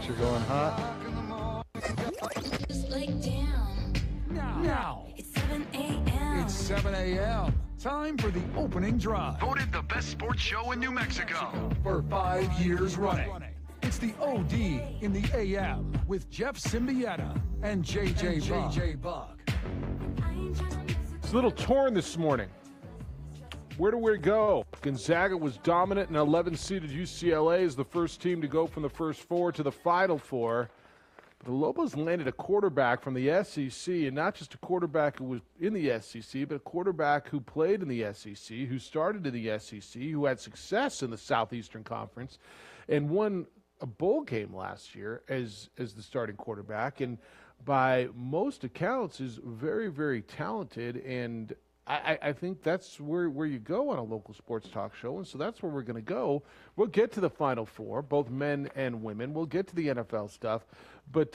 are going hot. Now. It's 7 a.m. It's 7 a.m. Time for the opening drive. Voted the best sports show in New Mexico for 5 years running. It's the OD in the AM with Jeff Siembieda and JJ Buck. It's a little torn this morning. Where do we go? Gonzaga was dominant, and 11-seeded UCLA is the first team to go from the first four to the Final Four. The Lobos landed a quarterback from the SEC, and not just a quarterback who was in the SEC, but a quarterback who played in the SEC, who started in the SEC, who had success in the Southeastern Conference, and won a bowl game last year as the starting quarterback, and by most accounts is very, very talented, and I think that's where you go on a local sports talk show, and so that's where we're going to go. We'll get to the Final Four, both men and women. We'll get to the NFL stuff. But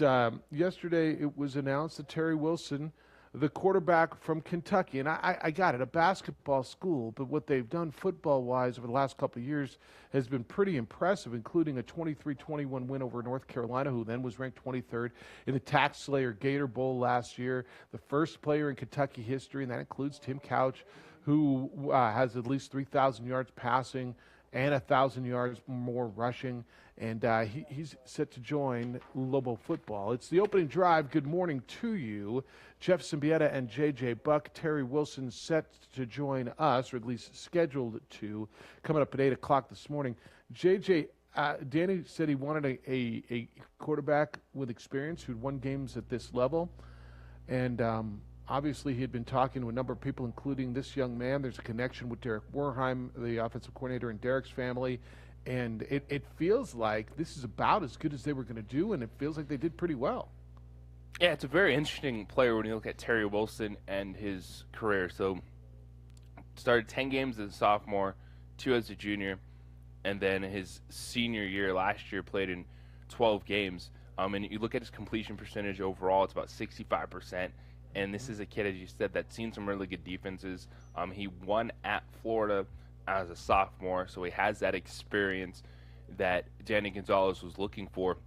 yesterday it was announced that Terry Wilson, the quarterback from Kentucky, and I got it, a basketball school, but what they've done football-wise over the last couple of years has been pretty impressive, including a 23-21 win over North Carolina, who then was ranked 23rd in the Tax Slayer Gator Bowl last year, the first player in Kentucky history, and that includes Tim Couch, who has at least 3,000 yards passing and 1,000 yards more rushing, and he's set to join Lobo football. It's the opening drive. Good morning to you. Jeff Siembieda and JJ Buck. Terry Wilson set to join us, or at least scheduled to, coming up at 8 o'clock this morning. JJ, Danny said he wanted a quarterback with experience who'd won games at this level, and obviously he had been talking to a number of people, including this young man. There's a connection with Derek Warheim, the offensive coordinator in Derek's family, and it feels like this is about as good as they were going to do, and it feels like they did pretty well. Yeah, it's a very interesting player when you look at Terry Wilson and his career. So started 10 games as a sophomore, 2 as a junior, and then his senior year last year played in 12 games. And you look at his completion percentage overall, it's about 65%. And this is a kid, as you said, that's seen some really good defenses. He won at Florida as a sophomore, so he has that experience that Danny Gonzalez was looking for.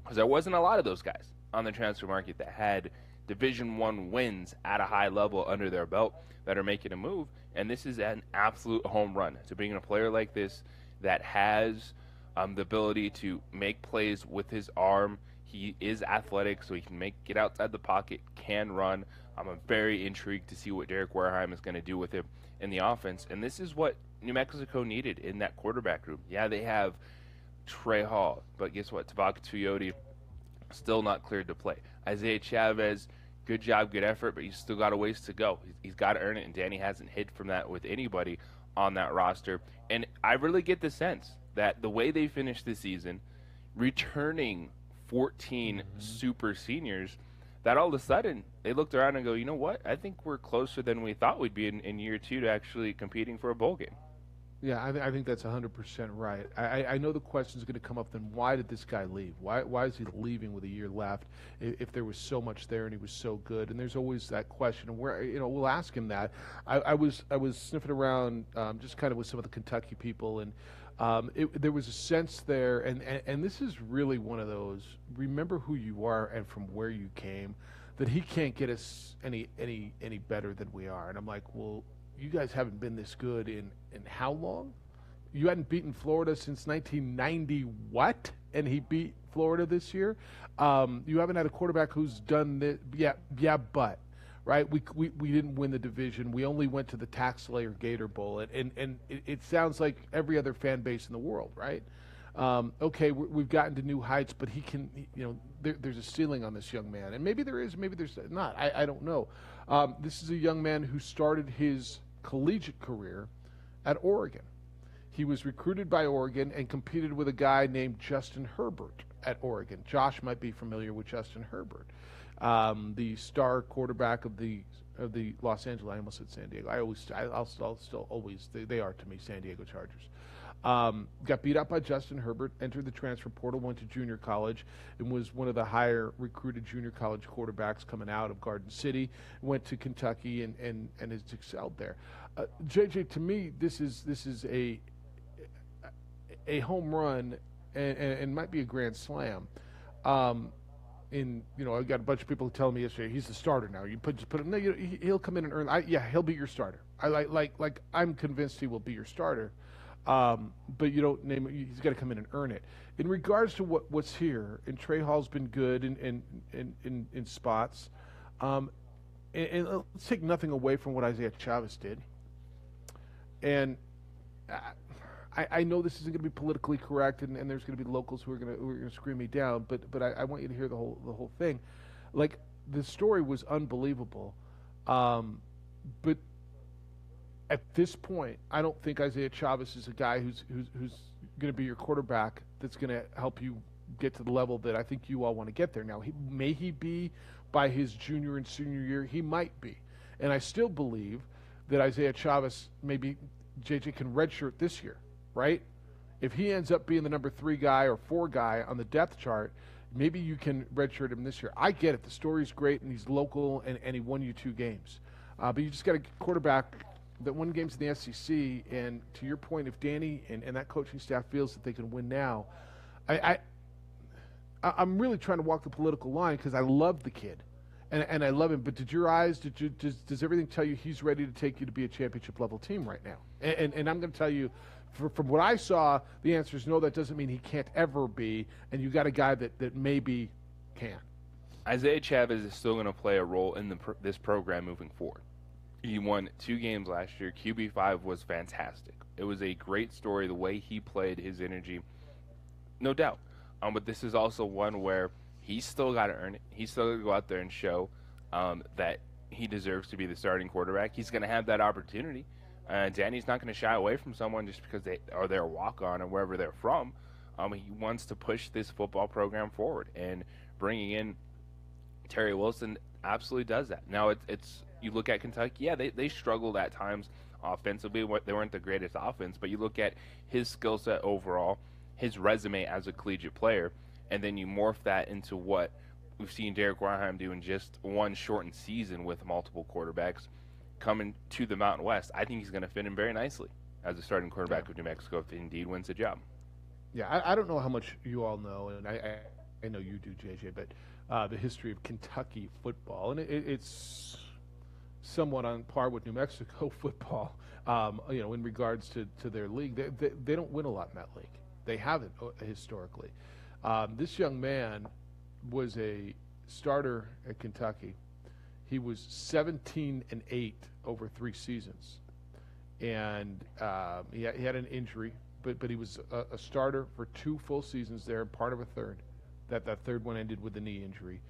Because there wasn't a lot of those guys on the transfer market that had Division I wins at a high level under their belt that are making a move. And this is an absolute home run to bring in a player like this that has the ability to make plays with his arm. He is athletic, so he can get outside the pocket, can run. I'm very intrigued to see what Derek Warheim is going to do with him in the offense. And this is what New Mexico needed in that quarterback room. Yeah, they have Trey Hall, but guess what? Tabaka Tuioti still not cleared to play. Isaiah Chavez, good job, good effort, but he's still got a ways to go. He's got to earn it, and Danny hasn't hid from that with anybody on that roster. And I really get the sense that the way they finished the season, returning 14 super seniors, that all of a sudden they looked around and go, you know what? I think we're closer than we thought we'd be in year 2 to actually competing for a bowl game. Yeah, I think that's 100% right. I know the question is going to come up, then why did this guy leave? Why is he leaving with a year left if there was so much there and he was so good? And there's always that question, and we'll ask him that. I was sniffing around just kind of with some of the Kentucky people, and there was a sense there, and this is really one of those, remember who you are and from where you came, that he can't get us any better than we are. And I'm like, well, you guys haven't been this good in how long? You hadn't beaten Florida since 1990 what? And he beat Florida this year? You haven't had a quarterback who's done this. Yeah, but, right? We didn't win the division. We only went to the Tax Slayer Gator Bowl. And it sounds like every other fan base in the world, right? Okay, we've gotten to new heights, but he can, there's a ceiling on this young man. And maybe there is, maybe there's not. I don't know. This is a young man who started his collegiate career at Oregon. He was recruited by Oregon and competed with a guy named Justin Herbert at Oregon. Josh might be familiar with Justin Herbert, the star quarterback of the Los Angeles. I almost said San Diego. I'll still always they are to me San Diego Chargers. Got beat up by Justin Herbert, entered the transfer portal, went to junior college, and was one of the higher recruited junior college quarterbacks coming out of Garden City. Went to Kentucky and has excelled there. JJ, to me, this is a home run and might be a grand slam. I got a bunch of people telling me yesterday he's the starter now. Just put him. No, he'll come in and earn. He'll be your starter. I'm convinced he will be your starter. But you don't name it. He's got to come in and earn it. In regards to what's here, and Trey Hall's been good in spots. And let's take nothing away from what Isaiah Chavez did. And I know this isn't going to be politically correct, and there's going to be locals who are going to scream me down. But I want you to hear the whole thing. Like, the story was unbelievable, but at this point, I don't think Isaiah Chavez is a guy who's going to be your quarterback that's going to help you get to the level that I think you all want to get there. Now, may he be by his junior and senior year? He might be. And I still believe that Isaiah Chavez, maybe JJ can redshirt this year, right? If he ends up being the number 3 guy or 4 guy on the depth chart, maybe you can redshirt him this year. I get it. The story's great, and he's local, and he won you 2 games. But you just got a quarterback that won games in the SEC, and to your point, if Danny and that coaching staff feels that they can win now, I'm really trying to walk the political line because I love the kid, and I love him. But does everything tell you he's ready to take you to be a championship level team right now? And I'm going to tell you, from what I saw, the answer is no. That doesn't mean he can't ever be. And you got a guy that maybe can. Isaiah Chavez is still going to play a role in this program moving forward. He won 2 games last year. QB5 was fantastic. It was a great story, the way he played, his energy, no doubt. But this is also one where he's still got to earn it. He's still going to go out there and show that he deserves to be the starting quarterback. He's going to have that opportunity. Danny's not going to shy away from someone just because they are their walk-on or wherever they're from. He wants to push this football program forward, and bringing in Terry Wilson absolutely does that. Now, it's you look at Kentucky, yeah, they struggled at times offensively. They weren't the greatest offense, but you look at his skill set overall, his resume as a collegiate player, and then you morph that into what we've seen Derek Warheim do in just one shortened season with multiple quarterbacks coming to the Mountain West. I think he's going to fit in very nicely as a starting quarterback of New Mexico if he indeed wins the job. Yeah, I don't know how much you all know, and I know you do, JJ, but the history of Kentucky football, and it's somewhat on par with New Mexico football, in regards to their league. They don't win a lot in that league. They haven't historically. This young man was a starter at Kentucky. He was 17-8 over 3 seasons, and he had an injury, but he was a starter for 2 full seasons there, part of a third. That third one ended with a knee injury.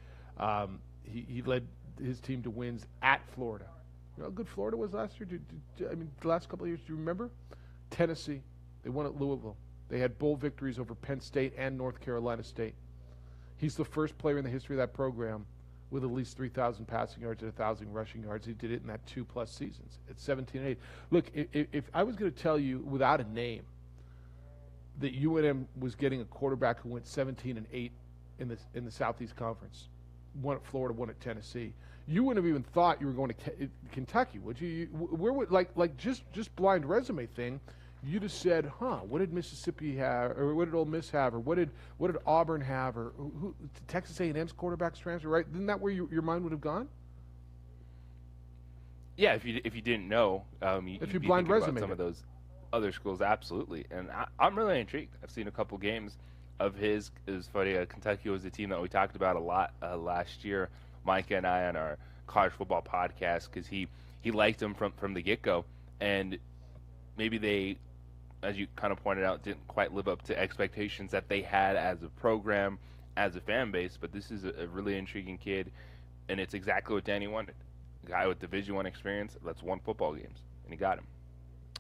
He led his team to wins at Florida. You know how good Florida was last year? The last couple of years, do you remember? Tennessee, they won at Louisville. They had bowl victories over Penn State and North Carolina State. He's the first player in the history of that program with at least 3,000 passing yards and 1,000 rushing yards. He did it in that 2+ seasons at 17-8. Look, if I was going to tell you without a name that UNM was getting a quarterback who went 17-8 in the Southeast Conference, one at Florida, one at Tennessee, you wouldn't have even thought you were going to Kentucky, would you? Where would just blind resume thing? You'd have said, what did Mississippi have, or what did Ole Miss have, or what did Auburn have, or who Texas A&M's quarterbacks transfer, right? Isn't that where your mind would have gone? Yeah, if you didn't know, if you blind resume some of those other schools, absolutely. And I'm really intrigued. I've seen a couple games of his. It was funny. Kentucky was the team that we talked about a lot last year, Micah and I, on our college football podcast, because he liked him from the get-go, and maybe they, as you kind of pointed out, didn't quite live up to expectations that they had as a program, as a fan base. But this is a really intriguing kid, and it's exactly what Danny wanted. A guy with Division I experience that's won football games, and he got him.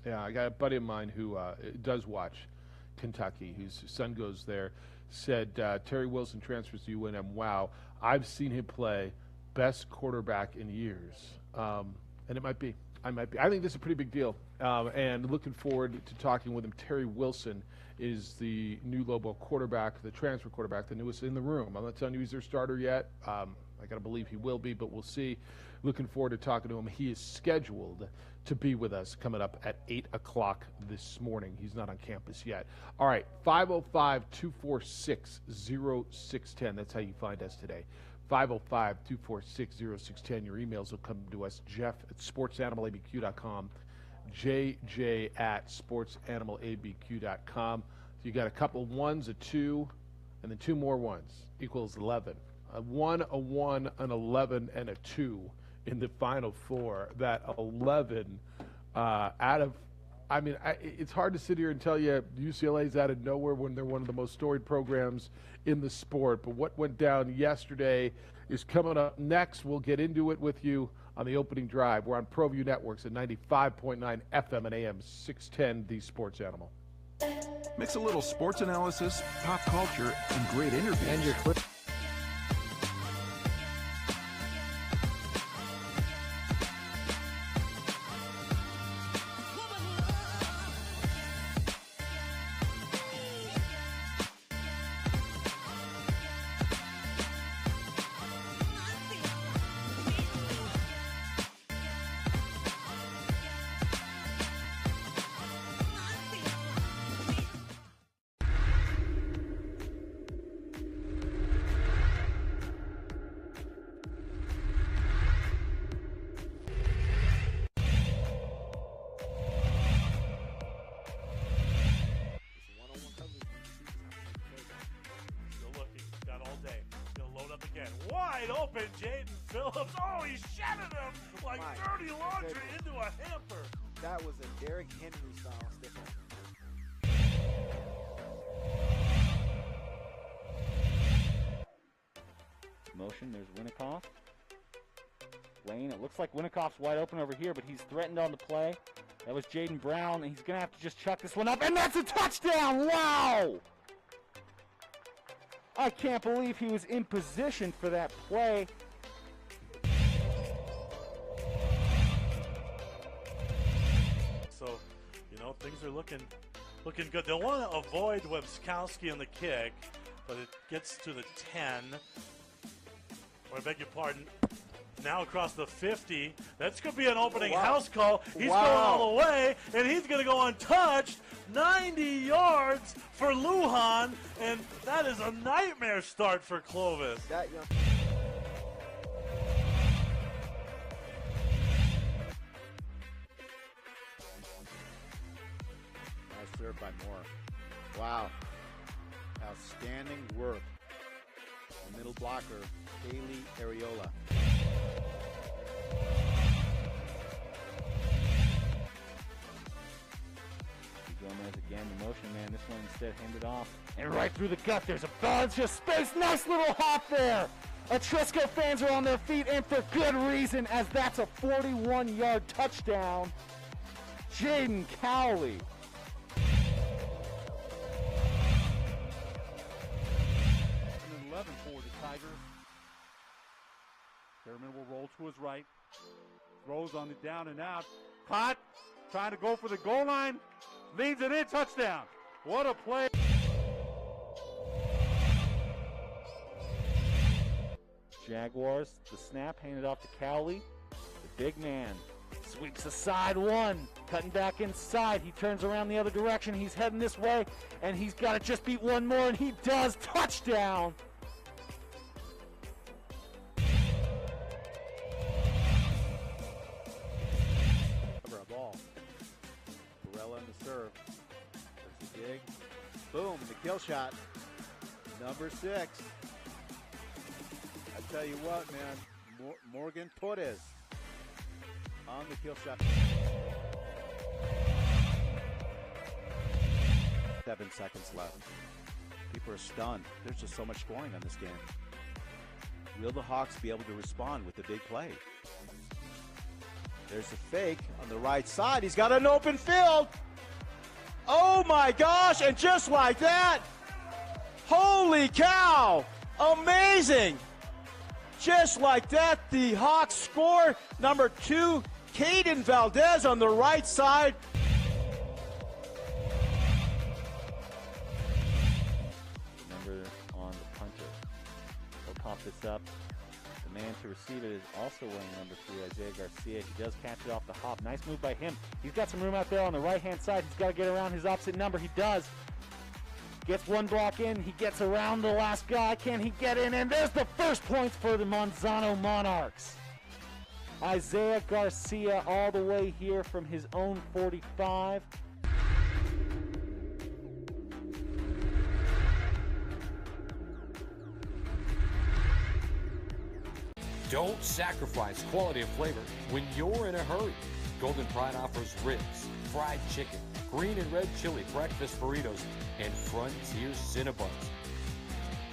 Yeah, I got a buddy of mine who does watch Kentucky, whose son goes there, said Terry Wilson transfers to UNM. Wow, I've seen him play, best quarterback in years. And it might be. I think this is a pretty big deal, and looking forward to talking with him. Terry Wilson is the new Lobo quarterback, the transfer quarterback, the newest in the room. I'm not telling you he's their starter yet. I got to believe he will be, but we'll see. Looking forward to talking to him. He is scheduled to be with us coming up at 8 o'clock this morning. He's not on campus yet. All right, 505-246-0610. That's how you find us today. 505-246-0610. Your emails will come to us, Jeff at sportsanimалabq.com, JJ at sportsanimалabq.com. So you got a couple ones, a 2, and then 2 more ones equals 11. A 1, a 1, an 11, and a 2 in the Final Four. That 11 out of, I mean, it's hard to sit here and tell you UCLA's out of nowhere when they're one of the most storied programs in the sport. But what went down yesterday is coming up next. We'll get into it with you on the opening drive. We're on ProView Networks at 95.9 FM and AM 610, the Sports Animal. Mix a little sports analysis, pop culture, and great interviews. And your clip. Wide open, Jaden Phillips. Oh, he shattered him like dirty laundry into a hamper. That was a Derrick Henry style stiff-up. Motion, there's Winnikoff. Lane, it looks like Winnikoff's wide open over here, but he's threatened on the play. That was Jaden Brown, and he's going to have to just chuck this one up, and that's a touchdown! Wow! I can't believe he was in position for that play. So, you know, things are looking good. They'll want to avoid Webskowski on the kick, but it gets to the 10. Or I beg your pardon. Now across the 50. That's going to be an opening house call. He's going all the way, and he's going to go untouched. 90 yards for Lujan, and that is a nightmare start for Clovis. That young. Nice serve by Moore. Wow. Outstanding work. The middle blocker, Haley Areola. Gomez again, the motion man. This one instead handed off. And right through the gut, there's a bunch of space. Nice little hop there. Atrisco fans are on their feet, and for good reason, as that's a 41-yard touchdown. Jaden Cowley. And 11 for the Tigers. Thurman will roll to his right. Throws on the down and out. Caught. Trying to go for the goal line. Leads it in. Touchdown. What a play. Jaguars, the snap handed off to Cowley. The big man sweeps aside one. Cutting back inside. He turns around the other direction. He's heading this way. And he's got to just beat one more. And he does. Touchdown. Serve. There's the dig. Boom, the kill shot. Number 6. I tell you what, man. Morgan Torres on the kill shot. 7 seconds left. People are stunned. There's just so much scoring on this game. Will the Hawks be able to respond with the big play? There's a fake on the right side. He's got an open field. Oh my gosh, and just like that, holy cow, amazing. Just like that, the Hawks score. Number 2, Caden Valdez on the right side. Number on the punter. He'll pop this up. The man to receive it is also wearing number 3, Isaiah Garcia. He does catch it off the hop. Nice move by him. He's got some room out there on the right-hand side. He's got to get around his opposite number. He does. Gets one block in. He gets around the last guy. Can he get in? And there's the first points for the Manzano Monarchs. Isaiah Garcia all the way here from his own 45. Don't sacrifice quality of flavor when you're in a hurry. Golden Pride offers ribs, fried chicken, green and red chili breakfast burritos, and Frontier Cinnabons.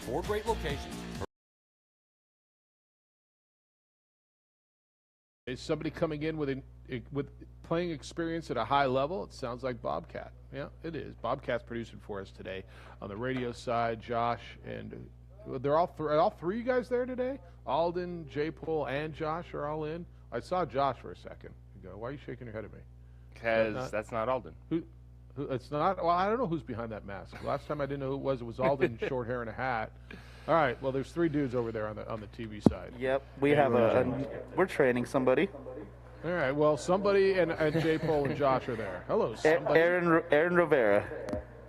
4 great locations. Is somebody coming in with playing experience at a high level? It sounds like Bobcat. Yeah, it is. Bobcat's producing for us today on the radio side. Josh and they're all three you guys there today. Alden, J-Pole, and Josh are all in. I saw Josh for a second ago. Why are you shaking your head at me? Because that's not Alden. Who? It's not. Well, I don't know who's behind that mask. Last time I didn't know who it was. It was Alden, short hair and a hat. All right. Well, there's 3 dudes over there on the TV side. Yep. We have we're training somebody. All right. Well, somebody and J-Pole and Josh are there. Hello, somebody. Aaron Rivera.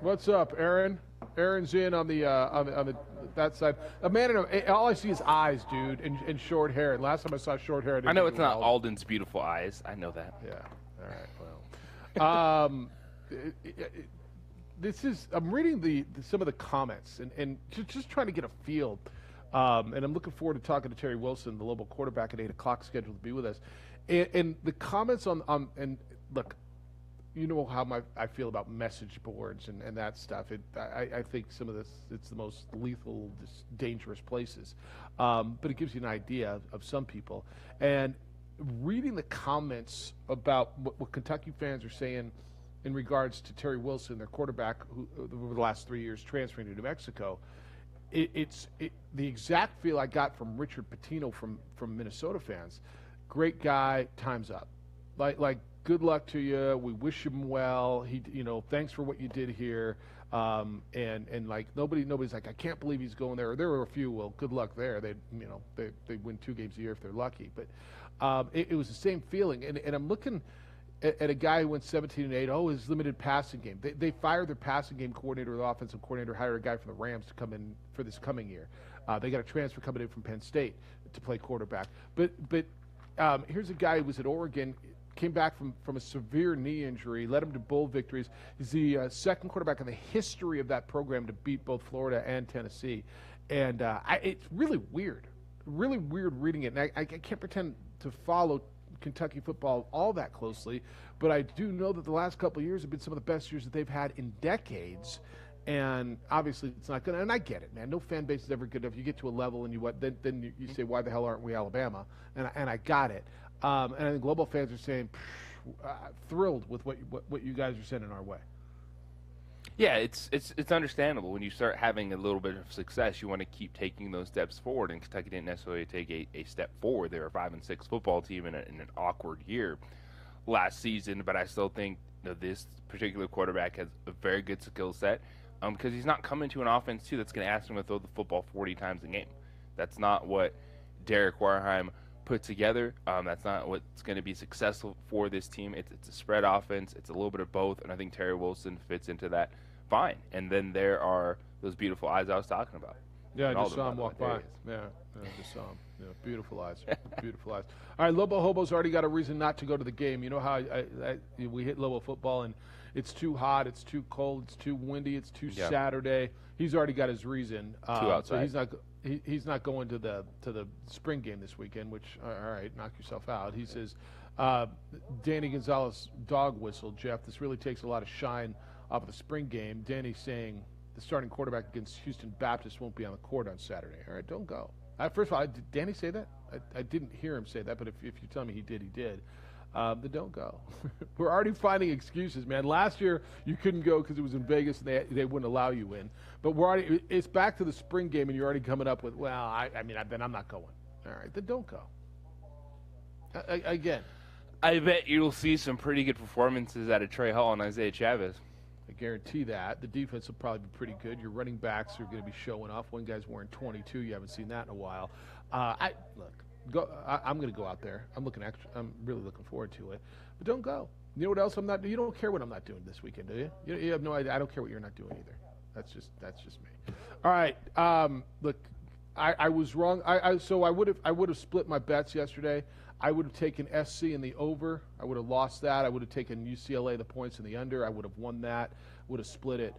What's up, Aaron? Aaron's in on the that side. A man all I see is eyes, dude, and short hair. And last time I saw short hair, I know it's not Alden's beautiful eyes. I know that. Yeah. All right. Well, this is. I'm reading some of the comments and just trying to get a feel. And I'm looking forward to talking to Terry Wilson, the Lobo quarterback, at 8 o'clock, scheduled to be with us. And the comments on and look. You know how I feel about message boards and that stuff. I think some of this, it's the most lethal, dangerous places. But it gives you an idea of some people. And reading the comments about what Kentucky fans are saying in regards to Terry Wilson, their quarterback, who over the last 3 years transferring to New Mexico, it's the exact feel I got from Richard Pitino from Minnesota fans. Great guy, time's up. Like good luck to you. We wish him well. Thanks for what you did here. And like nobody's like, I can't believe he's going there. There were a few. Well, good luck there. They win 2 games a year if they're lucky. But it was the same feeling. And I'm looking at a guy who went 17-8. Oh, his limited passing game. They fired their passing game coordinator, the offensive coordinator, hired a guy from the Rams to come in for this coming year. They got a transfer coming in from Penn State to play quarterback. But here's a guy who was at Oregon. Came back from a severe knee injury, led him to bowl victories. He's the second quarterback in the history of that program to beat both Florida and Tennessee. And it's really weird reading it. And I can't pretend to follow Kentucky football all that closely, but I do know that the last couple of years have been some of the best years that they've had in decades. And obviously it's not going to, and I get it, man. No fan base is ever good enough. You get to a level and then you say, why the hell aren't we Alabama? And I got it. And I think global fans are saying, thrilled with what you guys are sending our way. Yeah, it's understandable. When you start having a little bit of success, you want to keep taking those steps forward. And Kentucky didn't necessarily take a step forward. They were a 5-6 football team in an awkward year last season. But I still think this particular quarterback has a very good skill set because he's not coming to an offense too that's going to ask him to throw the football 40 times a game. That's not what Derek Warheim put together. That's not what's going to be successful for this team. It's a spread offense. It's a little bit of both, and I think Terry Wilson fits into that fine. And then there are those beautiful eyes I was talking about. Yeah, I just saw him walk by. Yeah, I just saw him. Yeah, beautiful eyes. Beautiful eyes. All right, Lobo Hobo's already got a reason not to go to the game. You know how we hit Lobo football, and it's too hot, it's too cold, it's too windy, it's too Saturday. He's already got his reason. Too outside. So he's not going to the spring game this weekend, which, all right, knock yourself out. He says, Danny Gonzalez dog whistle, Jeff. This really takes a lot of shine off of the spring game. Danny saying the starting quarterback against Houston Baptist won't be on the court on Saturday. All right, don't go. First of all, did Danny say that? I didn't hear him say that, but if you tell me he did, he did. Then don't go. We're already finding excuses, man. Last year you couldn't go because it was in Vegas and they wouldn't allow you in. But it's back to the spring game and you're already coming up with, well, then I'm not going. All right, then don't go. Again. I bet you'll see some pretty good performances out of Trey Hall and Isaiah Chavez. I guarantee that. The defense will probably be pretty good. Your running backs are going to be showing off. One guy's wearing 22. You haven't seen that in a while. Look, Go. I'm going to go out there. I'm really looking forward to it. But don't go. You know what else I'm not? You don't care what I'm not doing this weekend, do you? You have no idea. I don't care what you're not doing either. That's just me. All right. Look, I was wrong. So I would have split my bets yesterday. I would have taken SC in the over. I would have lost that. I would have taken UCLA the points in the under. I would have won that. Would have split it.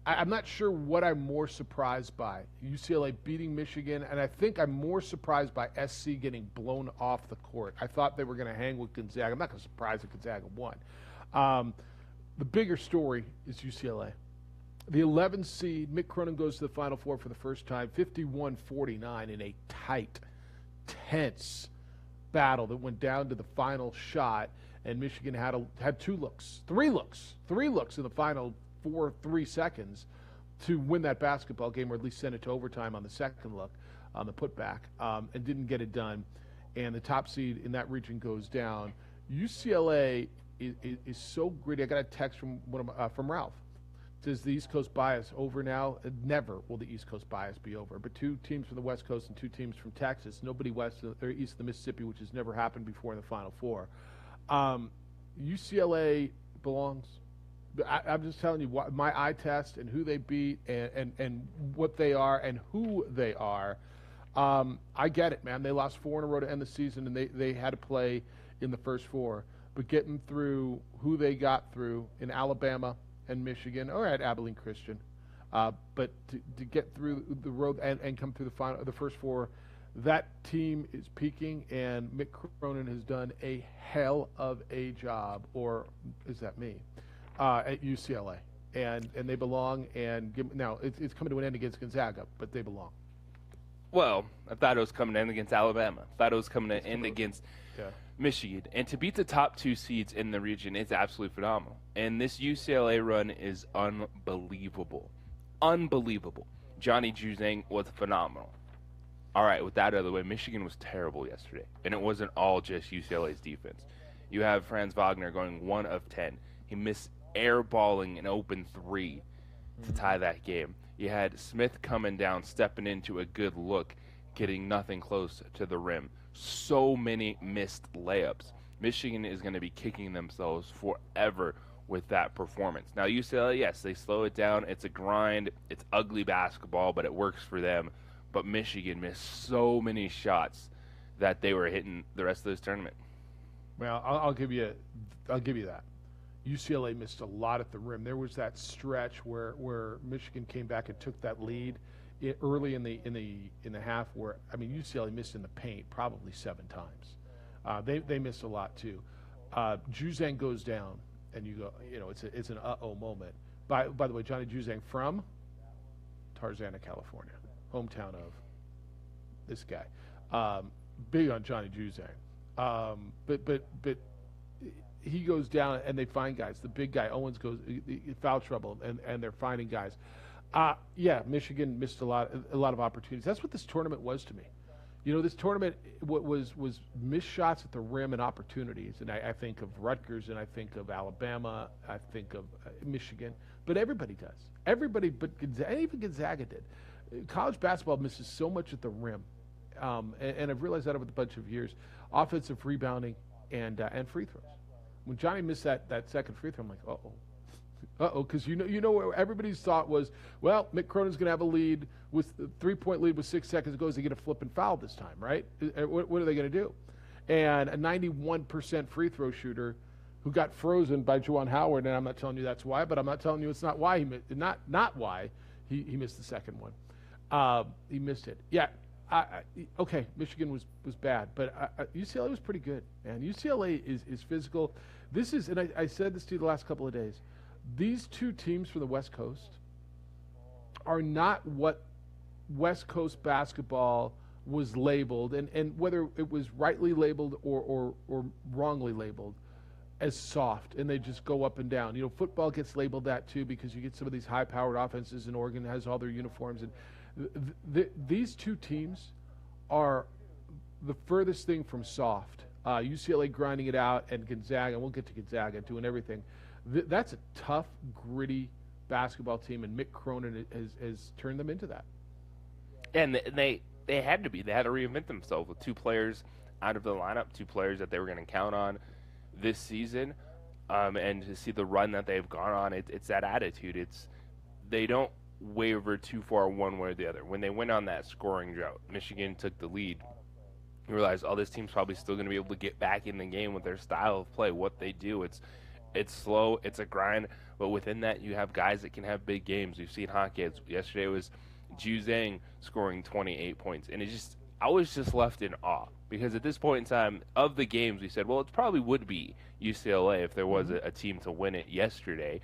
I'm not sure what I'm more surprised by. UCLA beating Michigan, and I think I'm more surprised by SC getting blown off the court. I thought they were going to hang with Gonzaga. I'm not going to surprise that Gonzaga won. The bigger story is UCLA. The 11 seed, Mick Cronin goes to the Final Four for the first time, 51-49 in a tight, tense battle that went down to the final shot, and Michigan had three looks in the final 3 seconds to win that basketball game, or at least send it to overtime on the second look, on the putback, and didn't get it done. And the top seed in that region goes down. UCLA is so gritty. I got a text from Ralph. It says the East Coast bias over now. Never will the East Coast bias be over. But 2 teams from the West Coast and 2 teams from Texas. Nobody west or east of the Mississippi, which has never happened before in the Final Four. UCLA belongs. I'm just telling you my eye test and who they beat and what they are and who they are. I get it, man. They lost 4 in a row to end the season, and they had to play in the first 4. But getting through who they got through in Alabama and Michigan, or at Abilene Christian, but to get through the road and come through the first 4, that team is peaking, and Mick Cronin has done a hell of a job, or is that me? At UCLA, and they belong. And now it's coming to an end against Gonzaga, but they belong. Well, I thought it was coming to end against Alabama. I thought it was coming to end against Michigan. And to beat the top 2 seeds in the region is absolutely phenomenal. And this UCLA run is unbelievable. Unbelievable. Johnny Juzang was phenomenal. All right, with that out of the way, Michigan was terrible yesterday. And it wasn't all just UCLA's defense. You have Franz Wagner going 1 of 10. He missed airballing an open 3 to tie that game. You had Smith coming down, stepping into a good look, getting nothing close to the rim. So many missed layups. Michigan is going to be kicking themselves forever with that performance. Now, UCLA, yes, they slow it down. It's a grind. It's ugly basketball, but it works for them. But Michigan missed so many shots that they were hitting the rest of this tournament. Well, I'll give you that. UCLA missed a lot at the rim. There was that stretch where Michigan came back and took that lead early in the half. Where UCLA missed in the paint probably 7 times. They missed a lot too. Juzang goes down, and you go, it's an uh-oh moment. By the way, Johnny Juzang from Tarzana, California, hometown of this guy. Big on Johnny Juzang. But he goes down, and they find guys. The big guy, Owens, goes foul trouble, and they're finding guys. Michigan missed a lot of opportunities. That's what this tournament was to me. This tournament was missed shots at the rim and opportunities. And I think of Rutgers, and I think of Alabama, I think of Michigan. But everybody does. Everybody but Gonzaga, and even Gonzaga did. College basketball misses so much at the rim. And I've realized that over the bunch of years. Offensive rebounding and free throws. When Johnny missed that second free throw, I'm like, because what everybody's thought was, well, Mick Cronin's going to have a lead with a 3-point lead with 6 seconds to go. Is he going to flip and foul this time, right? What are they going to do? And a 91% free throw shooter who got frozen by Juwan Howard, and I'm not telling you that's why, but I'm not telling you it's not why not why he missed the second one. He missed it. Yeah. Okay, Michigan was bad, but UCLA was pretty good, man. UCLA is physical. This is, and I said this to you the last couple of days, these 2 teams from the West Coast are not what West Coast basketball was labeled, and whether it was rightly labeled or wrongly labeled, as soft, and they just go up and down. Football gets labeled that too, because you get some of these high-powered offenses, and Oregon has all their uniforms, and these 2 teams are the furthest thing from soft. UCLA grinding it out, and Gonzaga, and we'll get to Gonzaga doing everything. That's a tough, gritty basketball team, and Mick Cronin has turned them into that. And they had to be. They had to reinvent themselves with 2 players out of the lineup, 2 players that they were going to count on this season, and to see the run that they've gone on, it's that attitude. They don't waver too far one way or the other. When they went on that scoring drought, Michigan took the lead. You realize, this team's probably still going to be able to get back in the game with their style of play, what they do. It's slow, it's a grind, but within that you have guys that can have big games. We've seen hockey. Yesterday was Ju Zhang scoring 28 points, and I was just left in awe, because at this point in time of the games we said, well, it probably would be UCLA if there was a team to win it yesterday.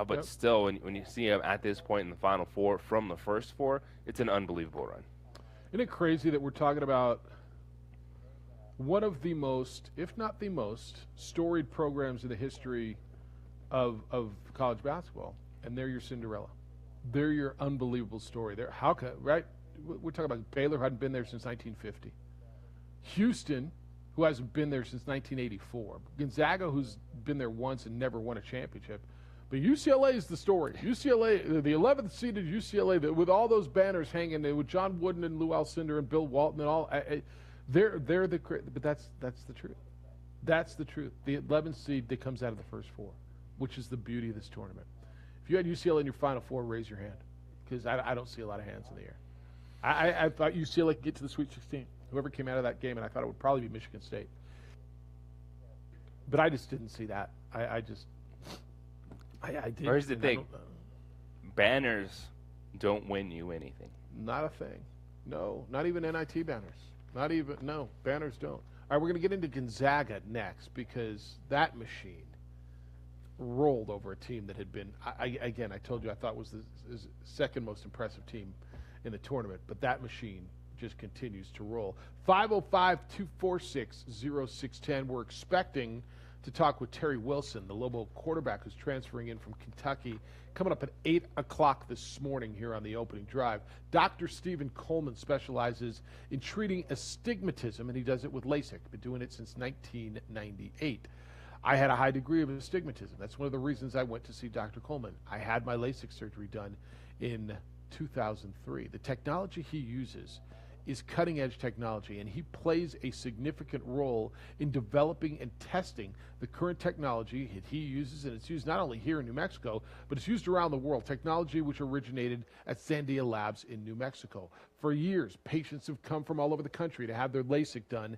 But still, when you see them at this point in the Final Four from the first 4, it's an unbelievable run. Isn't it crazy that we're talking about one of the most, if not the most, storied programs in the history of college basketball, and they're your Cinderella. They're your unbelievable story. Right? We're talking about Baylor, who hadn't been there since 1950. Houston, who hasn't been there since 1984. Gonzaga, who's been there once and never won a championship. But UCLA is the story. UCLA, the 11th seeded UCLA, with all those banners hanging, with John Wooden and Lou Alcindor and Bill Walton and all, they're but that's the truth. That's the truth. The 11th seed that comes out of the first 4, which is the beauty of this tournament. If you had UCLA in your Final Four, raise your hand, because I don't see a lot of hands in the air. I thought UCLA could get to the Sweet 16. Whoever came out of that game, and I thought it would probably be Michigan State. But I just didn't see that. I did. Here's the thing. Banners don't win you anything. Not a thing. No, not even NIT banners. Banners don't. All right, we're going to get into Gonzaga next, because that machine rolled over a team that had been, I told you I thought was the second most impressive team in the tournament, but that machine just continues to roll. 505-246-0610. We're expecting to talk with Terry Wilson, the Lobo quarterback who's transferring in from Kentucky, coming up at 8 o'clock this morning here on the opening drive. Dr. Stephen Coleman specializes in treating astigmatism, and he does it with LASIK. Been doing it since 1998. I had a high degree of astigmatism. That's one of the reasons I went to see Dr. Coleman. I had my LASIK surgery done in 2003. The technology he uses is cutting-edge technology, and he plays a significant role in developing and testing the current technology that he uses, and it's used not only here in New Mexico, but it's used around the world, technology which originated at Sandia Labs in New Mexico. For years, patients have come from all over the country to have their LASIK done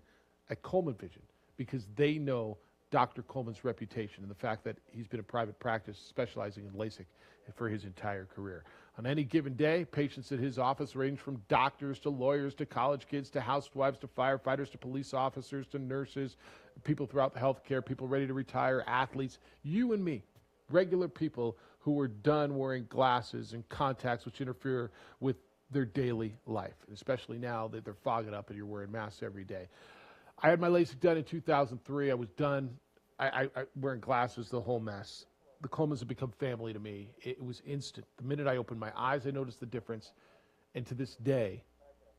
at Coleman Vision, because they know Dr. Coleman's reputation and the fact that he's been in private practice specializing in LASIK for his entire career. On any given day, patients at his office range from doctors to lawyers to college kids to housewives to firefighters to police officers to nurses, people throughout the healthcare, people ready to retire, athletes, you and me, regular people who are done wearing glasses and contacts which interfere with their daily life, especially now that they're fogging up and you're wearing masks every day. I had my LASIK done in 2003. I was done. I wearing glasses, the whole mess. The Colemans have become family to me. It was instant. The minute I opened my eyes, I noticed the difference. And to this day,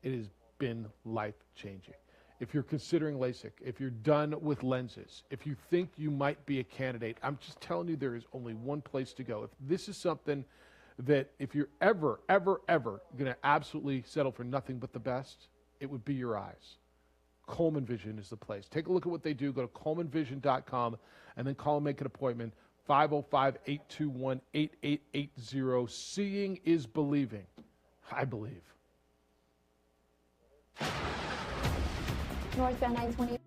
it has been life-changing. If you're considering LASIK, if you're done with lenses, if you think you might be a candidate, I'm just telling you there is only one place to go. If this is something that if you're ever going to absolutely settle for nothing but the best, it would be your eyes. Coleman Vision is the place. Take a look at what they do. Go to colemanvision.com and then call and make an appointment. 505-821-8880. Seeing is believing. I believe. Northbound 920.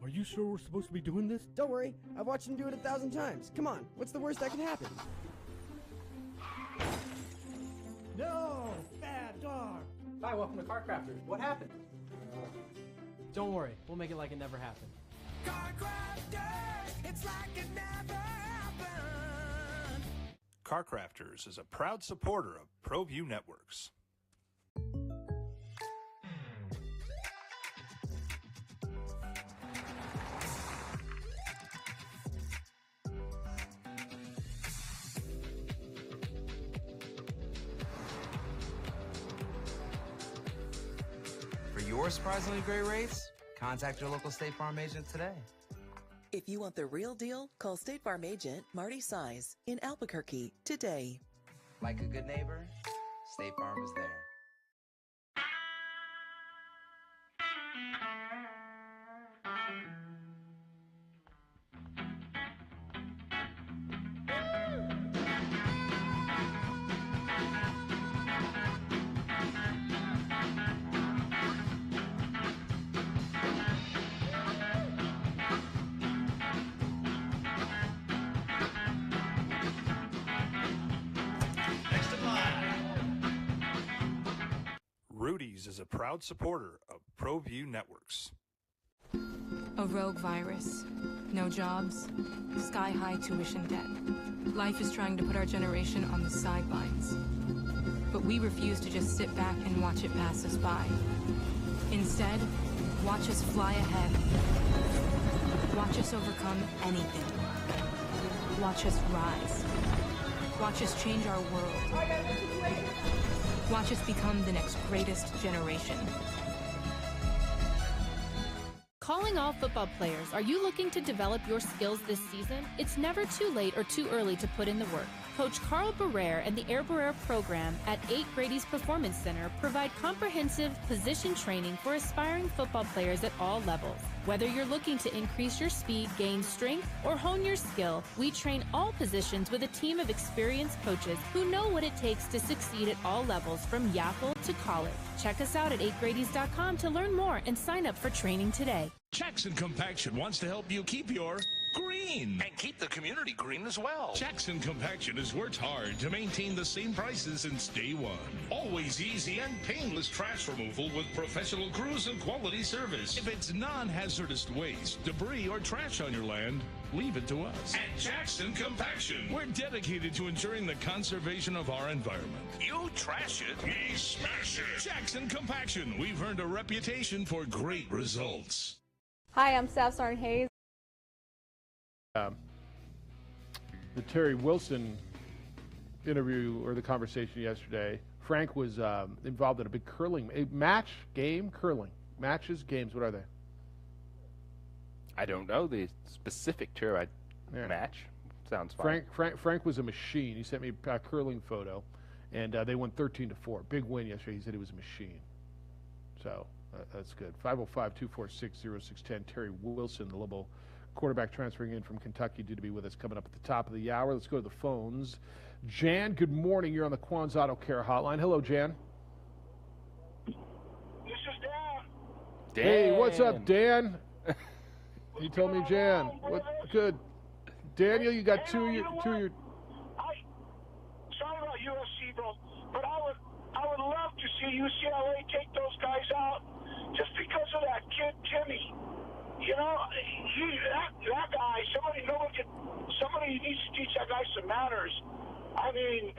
Are you sure we're supposed to be doing this? Don't worry. I've watched him do it 1,000 times. Come on. What's the worst that can happen? No! Bad dog! Hi, welcome to Car Crafters. What happened? Don't worry. We'll make it like it never happened. Car Crafters, it's like it never happened. Car Crafters is a proud supporter of ProView Networks. For your surprisingly great rates, contact your local State Farm agent today. If you want the real deal, call State Farm agent Marty Size in Albuquerque today. Like a good neighbor, State Farm is there. Rudy's is a proud supporter of ProView Networks. A rogue virus, no jobs, sky-high tuition debt. Life is trying to put our generation on the sidelines. But we refuse to just sit back and watch it pass us by. Instead, watch us fly ahead. Watch us overcome anything. Watch us rise. Watch us change our world. Watch us become the next greatest generation. Calling all football players, are you looking to develop your skills this season? It's never too late or too early to put in the work. Coach Carl Barrere and the Air Barrere program at 8 Grady's Performance Center provide comprehensive position training for aspiring football players at all levels. Whether you're looking to increase your speed, gain strength, or hone your skill, we train all positions with a team of experienced coaches who know what it takes to succeed at all levels from Yaffle to college. Check us out at 8gradys.com to learn more and sign up for training today. Jackson Compaction wants to help you keep your green. And keep the community green as well. Jackson Compaction has worked hard to maintain the same prices since day one. Always easy and painless trash removal with professional crews and quality service. If it's non-hazardous waste, debris, or trash on your land, leave it to us. At Jackson Compaction, we're dedicated to ensuring the conservation of our environment. You trash it, we smash it. Jackson Compaction, we've earned a reputation for great results. Hi, I'm Steph Sarn Hayes. The Terry Wilson interview or the conversation yesterday, Frank was involved in a big curling curling matches, games. What are they? I don't know the specific term. Match sounds fine. Frank was a machine. He sent me a curling photo, and they won 13-4. Big win yesterday. He said he was a machine. So that's good. 505-246-0610. Terry Wilson, the Lobo quarterback transferring in from Kentucky, due to be with us coming up at the top of the hour. Let's go to the phones. Jan, good morning. You're on the Quan's Auto Care Hotline. Hello, Jan. This is Dan. Hey, what's up, Dan? He told me Jan. What? Good. Daniel, you got two of your. Sorry about USC, bro, but I would love to see UCLA take those guys out just because of that kid Timmy. You know, that guy. Somebody needs to teach that guy some manners. I mean,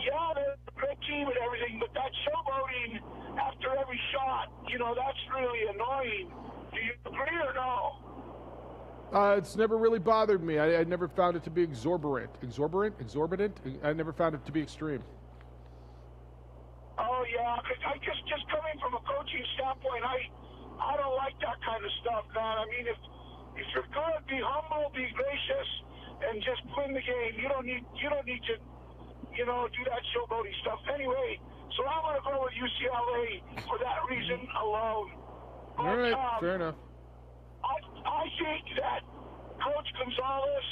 yeah, they're a great team and everything, but that showboating after every shot, you know, that's really annoying. Do you agree or no? It's never really bothered me. I never found it to be exorbitant. I never found it to be extreme. Oh yeah, because just coming from a coaching standpoint, I don't like that kind of stuff, man. I mean, if you're good, be humble, be gracious, and just win the game. You don't need to, you know, do that showboating stuff. Anyway, so I'm going to go with UCLA for that reason alone. But, all right, fair enough. I think that Coach Gonzalez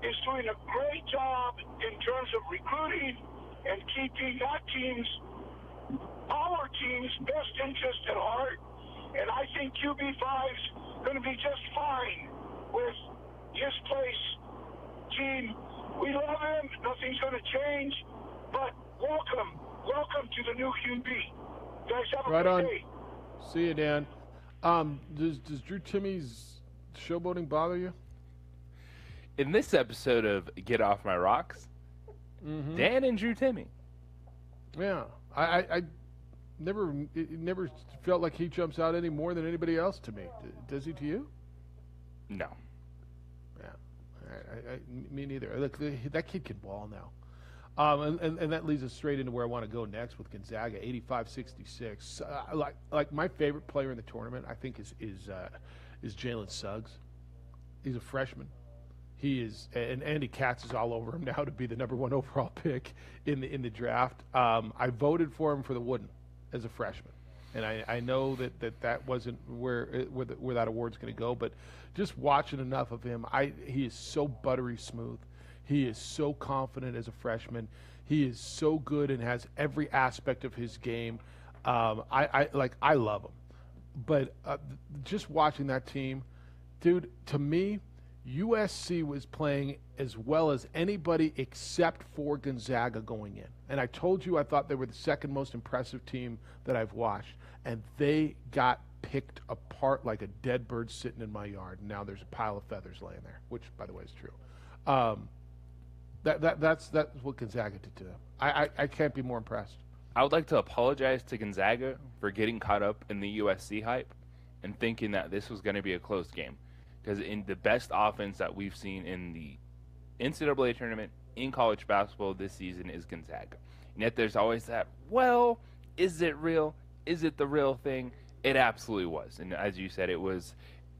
is doing a great job in terms of recruiting and keeping our team's best interest at heart. And I think QB5's going to be just fine with his place team. We love him. Nothing's going to change. But welcome to the new QB. You guys have a right good on. day. See you, Dan. Does Drew Timmy's showboating bother you? In this episode of Get Off My Rocks, Dan and Drew Timmy. Yeah, I never felt like he jumps out any more than anybody else to me. Does he to you? No. Yeah, me neither. Look, that kid can ball now. And that leads us straight into where I want to go next with Gonzaga, 85-66. Like my favorite player in the tournament, I think is Jalen Suggs. He's a freshman. He is, and Andy Katz is all over him now to be the #1 overall pick in the draft. I voted for him for the Wooden as a freshman. And I know that wasn't where that award's going to go, but just watching enough of him, he is so buttery smooth. He is so confident as a freshman. He is so good and has every aspect of his game. I love him. But just watching that team, dude, to me, USC was playing as well as anybody except for Gonzaga going in. And I told you I thought they were the second most impressive team that I've watched. And they got picked apart like a dead bird sitting in my yard. And now there's a pile of feathers laying there, which, by the way, is true. That's what Gonzaga did to them. I can't be more impressed. I would like to apologize to Gonzaga for getting caught up in the USC hype and thinking that this was going to be a close game. Because in the best offense that we've seen in the NCAA tournament in college basketball this season is Gonzaga. And yet there's always that, well, is it real? Is it the real thing? It absolutely was. And as you said, it was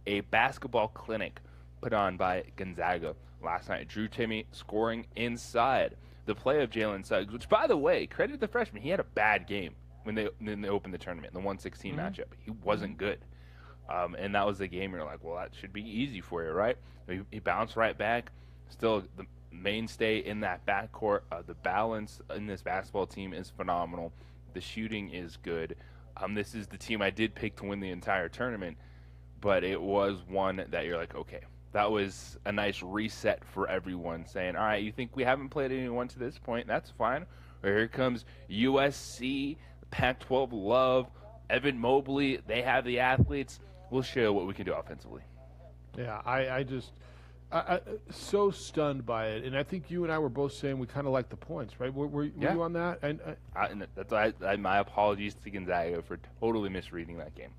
a basketball clinic put on by Gonzaga last night. Drew Timme scoring inside the play of Jalen Suggs, which, by the way, credit the freshman. He had a bad game when they opened the tournament, the 116 matchup. He wasn't good. And that was the game you're like, well, that should be easy for you, right? He bounced right back. Still the mainstay in that backcourt. The balance in this basketball team is phenomenal. The shooting is good. This is the team I did pick to win the entire tournament, but it was one that you're like, okay, that was a nice reset for everyone, saying, all right, you think we haven't played anyone to this point? That's fine. Or here comes USC, Pac-12 love, Evan Mobley. They have the athletes. We'll show what we can do offensively. Yeah, I so stunned by it, and I think you and I were both saying we kind of like the points, right? Were you on that? And that's why my apologies to Gonzaga for totally misreading that game.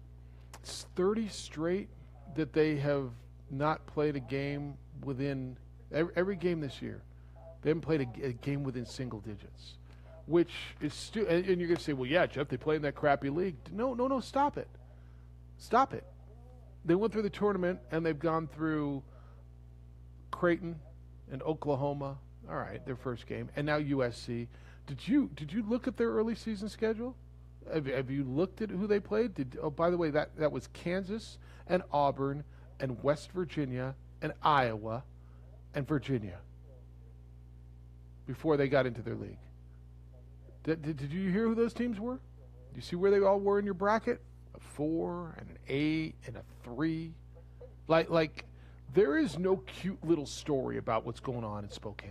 It's 30 straight that they have not played a game within every game this year. They haven't played a game within single digits, which is and you're going to say, well, yeah, Jeff, they play in that crappy league. No, stop it. Stop it. They went through the tournament, and they've gone through Creighton and Oklahoma. All right, their first game, and now USC. Did you look at their early season schedule? Have you looked at who they played? By the way, that was Kansas and Auburn and West Virginia and Iowa and Virginia before they got into their league. Did you hear who those teams were? Do you see where they all were in your bracket? A 4 and an 8 and a 3. Like there is no cute little story about what's going on in Spokane.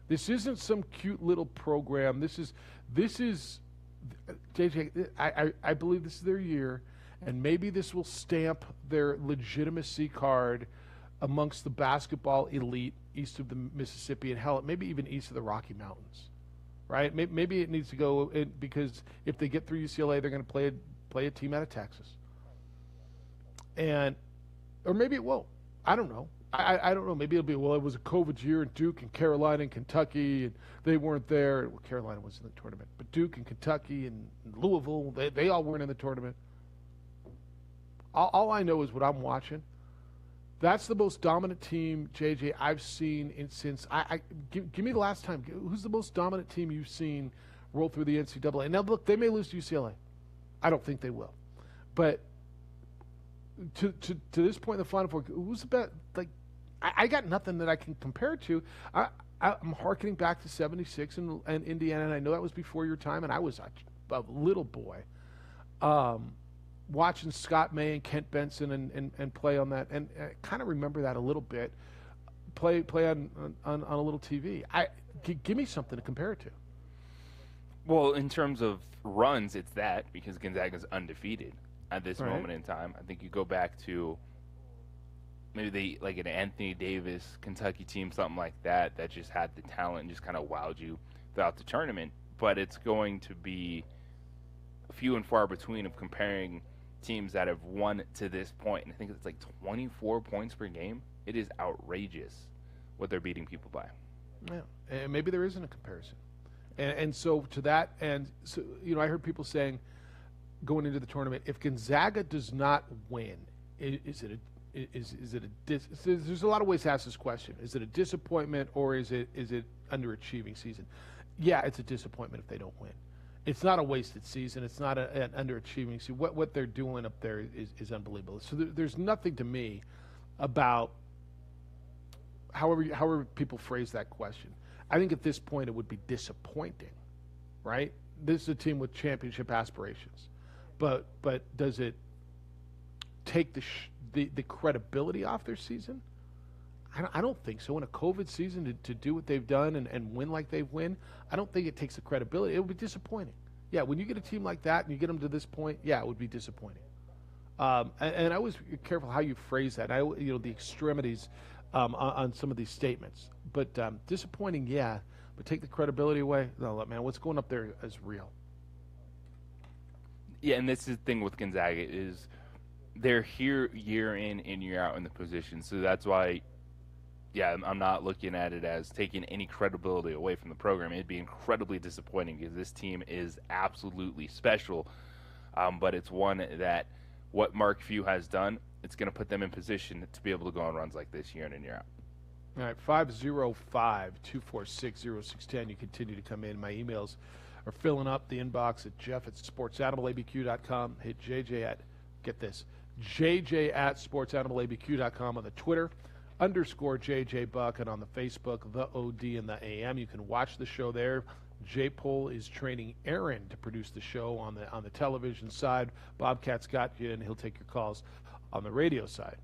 This isn't some cute little program. This is JJ, I believe this is their year, and maybe this will stamp their legitimacy card amongst the basketball elite east of the Mississippi, and hell, maybe even east of the Rocky Mountains, right? Maybe it needs to go in, because if they get through UCLA, they're going to play a team out of Texas, or maybe it won't. I don't know. I don't know. Maybe it'll be, well, it was a COVID year, and Duke and Carolina and Kentucky, and they weren't there. Well, Carolina was in the tournament, but Duke and Kentucky and Louisville, they all weren't in the tournament. All I know is what I'm watching. That's the most dominant team, JJ, I've seen since give me the last time. Who's the most dominant team you've seen roll through the NCAA? Now, look, they may lose to UCLA. I don't think they will. But to this point in the Final Four, who's the best? Like, I got nothing that I can compare it to. I'm hearkening back to 76 and Indiana, and I know that was before your time, and I was a little boy watching Scott May and Kent Benson and play on that, and I kind of remember that a little bit. Play on a little TV. Give me something to compare it to. Well, in terms of runs, it's that, because Gonzaga's undefeated at this moment in time. I think you go back to maybe like an Anthony Davis Kentucky team, something like that just had the talent and just kind of wowed you throughout the tournament. But it's going to be few and far between of comparing teams that have won to this point. And I think it's like 24 points per game. It is outrageous what they're beating people by. Yeah, and maybe there isn't a comparison. And so to that, and so, I heard people saying going into the tournament, if Gonzaga does not win, is it there's a lot of ways to ask this question. Is it a disappointment, or is it underachieving season? Yeah, it's a disappointment if they don't win. It's not a wasted season. It's not an underachieving season. What they're doing up there is unbelievable. So there's nothing to me about however people phrase that question. I think at this point it would be disappointing, right? This is a team with championship aspirations, but does it take the credibility off their season? I don't think so. In a COVID season, to do what they've done and win like they've win, I don't think it takes the credibility. It would be disappointing. Yeah, when you get a team like that and you get them to this point, yeah, it would be disappointing. And I was careful how you phrase that. The extremities on some of these statements. But disappointing, yeah. But take the credibility away. No, man, what's going up there is real. Yeah, and this is the thing with Gonzaga is they're here year in and year out in the position. So that's why, yeah, I'm not looking at it as taking any credibility away from the program. It'd be incredibly disappointing because this team is absolutely special. But it's one that what Mark Few has done, it's going to put them in position to be able to go on runs like this year in and year out. All right, 505-246-0610. You continue to come in. My emails are filling up the inbox at jeff@sportsanimalabq.com. Hit JJ at, get this, JJ@sportsanimalabq.com on the Twitter, _JJ Buck, and on the Facebook, the OD and the AM. You can watch the show there. J. Pole is training Aaron to produce the show on the television side. Bobcat's got you, and he'll take your calls on the radio side.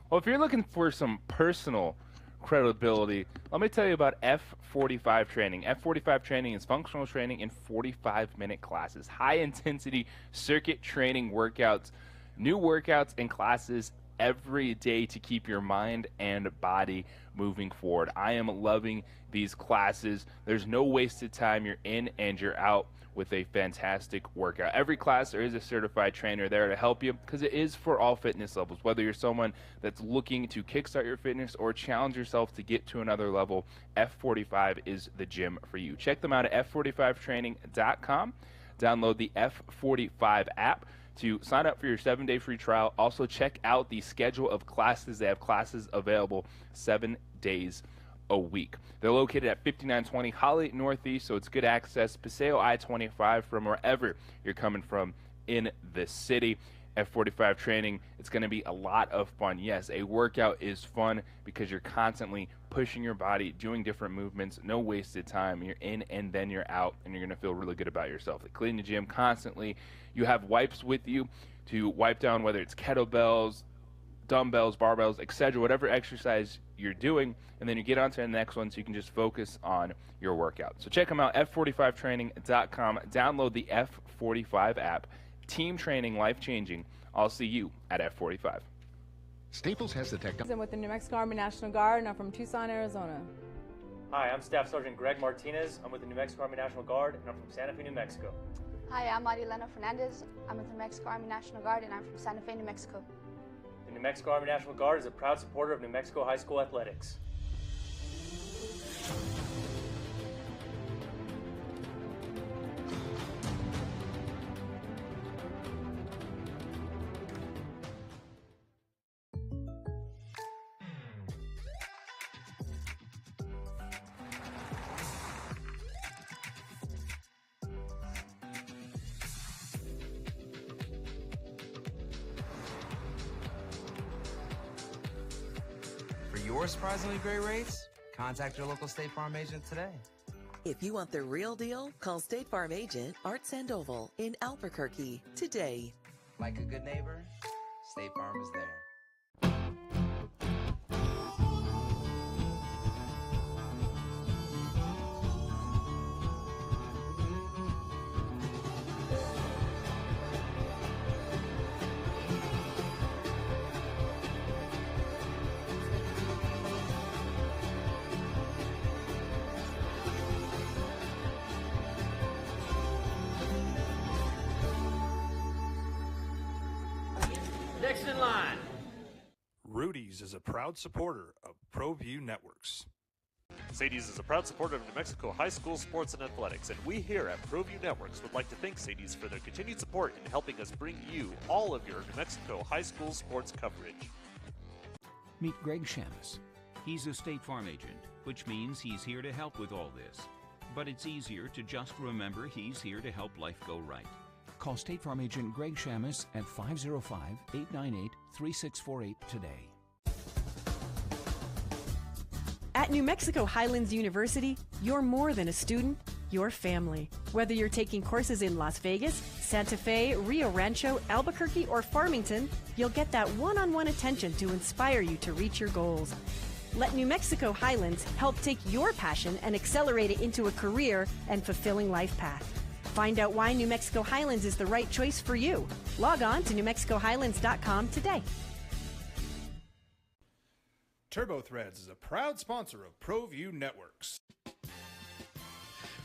Well, if you're looking for some personal credibility, let me tell you about F45 training. F45 training is functional training in 45-minute classes, high-intensity circuit training workouts, new workouts and classes every day to keep your mind and body moving forward. I am loving these classes. There's no wasted time. You're in and you're out with a fantastic workout. Every class there is a certified trainer there to help you because it is for all fitness levels. Whether you're someone that's looking to kickstart your fitness or challenge yourself to get to another level, F45 is the gym for you. Check them out at f45training.com. Download the F45 app to sign up for your 7-day free trial. Also check out the schedule of classes. They have classes available 7 days a week. They're located at 5920 Holly Northeast, so it's good access. Paseo I-25 from wherever you're coming from in the city. F45 training, it's going to be a lot of fun. Yes, a workout is fun because you're constantly pushing your body, doing different movements, no wasted time. You're in and then you're out, and you're going to feel really good about yourself. They clean the gym constantly. You have wipes with you to wipe down whether it's kettlebells, dumbbells, barbells, etc., whatever exercise you're doing, and then you get on to the next one so you can just focus on your workout. So check them out, f45training.com. Download the F45 app. Team training, life-changing. I'll see you at F45. Staples has the technology. I'm with the New Mexico Army National Guard, and I'm from Tucson, Arizona. Hi, I'm Staff Sergeant Greg Martinez. I'm with the New Mexico Army National Guard, and I'm from Santa Fe, New Mexico. Hi, I'm Marilena Fernandez. I'm with the New Mexico Army National Guard, and I'm from Santa Fe, New Mexico. The New Mexico Army National Guard is a proud supporter of New Mexico high school athletics. Your surprisingly great rates? Contact your local State Farm agent today. If you want the real deal, call State Farm agent Art Sandoval in Albuquerque today. Like a good neighbor, State Farm is there. Next in line. Rudy's is a proud supporter of ProView Networks. Sadie's is a proud supporter of New Mexico high school sports and athletics, and we here at ProView Networks would like to thank Sadie's for their continued support in helping us bring you all of your New Mexico high school sports coverage. Meet Greg Shamus. He's a State Farm agent, which means he's here to help with all this. but it's easier to just remember he's here to help life go right. Call State Farm agent Greg Shamus at 505-898-3648 today. At New Mexico Highlands University, you're more than a student, you're family. Whether you're taking courses in Las Vegas, Santa Fe, Rio Rancho, Albuquerque, or Farmington, you'll get that one-on-one attention to inspire you to reach your goals. Let New Mexico Highlands help take your passion and accelerate it into a career and fulfilling life path. Find out why New Mexico Highlands is the right choice for you. Log on to NewMexicoHighlands.com today. TurboThreads is a proud sponsor of ProView Networks.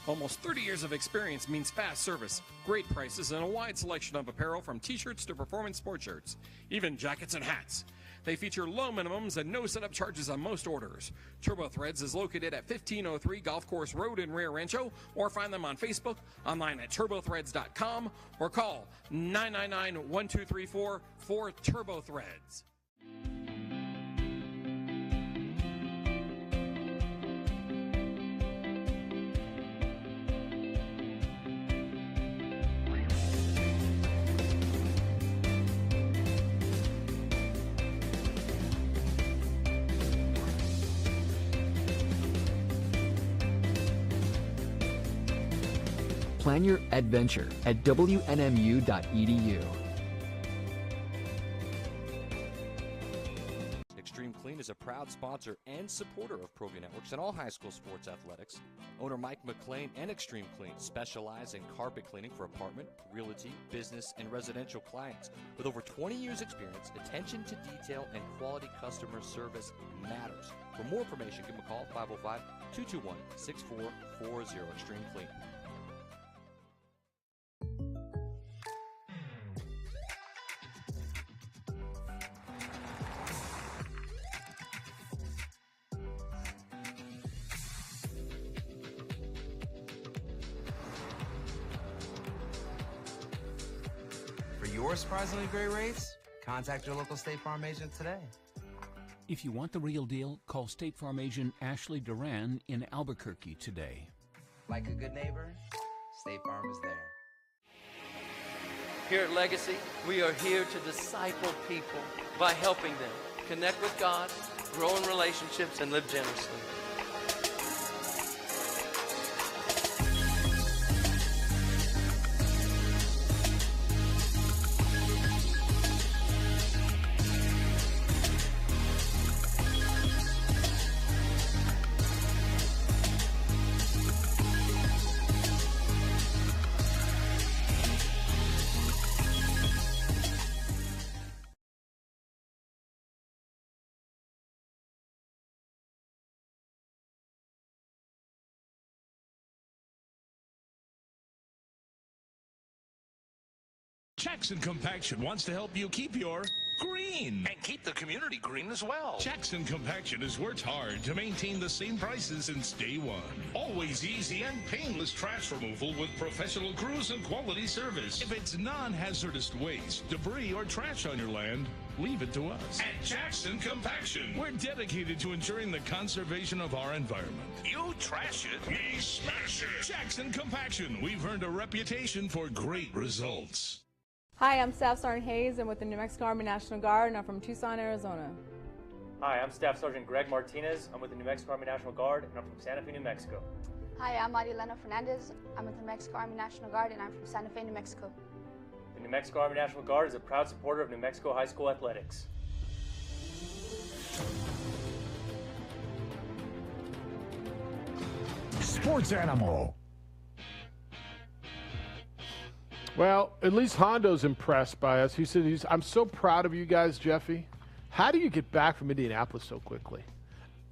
Almost 30 years of experience means fast service, great prices, and a wide selection of apparel from t-shirts to performance sport shirts, even jackets and hats. They feature low minimums and no setup charges on most orders. TurboThreads is located at 1503 Golf Course Road in Rio Rancho, or find them on Facebook, online at turbothreads.com, or call 999-1234 for TurboThreads. Plan your adventure at WNMU.edu. Extreme Clean is a proud sponsor and supporter of ProView Networks and all high school sports athletics. Owner Mike McLean and Extreme Clean specialize in carpet cleaning for apartment, realty, business, and residential clients. With over 20 years experience, attention to detail and quality customer service matters. For more information, give them a call, 505-221-6440, Extreme Clean. For your surprisingly great rates, contact your local State Farm agent today. If you want the real deal, call State Farm agent Ashley Duran in Albuquerque today. Like a good neighbor, State Farm is there. Here at Legacy, we are here to disciple people by helping them connect with God, grow in relationships, and live generously. Jackson Compaction wants to help you keep your green and keep the community green as well. Jackson Compaction has worked hard to maintain the same prices since day one. Always easy and painless trash removal with professional crews and quality service. If it's non-hazardous waste, debris, or trash on your land, leave it to us. At Jackson Compaction, we're dedicated to ensuring the conservation of our environment. You trash it, we smash it. Jackson Compaction, we've earned a reputation for great results. Hi, I'm Staff Sergeant Hayes. I'm with the New Mexico Army National Guard, and I'm from Tucson, Arizona. Hi, I'm Staff Sergeant Greg Martinez. I'm with the New Mexico Army National Guard, and I'm from Santa Fe, New Mexico. Hi, I'm Marilena Fernandez. I'm with the New Mexico Army National Guard, and I'm from Santa Fe, New Mexico. The New Mexico Army National Guard is a proud supporter of New Mexico high school athletics. Sports Animal. Well, at least Hondo's impressed by us. He said, I'm so proud of you guys, Jeffy. How do you get back from Indianapolis so quickly?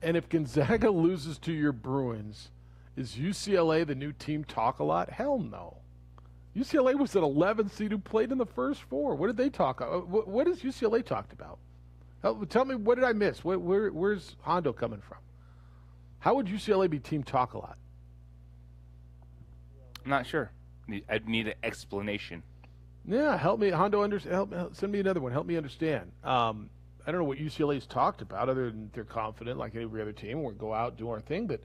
And if Gonzaga loses to your Bruins, is UCLA the new team talk a lot? Hell no. UCLA was an 11 seed who played in the first four. What did they talk about? What has UCLA talked about? Tell me, what did I miss? Where's Hondo coming from? How would UCLA be team talk a lot? I'm not sure. I'd need an explanation. Yeah, help me, Hondo. Send me another one. Help me understand. I don't know what UCLA's talked about other than they're confident like every other team. We'll go out, do our thing. But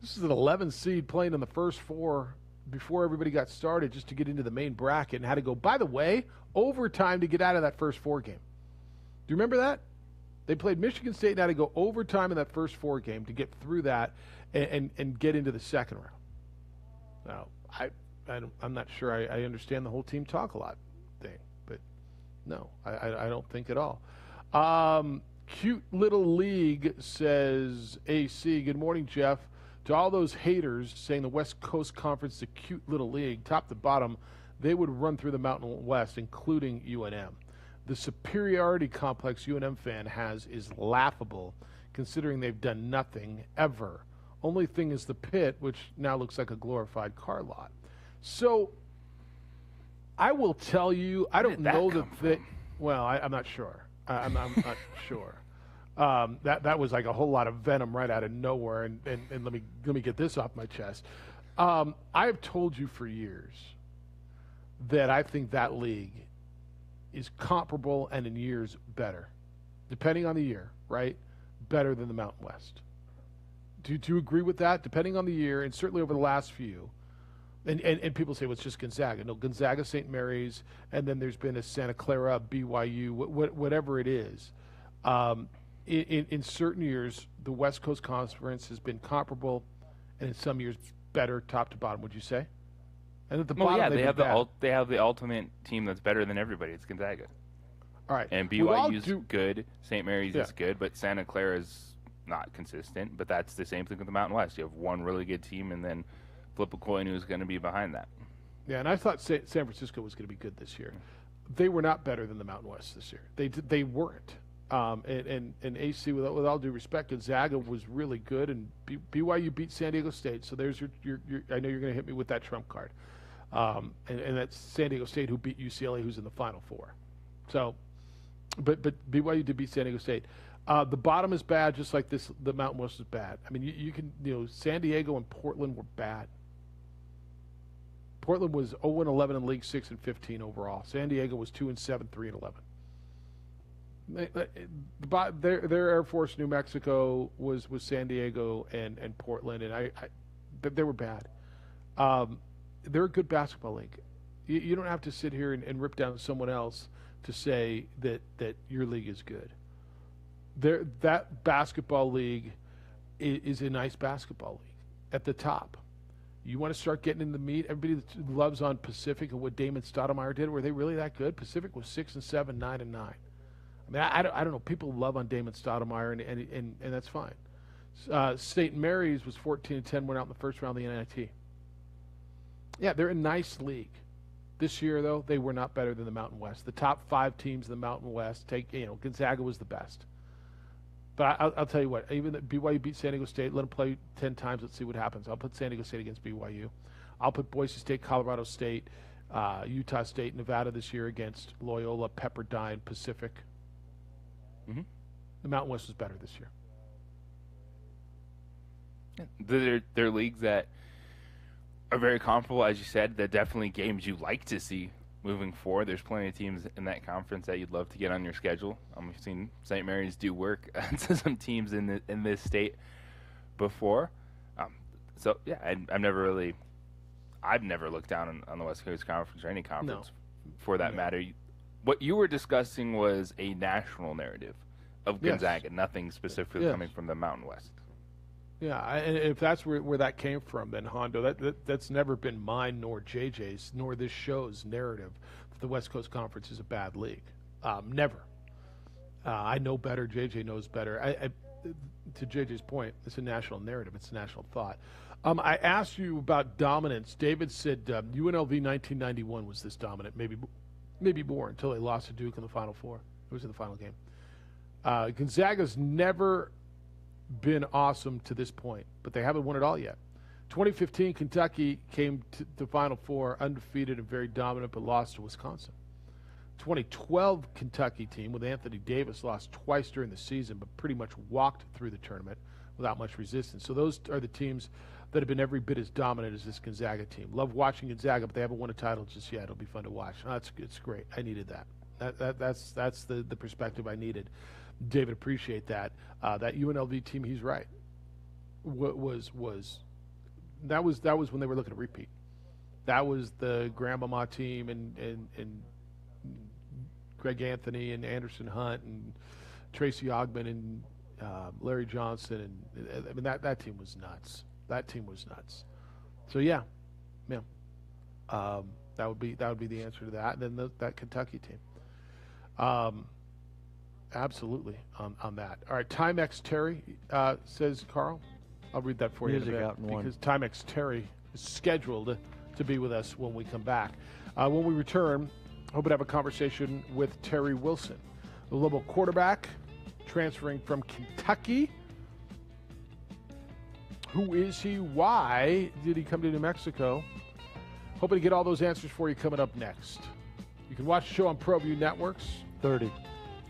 this is an 11 seed playing in the first four before everybody got started just to get into the main bracket and had to go, by the way, overtime to get out of that first four game. Do you remember that? They played Michigan State and had to go overtime in that first four game to get through that and get into the second round. Now, I'm not sure I understand the whole team talk a lot thing, but no, I don't think at all. Cute Little League says, AC, good morning, Jeff. To all those haters saying the West Coast Conference is a cute little league, top to bottom, they would run through the Mountain West, including UNM. The superiority complex UNM fan has is laughable, considering they've done nothing ever. Only thing is the pit, which now looks like a glorified car lot. So, I will tell you, I don't know that they. Well, I'm not sure. I'm not sure. That was like a whole lot of venom right out of nowhere. And let me get this off my chest. I've told you for years that I think that league is comparable and in years better, depending on the year, right? Better than the Mountain West. Do you agree with that? Depending on the year, and certainly over the last few. And people say, well, it's just Gonzaga. No, Gonzaga, St. Mary's, and then there's been a Santa Clara, BYU, whatever it is. In certain years, the West Coast Conference has been comparable, and in some years, better top to bottom, would you say? And at the bottom, they have the ultimate team that's better than everybody. It's Gonzaga. All right. And BYU's good. St. Mary's is good, but Santa Clara is not consistent. But that's the same thing with the Mountain West. You have one really good team, and then flip a coin who's going to be behind that. Yeah, and I thought San Francisco was going to be good this year. They were not better than the Mountain West this year. They weren't. And AC, with all due respect, Gonzaga was really good, and BYU beat San Diego State. So there's your I know you're going to hit me with that trump card. And that's San Diego State who beat UCLA, who's in the Final Four. So, but BYU did beat San Diego State. The bottom is bad, just like the Mountain West is bad. I mean, you can San Diego and Portland were bad. Portland was 0-11 in League 6 and 15 overall. San Diego was 2-7, 3-11. Their Air Force, New Mexico was San Diego and Portland, and they were bad. They're a good basketball league. You don't have to sit here and rip down someone else to say that your league is good. That basketball league is a nice basketball league at the top. You want to start getting in the meat. Everybody that loves on Pacific and what Damon Stoudemire did. Were they really that good? Pacific was 6-7, 9-9. I mean, I don't know. People love on Damon Stoudemire, and that's fine. St. Mary's was 14-10, went out in the first round of the NIT. Yeah, they're a nice league. This year, though, they were not better than the Mountain West. The top 5 teams in the Mountain West Gonzaga was the best. But I'll tell you what, even BYU beat San Diego State. Let them play 10 times. Let's see what happens. I'll put San Diego State against BYU. I'll put Boise State, Colorado State, Utah State, Nevada this year against Loyola, Pepperdine, Pacific. Mm-hmm. The Mountain West was better this year. They're leagues that are very comparable, as you said. They're definitely games you like to see moving forward. There's plenty of teams in that conference that you'd love to get on your schedule. We've seen St. Mary's do work to some teams in this state before. So yeah, I've never looked down on the West Coast Conference or any conference for that matter. What you were discussing was a national narrative of Gonzaga, nothing specifically coming from the Mountain West. Yeah, and if that's where that came from, then Hondo, that's never been mine nor JJ's nor this show's narrative that the West Coast Conference is a bad league. Never. I know better. JJ knows better. To JJ's point, it's a national narrative. It's a national thought. I asked you about dominance. David said UNLV 1991 was this dominant, maybe more, until they lost to Duke in the Final Four. It was in the final game. Gonzaga's never been awesome to this point, but they haven't won it all yet. 2015, Kentucky came to the Final Four undefeated and very dominant, but lost to Wisconsin. 2012 Kentucky team with Anthony Davis lost twice during the season, but pretty much walked through the tournament without much resistance. So those are the teams that have been every bit as dominant as this Gonzaga team. Love watching Gonzaga, but they haven't won a title just yet. It'll be fun to watch. It's great. I needed that. That's the perspective I needed. David, appreciate that. That UNLV team, he's right. That was when they were looking to repeat. That was the Grandmama team and Greg Anthony and Anderson Hunt and Tracy Ogman and Larry Johnson, and I mean that team was nuts. That team was nuts. So yeah, that would be the answer to that. And then that Kentucky team, absolutely on that. All right, Timex Terry says, Carl, I'll read that for you in a bit because Timex Terry is scheduled to be with us when we come back. When we return, hope to have a conversation with Terry Wilson, the Louisville quarterback, transferring from Kentucky. Who is he? Why did he come to New Mexico? Hoping to get all those answers for you coming up next. You can watch the show on ProView Networks. 30.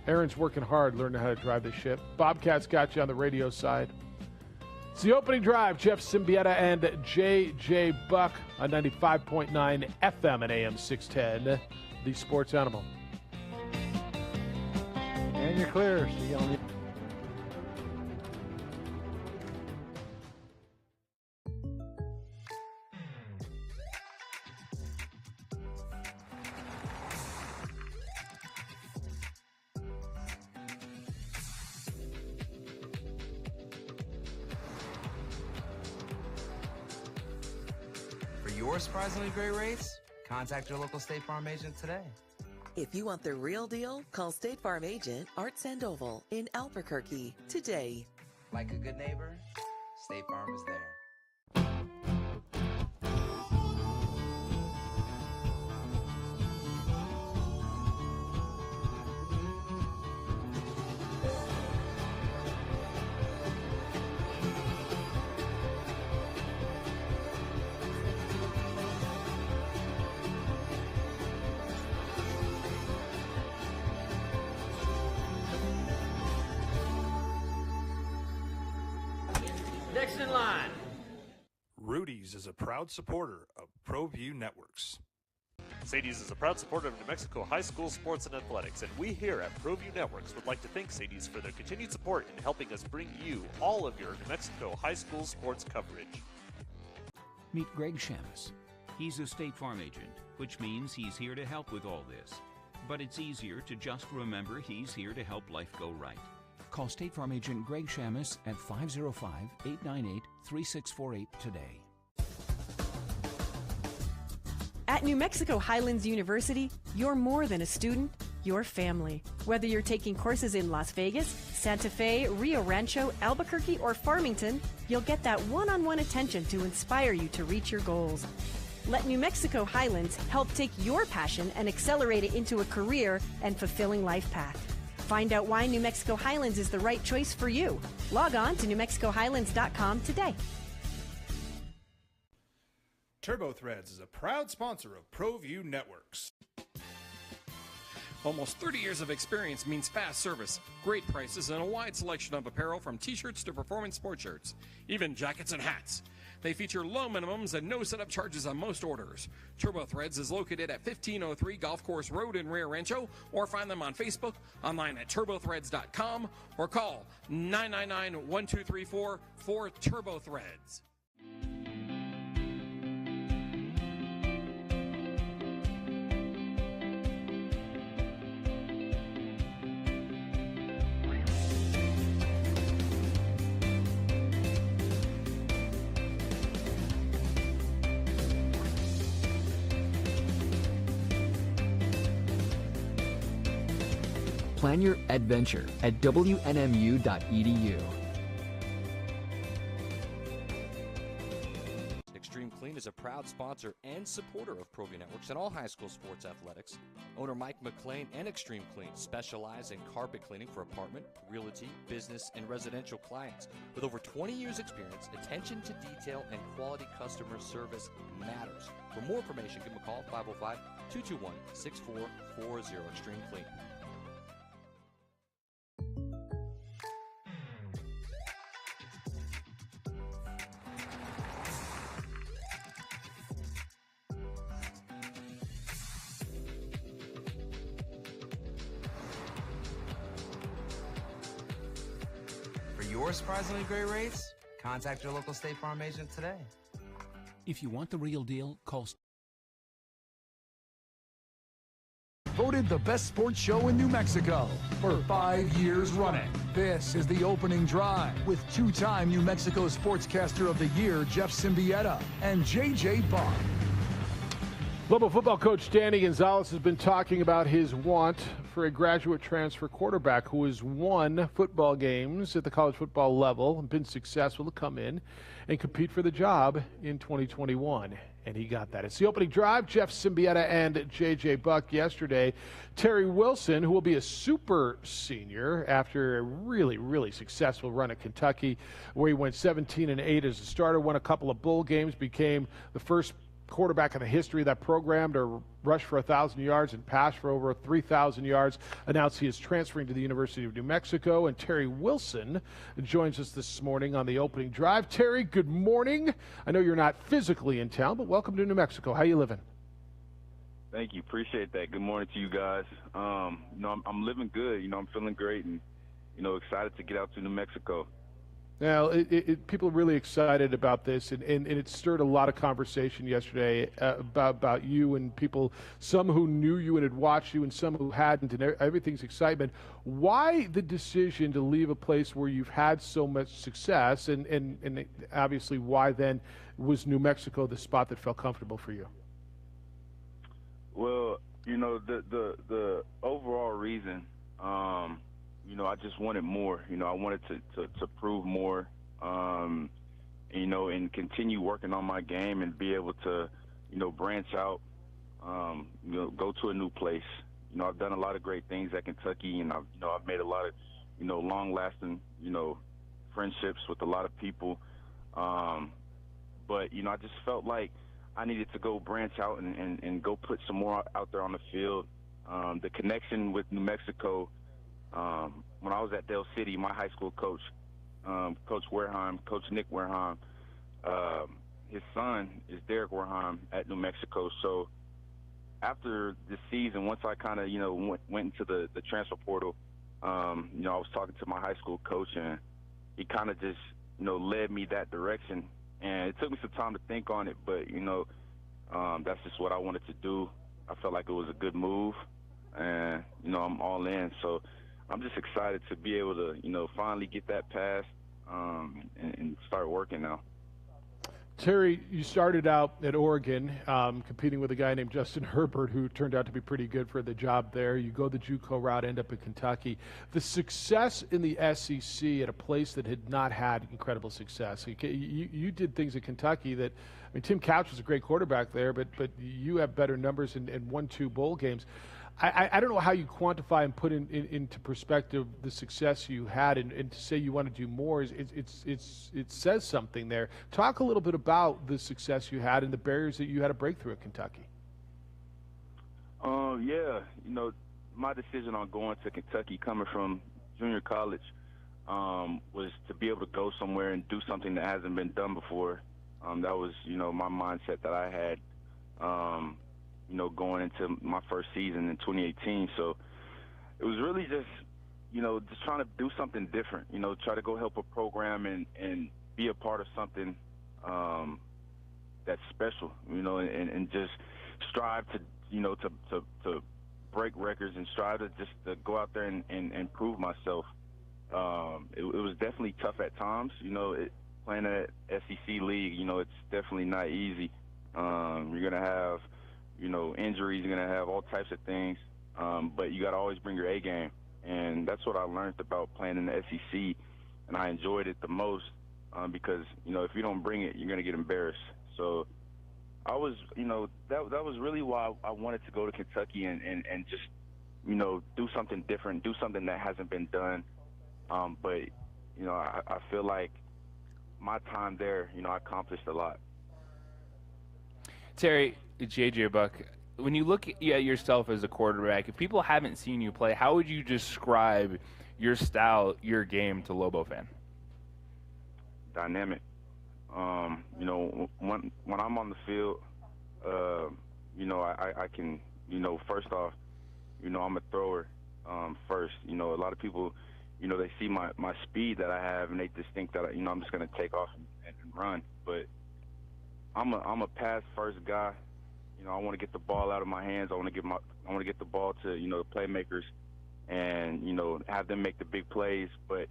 Aaron's working hard learning how to drive the ship. Bobcat's got you on the radio side. It's the opening drive. Jeff Siembieda and J.J. Buck on 95.9 FM and AM 610, the Sports Animal. And you're clear. See you on the... For your surprisingly great rates, contact your local State Farm agent today. If you want the real deal, call State Farm agent Art Sandoval in Albuquerque today. Like a good neighbor, State Farm is there. Next in line. Rudy's is a proud supporter of ProView Networks. Sadie's is a proud supporter of New Mexico high school sports and athletics, and we here at ProView Networks would like to thank Sadie's for their continued support in helping us bring you all of your New Mexico high school sports coverage. Meet Greg Shamus. He's a State Farm agent, which means he's here to help with all this. But it's easier to just remember he's here to help life go right. Call State Farm agent Greg Shamus at 505-898-3648 today. At New Mexico Highlands University, you're more than a student, you're family. Whether you're taking courses in Las Vegas, Santa Fe, Rio Rancho, Albuquerque, or Farmington, you'll get that one-on-one attention to inspire you to reach your goals. Let New Mexico Highlands help take your passion and accelerate it into a career and fulfilling life path. Find out why New Mexico Highlands is the right choice for you. Log on to NewMexicoHighlands.com today. TurboThreads is a proud sponsor of ProView Networks. Almost 30 years of experience means fast service, great prices, and a wide selection of apparel from t-shirts to performance sport shirts, even jackets and hats. They feature low minimums and no setup charges on most orders. TurboThreads is located at 1503 Golf Course Road in Rio Rancho, or find them on Facebook, online at turbothreads.com, or call 999-1234 for TurboThreads. Plan your adventure at WNMU.edu. Extreme Clean is a proud sponsor and supporter of ProView Networks and all high school sports athletics. Owner Mike McLean and Extreme Clean specialize in carpet cleaning for apartment, realty, business, and residential clients. With over 20 years experience, attention to detail and quality customer service matters. For more information, give them a call, 505-221-6440, Extreme Clean. your surprisingly great rates, contact your local State Farm agent today. If you want the real deal, call Voted the best sports show in New Mexico for 5 years running. This is the opening drive with two-time New Mexico Sportscaster of the Year, Jeff Siembieda, and J.J. Buck. Lobo football coach Danny Gonzalez has been talking about his want for a graduate transfer quarterback who has won football games at the college football level and been successful to come in and compete for the job in 2021. And he got that. It's the opening drive. Jeff Siembieda and J.J. Buck yesterday. Terry Wilson, who will be a super senior after a really, really successful run at Kentucky, where he went 17-8 as a starter, won a couple of bowl games, became the first quarterback in the history of that program to rush for 1,000 yards and pass for over 3,000 yards, announced he is transferring to the University of New Mexico. And Terry Wilson joins us this morning on the opening drive. Terry, good morning. I know you're not physically in town, but welcome to New Mexico. How you living? Thank you. Appreciate that. Good morning to you guys. I'm living good. I'm feeling great and, excited to get out to New Mexico. Now, people are really excited about this, and it stirred a lot of conversation yesterday about you and people, some who knew you and had watched you and some who hadn't, and everything's excitement. Why the decision to leave a place where you've had so much success, and obviously why then was New Mexico the spot that felt comfortable for you? Well, the overall reason, I just wanted more. I wanted to prove more, and continue working on my game and be able to, branch out, go to a new place. I've done a lot of great things at Kentucky, and I've made a lot of, long-lasting, friendships with a lot of people. But, I just felt like I needed to go branch out and go put some more out there on the field. The connection with New Mexico, when I was at Dale City, my high school coach, Coach Nick Wareheim, his son is Derek Wareheim at New Mexico. So after the season, once I kind of, went into the transfer portal, I was talking to my high school coach, and he kind of just, led me that direction. And it took me some time to think on it, but, that's just what I wanted to do. I felt like it was a good move, and, I'm all in. So I'm just excited to be able to, finally get that passed and start working now. Terry, you started out at Oregon competing with a guy named Justin Herbert, who turned out to be pretty good for the job there. You go the JUCO route, end up at Kentucky. The success in the SEC at a place that had not had incredible success. You did things at Kentucky that, Tim Couch was a great quarterback there, but you have better numbers and won 2 bowl games. I don't know how you quantify and put into perspective the success you had, and to say you want to do more, it says something there. Talk a little bit about the success you had and the barriers that you had to break through at Kentucky. Yeah, my decision on going to Kentucky, coming from junior college, was to be able to go somewhere and do something that hasn't been done before. That was, my mindset that I had. Going into my first season in 2018. So it was really just, just trying to do something different, try to go help a program and be a part of something that's special, and just strive to, to break records and strive to just to go out there and prove myself. It was definitely tough at times, playing at SEC league, it's definitely not easy. You're going to have, injuries, you're going to have all types of things, but you got to always bring your A game. And that's what I learned about playing in the SEC, and I enjoyed it the most because, if you don't bring it, you're going to get embarrassed. So I was, that was really why I wanted to go to Kentucky and just, do something different, do something that hasn't been done. But, I feel like my time there, I accomplished a lot. Terry, J.J. Buck, when you look at yourself as a quarterback, if people haven't seen you play, how would you describe your style, your game to Lobo fan? Dynamic. When I'm on the field, I can, first off, I'm a thrower first. A lot of people, they see my speed that I have, and they just think that I'm just going to take off and run. But I'm a pass first guy. I want to get the ball out of my hands. I want to get the ball to the playmakers, and have them make the big plays. But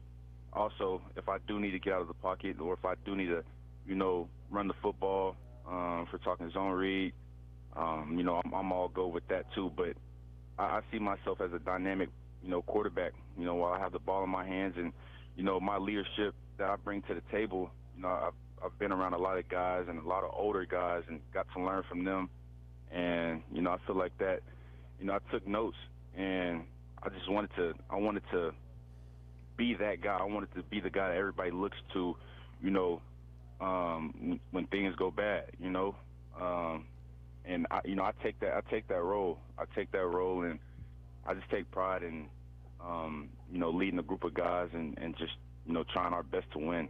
also, if I do need to get out of the pocket, or if I do need to run the football, for talking zone read, I'm all go with that too. But I see myself as a dynamic quarterback, while I have the ball in my hands, and, my leadership that I bring to the table. I've been around a lot of guys and a lot of older guys and got to learn from them. And, I feel like that, I took notes, and I wanted to be that guy. I wanted to be the guy that everybody looks to, when things go bad, and I take that role. And I just take pride in, leading a group of guys and just, trying our best to win.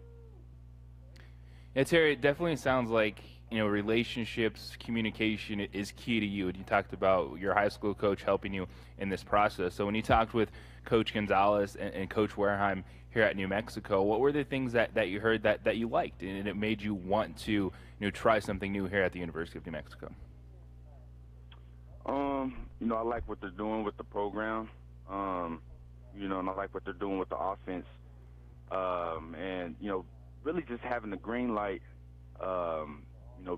Yeah, Terry, it definitely sounds like, relationships, communication is key to you. And you talked about your high school coach helping you in this process. So when you talked with Coach Gonzalez and Coach Wareheim here at New Mexico, what were the things that you heard that you liked and it made you want to try something new here at the University of New Mexico? I like what they're doing with the program, and I like what they're doing with the offense, and really just having the green light,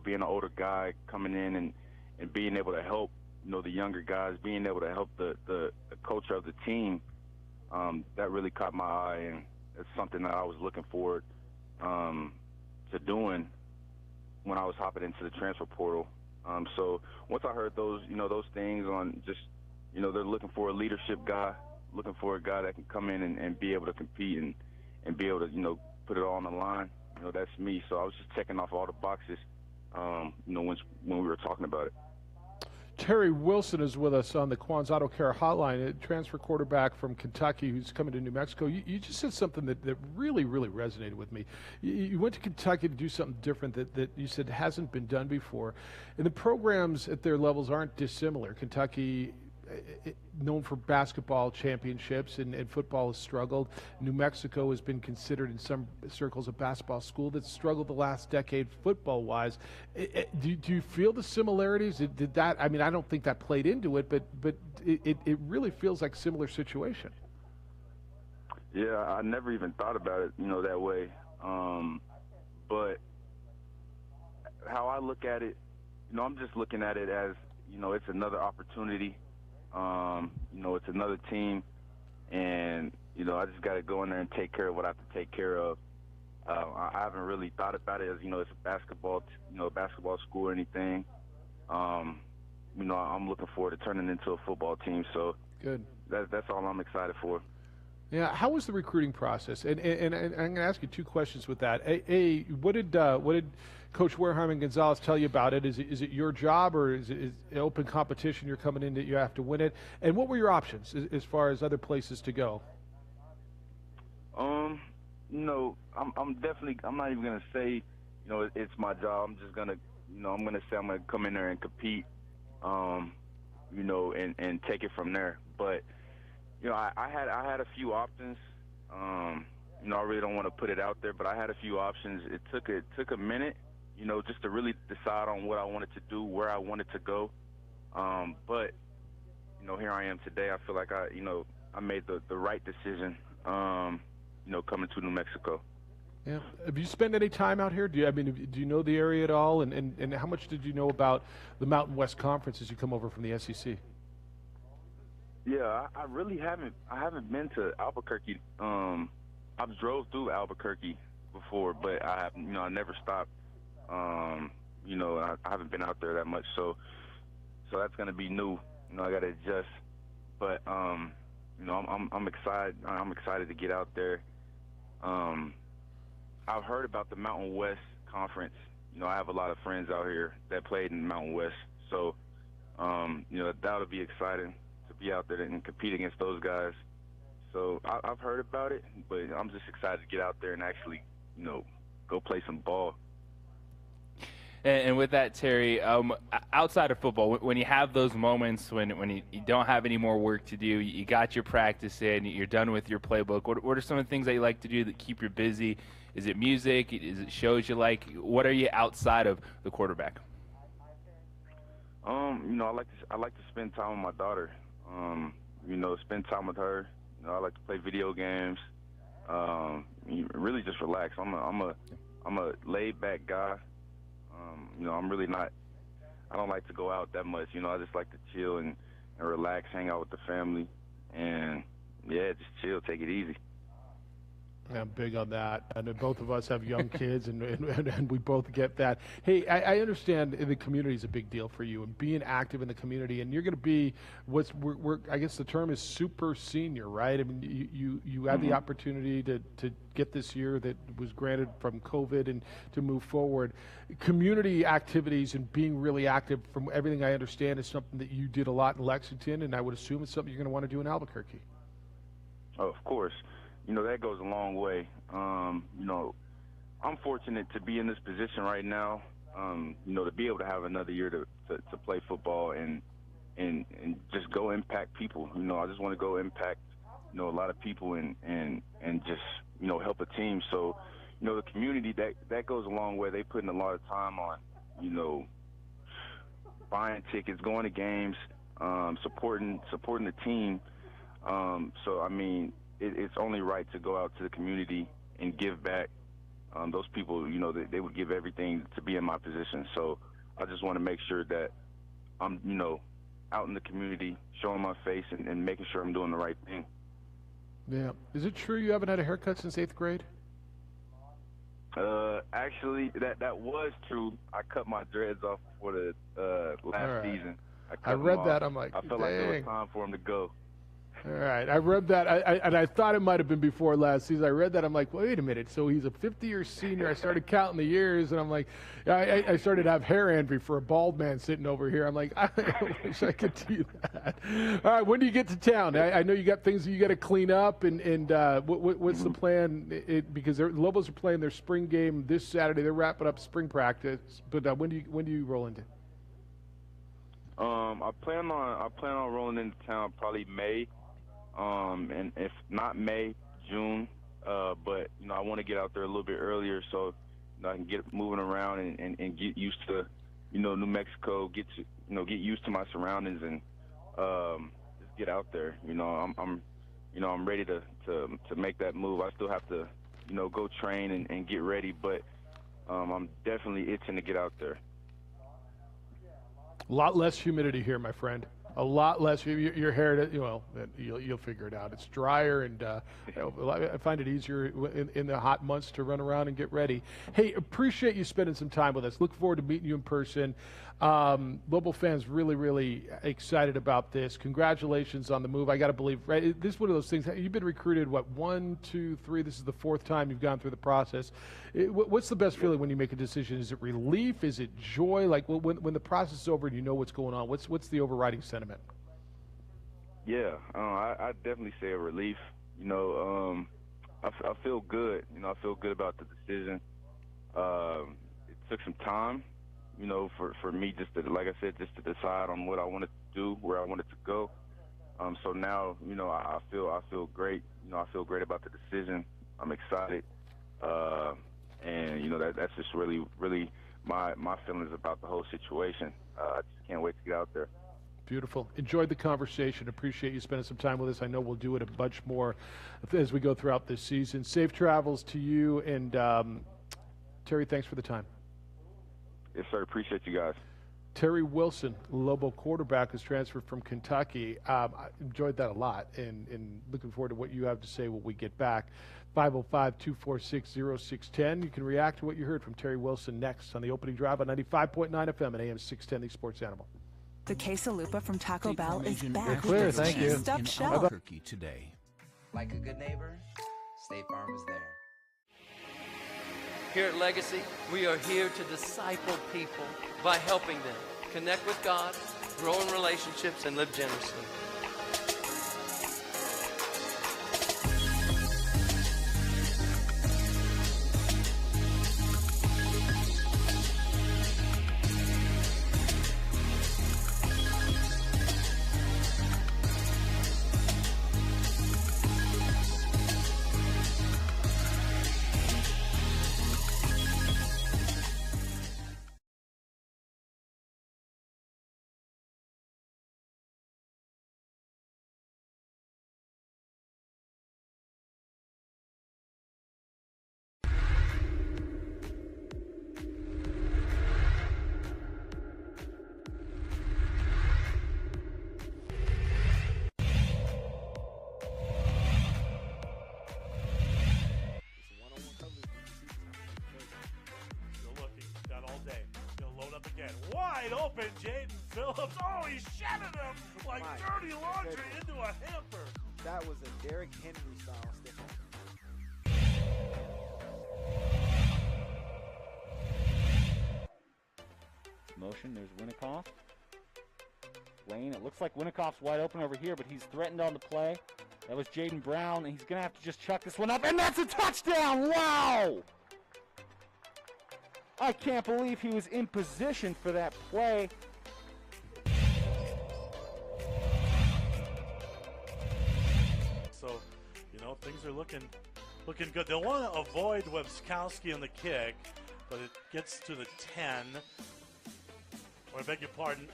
being an older guy coming in and being able to help, the younger guys, being able to help the culture of the team, that really caught my eye, and it's something that I was looking forward to doing when I was hopping into the transfer portal. So once I heard those things on just, they're looking for a leadership guy, looking for a guy that can come in and be able to compete and be able to, put it all on the line. That's me. So I was just checking off all the boxes, when we were talking about it. Terry Wilson is with us on the Quan's Auto Care Hotline, a transfer quarterback from Kentucky who's coming to New Mexico. You just said something that really, really resonated with me. You went to Kentucky to do something different that you said hasn't been done before. And the programs at their levels aren't dissimilar. Kentucky, known for basketball championships, and football has struggled. New Mexico has been considered in some circles a basketball school that's struggled the last decade football-wise. Do you feel the similarities? Did that? I mean, I don't think that played into it, but it really feels like a similar situation. Yeah, I never even thought about it, that way. But how I look at it, I'm just looking at it as, it's another opportunity. It's another team, and I just got to go in there and take care of what I have to take care of. I haven't really thought about it as it's a basketball school or anything. I'm looking forward to turning into a football team. So good. That's all I'm excited for. Yeah, how was the recruiting process? And I'm going to ask you two questions with that. What did Coach Wareheim and Gonzalez tell you about it? Is it your job, or is it open competition? You're coming in that you have to win it. And what were your options as far as other places to go? I'm not even gonna say, it's my job. I'm just gonna, I'm gonna say I'm gonna come in there and compete, and take it from there. But I had a few options. I really don't want to put it out there, but I had a few options. It took a minute, just to really decide on what I wanted to do, where I wanted to go. But here I am today. I feel like I made the right decision, coming to New Mexico. Yeah. Have you spent any time out here? Do you know the area at all? And how much did you know about the Mountain West Conference as you come over from the SEC? Yeah, I really haven't. I haven't been to Albuquerque. I've drove through Albuquerque before, but I never stopped. I haven't been out there that much, so that's gonna be new. I gotta adjust. But I'm excited. I'm excited to get out there. I've heard about the Mountain West Conference. I have a lot of friends out here that played in the Mountain West, so that'll be exciting to be out there and compete against those guys. So I've heard about it, but I'm just excited to get out there and actually, go play some ball. And with that, Terry, outside of football, when you have those moments when you don't have any more work to do, you got your practice in, you're done with your playbook, what are some of the things that you like to do that keep you busy? Is it music? Is it shows you like? What are you outside of the quarterback? I like to spend time with my daughter. Spend time with her. I like to play video games. Really just relax. I'm a laid back guy. I'm really not. I don't like to go out that much. I just like to chill and relax, hang out with the family, and just chill, take it easy. I'm big on that. And both of us have young kids, and we both get that. Hey, I understand the community is a big deal for you, and being active in the community. And you're going to be I guess the term is super senior, right? I mean, you had the opportunity to get this year that was granted from COVID and to move forward. Community activities and being really active, from everything I understand, is something that you did a lot in Lexington, and I would assume it's something you're going to want to do in Albuquerque. Oh, of course. That goes a long way. I'm fortunate to be in this position right now, to be able to have another year to play football and just go impact people. I just want to go impact, a lot of people and just, help a team. So, the community, that goes a long way. They put in a lot of time on, buying tickets, going to games, supporting the team. It's only right to go out to the community and give back. Those people, they would give everything to be in my position. So I just want to make sure that I'm, out in the community, showing my face and making sure I'm doing the right thing. Yeah. Is it true you haven't had a haircut since 8th grade? Actually, that was true. I cut my dreads off for the last season. I read that. I'm like, I felt like it was time for him to go. All right, I read that, and I thought it might have been before last season. I read that, I'm like, wait a minute, so he's a 50-year senior. I started counting the years, and I'm like, I started to have hair envy for a bald man sitting over here. I'm like, I wish I could do that. All right, when do you get to town? I know you got things that you got to clean up, and what's the plan? Because Lobos are playing their spring game this Saturday. They're wrapping up spring practice, but when do you roll into? I plan on rolling into town probably May. And if not May, June, but I want to get out there a little bit earlier so I can get moving around and get used to, New Mexico, get used to my surroundings and just get out there. I'm ready to make that move. I still have to, go train and get ready, but I'm definitely itching to get out there. A lot less humidity here, my friend. A lot less. Your hair, you'll figure it out. It's drier, and I find it easier in the hot months to run around and get ready. Hey, appreciate you spending some time with us. Look forward to meeting you in person. Lobo fans really, really excited about this. Congratulations on the move. I got to believe, right? This is one of those things. You've been recruited, 1, 2, 3. This is the 4th time you've gone through the process. What's the best feeling when you make a decision? Is it relief? Is it joy? Like when the process is over and you know what's going on, what's the overriding sentiment? Yeah, I definitely say a relief. I feel good. I feel good about the decision. It took some time, for me just to, like I said, just to decide on what I wanted to do, where I wanted to go. So now, I feel great. I feel great about the decision. I'm excited, and that's just really, really my feelings about the whole situation. I just can't wait to get out there. Beautiful. Enjoyed the conversation. Appreciate you spending some time with us. I know we'll do it a bunch more as we go throughout this season. Safe travels to you. And Terry, thanks for the time. Yes, sir. Appreciate you guys. Terry Wilson, Lobo quarterback, has transferred from Kentucky. I enjoyed that a lot, and looking forward to what you have to say when we get back. 505-246-0610. You can react to what you heard from Terry Wilson next on the opening drive on 95.9 FM and AM 610, the Sports Animal. The quesalupa from Taco Bell is back clear, with thank you. stuffed shell. Albuquerque today. Like a good neighbor, State Farm is there. Here at Legacy, we are here to disciple people by helping them connect with God, grow in relationships, and live generously. wide open Jaden Phillips. Oh, he shedded him like dirty laundry into a hamper. That was a Derrick Henry style stiff arm. Motion, there's Winnikoff. Lane, it looks like Winnikoff's wide open over here, but he's threatened on the play. That was Jaden Brown, and he's going to have to just chuck this one up, and that's a touchdown! Wow! I can't believe he was in position for that play. So, things are looking good. They'll want to avoid Webskowski on the kick, but it gets to the 10. Or I beg your pardon.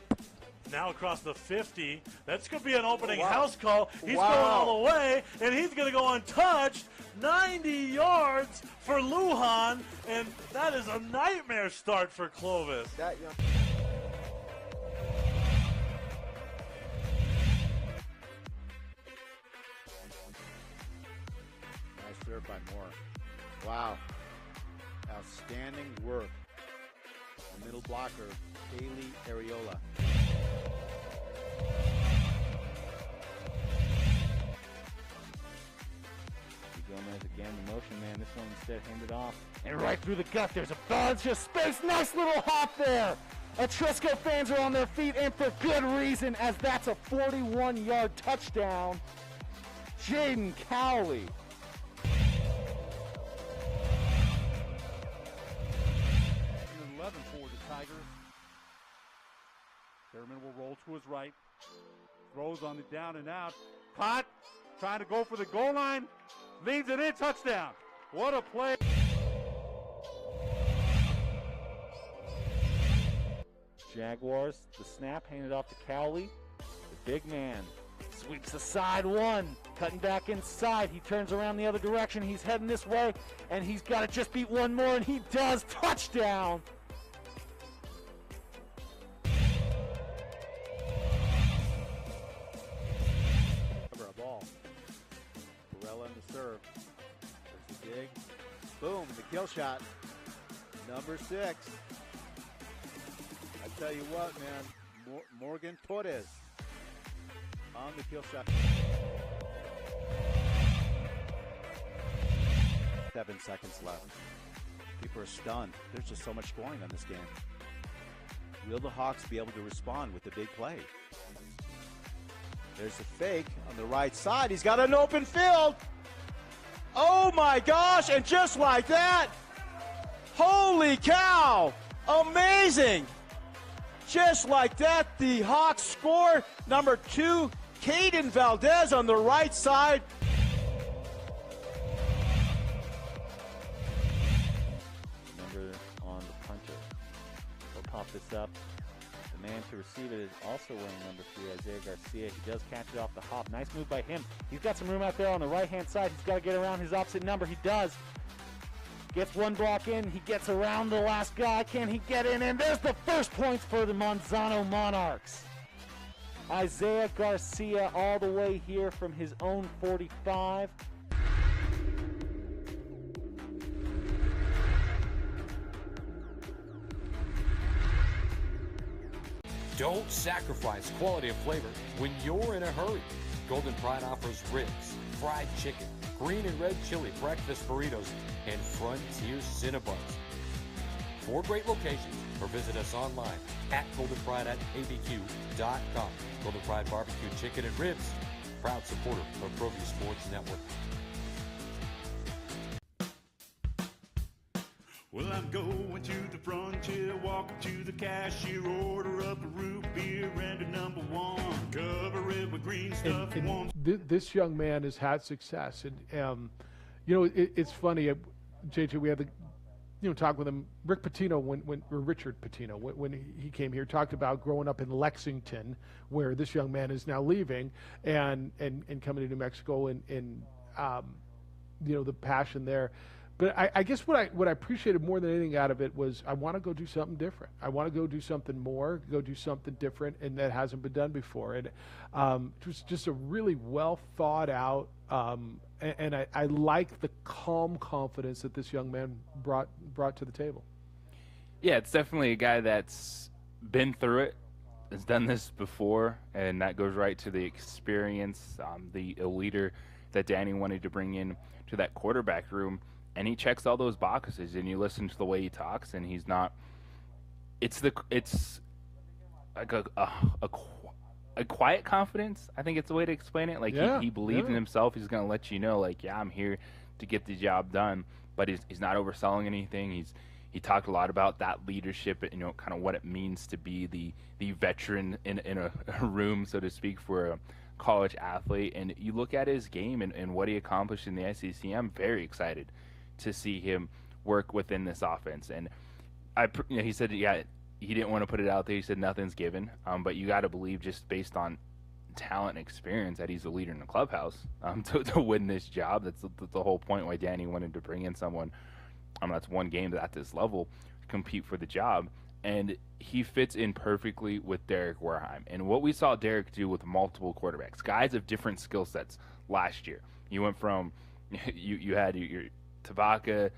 Now across the 50. That's going to be an opening house call. He's going all the way, and he's going to go untouched. 90 yards for Lujan, and that is a nightmare start for Clovis. That young. Nice serve by Moore. Wow. Outstanding work. The middle blocker, Haley Areola. Gomez again, the motion man. This one instead handed off. And right through the gut, there's a bunch of space. Nice little hop there. Atrisco fans are on their feet, and for good reason, as that's a 41-yard touchdown. Jaden Cowley. 11 for the Tigers. Sherman will roll to his right. Throws on the down and out. Caught. Trying to go for the goal line. Leads it in. Touchdown. What a play. Jaguars, the snap handed off to Cowley. The big man sweeps aside one. Cutting back inside. He turns around the other direction. He's heading this way. And he's got to just beat one more. And he does. Touchdown. A ball. Barella in the serve. There's the dig. Boom, the kill shot. Number 6. I tell you what, man, Morgan Torres on the kill shot. 7 seconds left. People are stunned. There's just so much scoring on this game. Will the Hawks be able to respond with the big play? There's a fake on the right side. He's got an open field. Oh my gosh, and just like that, holy cow, amazing. Just like that, the Hawks score. Number 2, Caden Valdez on the right side. Number on the punter. He'll pop this up. The man to receive it is also wearing number 3, Isaiah Garcia. He does catch it off the hop. Nice move by him. He's got some room out there on the right-hand side. He's got to get around his opposite number. He does. Gets one block in. He gets around the last guy. Can he get in? And there's the first points for the Manzano Monarchs. Isaiah Garcia all the way here from his own 45. Don't sacrifice quality of flavor when you're in a hurry. Golden Pride offers ribs, fried chicken, green and red chili breakfast burritos, and Frontier Cinnabons. 4 great locations, or visit us online at goldenpride@abq.com. Golden Pride Barbecue Chicken and Ribs, proud supporter of ProView Sports Network. Well, I'm going to the frontier, walking to the cashier, order up a root beer and a number 1. Cover it with green stuff. This young man has had success, and it's funny. JJ, we had the talk with him. Rick Pitino, or Richard Pitino, when he came here, talked about growing up in Lexington, where this young man is now leaving, and coming to New Mexico, and the passion there. But I guess what I appreciated more than anything out of it was I want to go do something different. I want to go do something more, go do something different, and that hasn't been done before. And it was just a really well thought out, and I like the calm confidence that this young man brought to the table. Yeah, it's definitely a guy that's been through it, has done this before, and that goes right to the experience, the leader that Danny wanted to bring in to that quarterback room, and he checks all those boxes. And you listen to the way he talks, and he's not. It's like a quiet confidence. I think it's the way to explain it. Like he believes in himself. He's going to let you know, like, yeah, I'm here to get the job done. But he's not overselling anything. He talked a lot about that leadership, and kind of what it means to be the veteran in a room, so to speak, for a college athlete. And you look at his game and what he accomplished in the SEC. I'm very excited to see him work within this offense. And he said, yeah, he didn't want to put it out there. He said nothing's given, but you got to believe, just based on talent and experience, that he's a leader in the clubhouse to win this job. That's the whole point why Danny wanted to bring in someone. That's one game at this level, compete for the job, and he fits in perfectly with Derek Warheim. And what we saw Derek do with multiple quarterbacks, guys of different skill sets last year. You went from you had your Tavaka,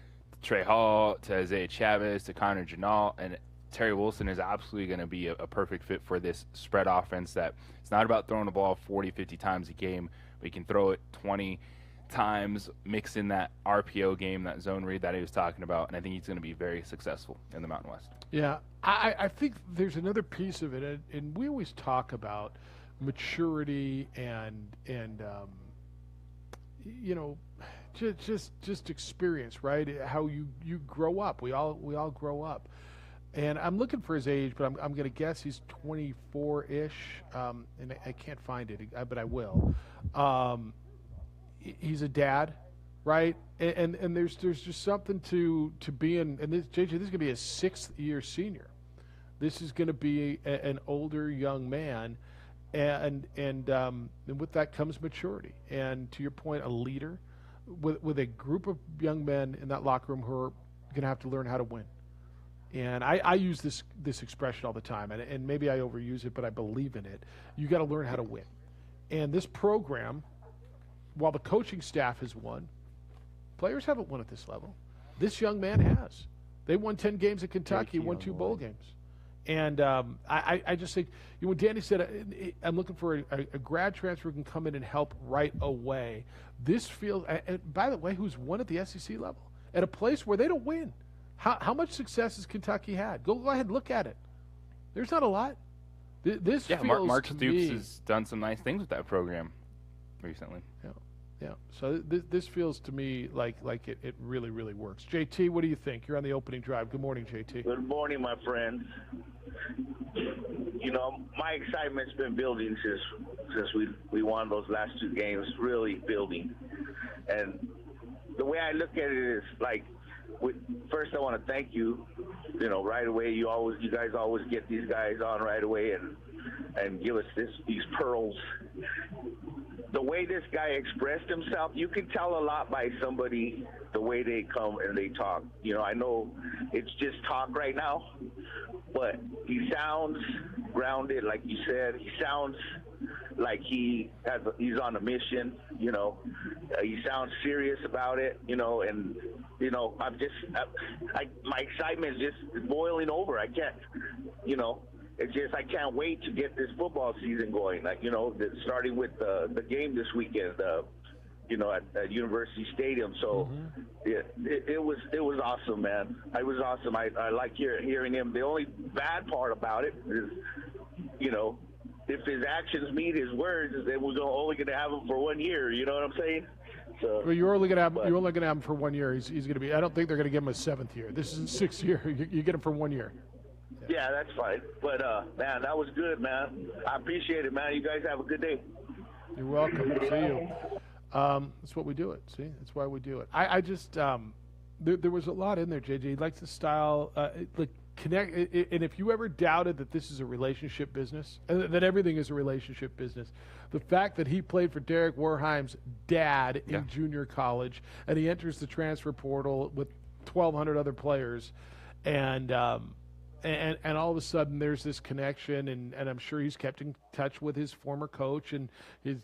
Trey Hall, to Isaiah Chavez, to Connor Janal, and Terry Wilson is absolutely going to be a perfect fit for this spread offense. That it's not about throwing the ball 40, 50 times a game, but you can throw it 20 times, mix in that RPO game, that zone read that he was talking about, and I think he's going to be very successful in the Mountain West. Yeah, I think there's another piece of it, and we always talk about maturity and just experience, right? How you grow up. We all grow up. And I'm looking for his age, but I'm going to guess he's 24-ish, and I can't find it, but I will. He's a dad, right? And there's just something to being, and this JJ, this is going to be a 6th-year senior. This is going to be an older young man, and with that comes maturity. And to your point, a leader with a group of young men in that locker room who are going to have to learn how to win. And I use this expression all the time, and maybe I overuse it, but I believe in it. You got to learn how to win. And this program, while the coaching staff has won, players haven't won at this level. This young man has. They won 10 games at Kentucky, won 2 bowl games. And I just think, when Danny said, I'm looking for a grad transfer who can come in and help right away. This feels, and by the way, who's won at the SEC level at a place where they don't win. How much success has Kentucky had? Go ahead and look at it. There's not a lot. This feels Mark to Stoops me, has done some nice things with that program recently. Yeah. So this feels to me like it really, really works. JT, what do you think? You're on the opening drive. Good morning, JT. Good morning, my friends. My excitement's been building since we won those last 2 games, really building. And the way I look at it is like, first, I want to thank you. Right away, you guys always get these guys on right away and give us these pearls. The way this guy expressed himself, you can tell a lot by somebody, the way they come and they talk. I know it's just talk right now, but he sounds grounded, like you said. He sounds like he's on a mission. He sounds serious about it. And my excitement is just boiling over. I can't. It's just I can't wait to get this football season going. Starting with the game this weekend, at University Stadium. So it was awesome, man. It was awesome. I like hearing him. The only bad part about it is, if his actions meet his words, then we're only going to have him for 1 year. You know what I'm saying? So, well, you're only going to have him for 1 year. He's going to be. I don't think they're going to give him a 7th year. This is his 6th year. You get him for 1 year. Yeah, that's fine. But man, that was good, man. I appreciate it, man. You guys have a good day. You're welcome. See you. That's what we do it. See, that's why we do it. I just there was a lot in there, JJ. He likes the style, connect. And if you ever doubted that this is a relationship business, that everything is a relationship business, the fact that he played for Derek Warheim's dad in junior college, and he enters the transfer portal with 1,200 other players, and all of a sudden there's this connection, and I'm sure he's kept in touch with his former coach, and his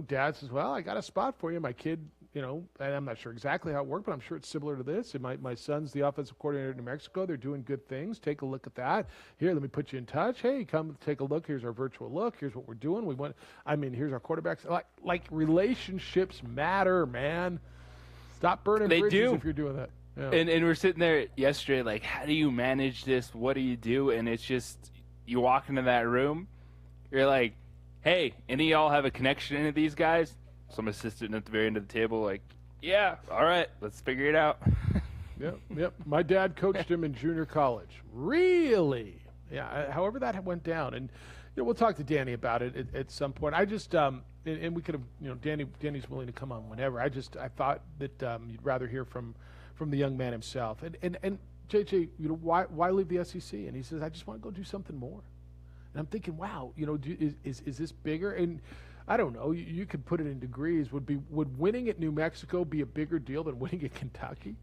dad says, well, I got a spot for you. My kid and I'm not sure exactly how it worked, but I'm sure it's similar to this. And my son's the offensive coordinator in New Mexico. They're doing good things. Take a look at that. Here, let me put you in touch. Hey, come take a look. Here's our virtual look. Here's what we're doing. Here's our quarterbacks. Like relationships matter, man. Stop burning bridges if you're doing that. Yeah. And we're sitting there yesterday, like, how do you manage this? What do you do? And it's just, you walk into that room, you're like, hey, any of y'all have a connection into these guys? Some assistant at the very end of the table, like, yeah, all right, let's figure it out. Yep. My dad coached him in junior college. Really? Yeah. However that went down, and we'll talk to Danny about it at some point. I just and we could have, Danny's willing to come on whenever. I thought that you'd rather hear from the young man himself. And JJ, why leave the SEC? And he says, I just want to go do something more. And I'm thinking, wow, is this bigger? And I don't know. You could put it in degrees. Would winning at New Mexico be a bigger deal than winning at Kentucky?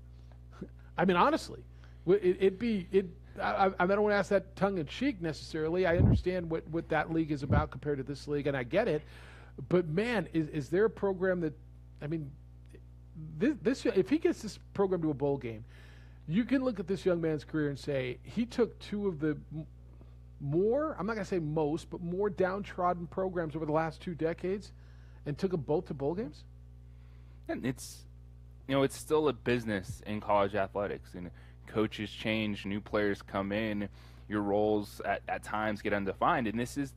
I mean, honestly, it'd be. I don't want to ask that tongue in cheek necessarily. I understand what that league is about compared to this league, and I get it. But man, is there a program that? I mean, this if he gets this program to a bowl game, you can look at this young man's career and say he took two of the more, I'm not going to say most, but more downtrodden programs over the last 2 decades and took them both to bowl games? And it's still a business in college athletics, and coaches change, new players come in, your roles at times get undefined, and this is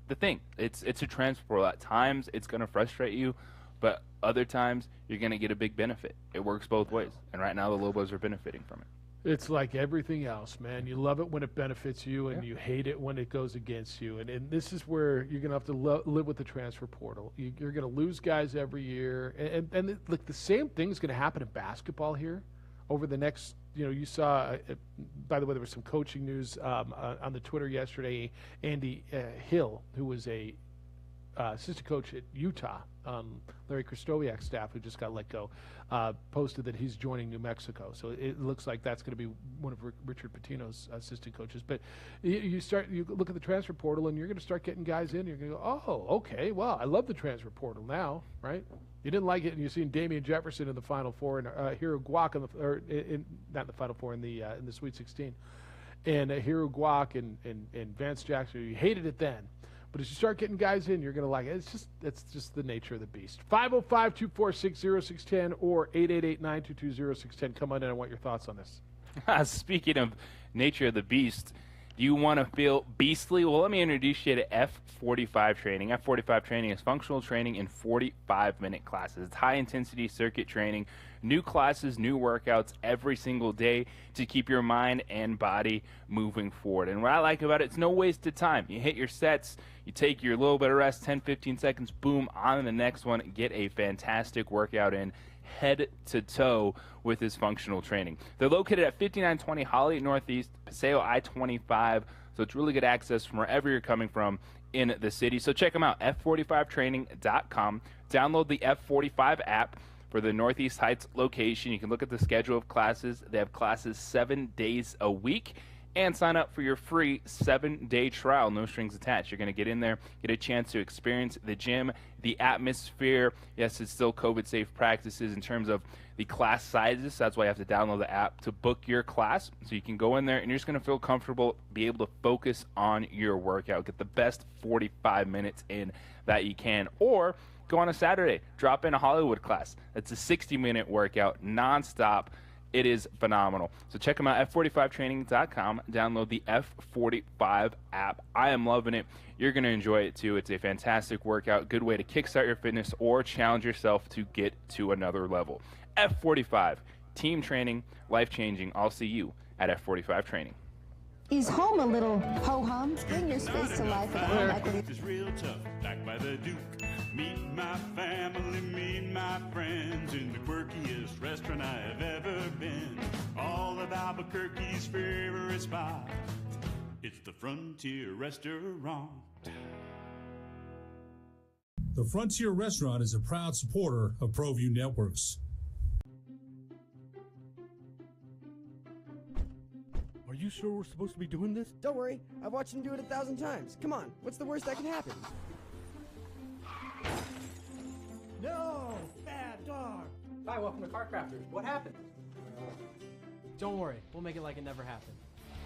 the thing. It's a transfer portal. At times it's going to frustrate you, but other times you're going to get a big benefit. It works both ways, and right now the Lobos are benefiting from it. It's like everything else, man. You love it when it benefits you, and you hate it when it goes against you. And this is where you're going to have to live with the transfer portal. You're going to lose guys every year. And look, the same thing is going to happen in basketball here over the next, you saw, by the way, there was some coaching news on the Twitter yesterday. Andy Hill, who was a assistant coach at Utah, Larry Kristoviak's staff, who just got let go, posted that he's joining New Mexico. So it looks like that's going to be one of Richard Pitino's assistant coaches. But you look at the transfer portal, and you're going to start getting guys in. You're going to go, oh, okay, well, I love the transfer portal now, right? You didn't like it, and you're seeing Damian Jefferson in the Final Four, and Hero Guak not in the Final Four, in the Sweet 16, and Hero Guak and Vance Jackson. You hated it then. But as you start getting guys in, you're going to like it. It's just the nature of the beast. 505-246-0610 or 888-922-0610. Come on in. I want your thoughts on this. Speaking of nature of the beast, do you want to feel beastly? Well, let me introduce you to F45 training. F45 training is functional training in 45-minute classes. It's high-intensity circuit training, new classes, new workouts every single day to keep your mind and body moving forward. And what I like about it, it's no waste of time. You hit your sets, you take your little bit of rest, 10, 15 seconds, boom, on to the next one. Get a fantastic workout in, head to toe with this functional training. They're located at 5920 Holly Northeast, Paseo I-25, so it's really good access from wherever you're coming from in the city. So check them out, f45training.com. Download the F45 app for the Northeast Heights location. You can look at the schedule of classes. They have classes 7 days a week. And sign up for your free 7-day trial, no strings attached. You're going to get in there, get a chance to experience the gym, the atmosphere. Yes, it's still COVID-safe practices in terms of the class sizes. That's why you have to download the app to book your class. So you can go in there and you're just going to feel comfortable, be able to focus on your workout, get the best 45 minutes in that you can. Or go on a Saturday, drop in a Hollywood class. That's a 60-minute workout, nonstop. It is phenomenal. So check them out, f45training.com. Download the F45 app. I am loving it. You're going to enjoy it too. It's a fantastic workout, good way to kickstart your fitness or challenge yourself to get to another level. F45, team training, life-changing. I'll see you at F45 Training. Is home a little ho-hum? Bring your space to life with home equity. It's real tough, back by the Duke. Meet my family, meet my friends in the quirkiest restaurant I have ever been. All of Albuquerque's favorite spot. It's the Frontier Restaurant. The Frontier Restaurant is a proud supporter of ProView Networks. Are you sure we're supposed to be doing this? Don't worry, I've watched him do it 1,000 times. Come on, what's the worst that can happen? No! Bad dog! Hi, welcome to Car Crafters. What happened? Don't worry, we'll make it like it never happened.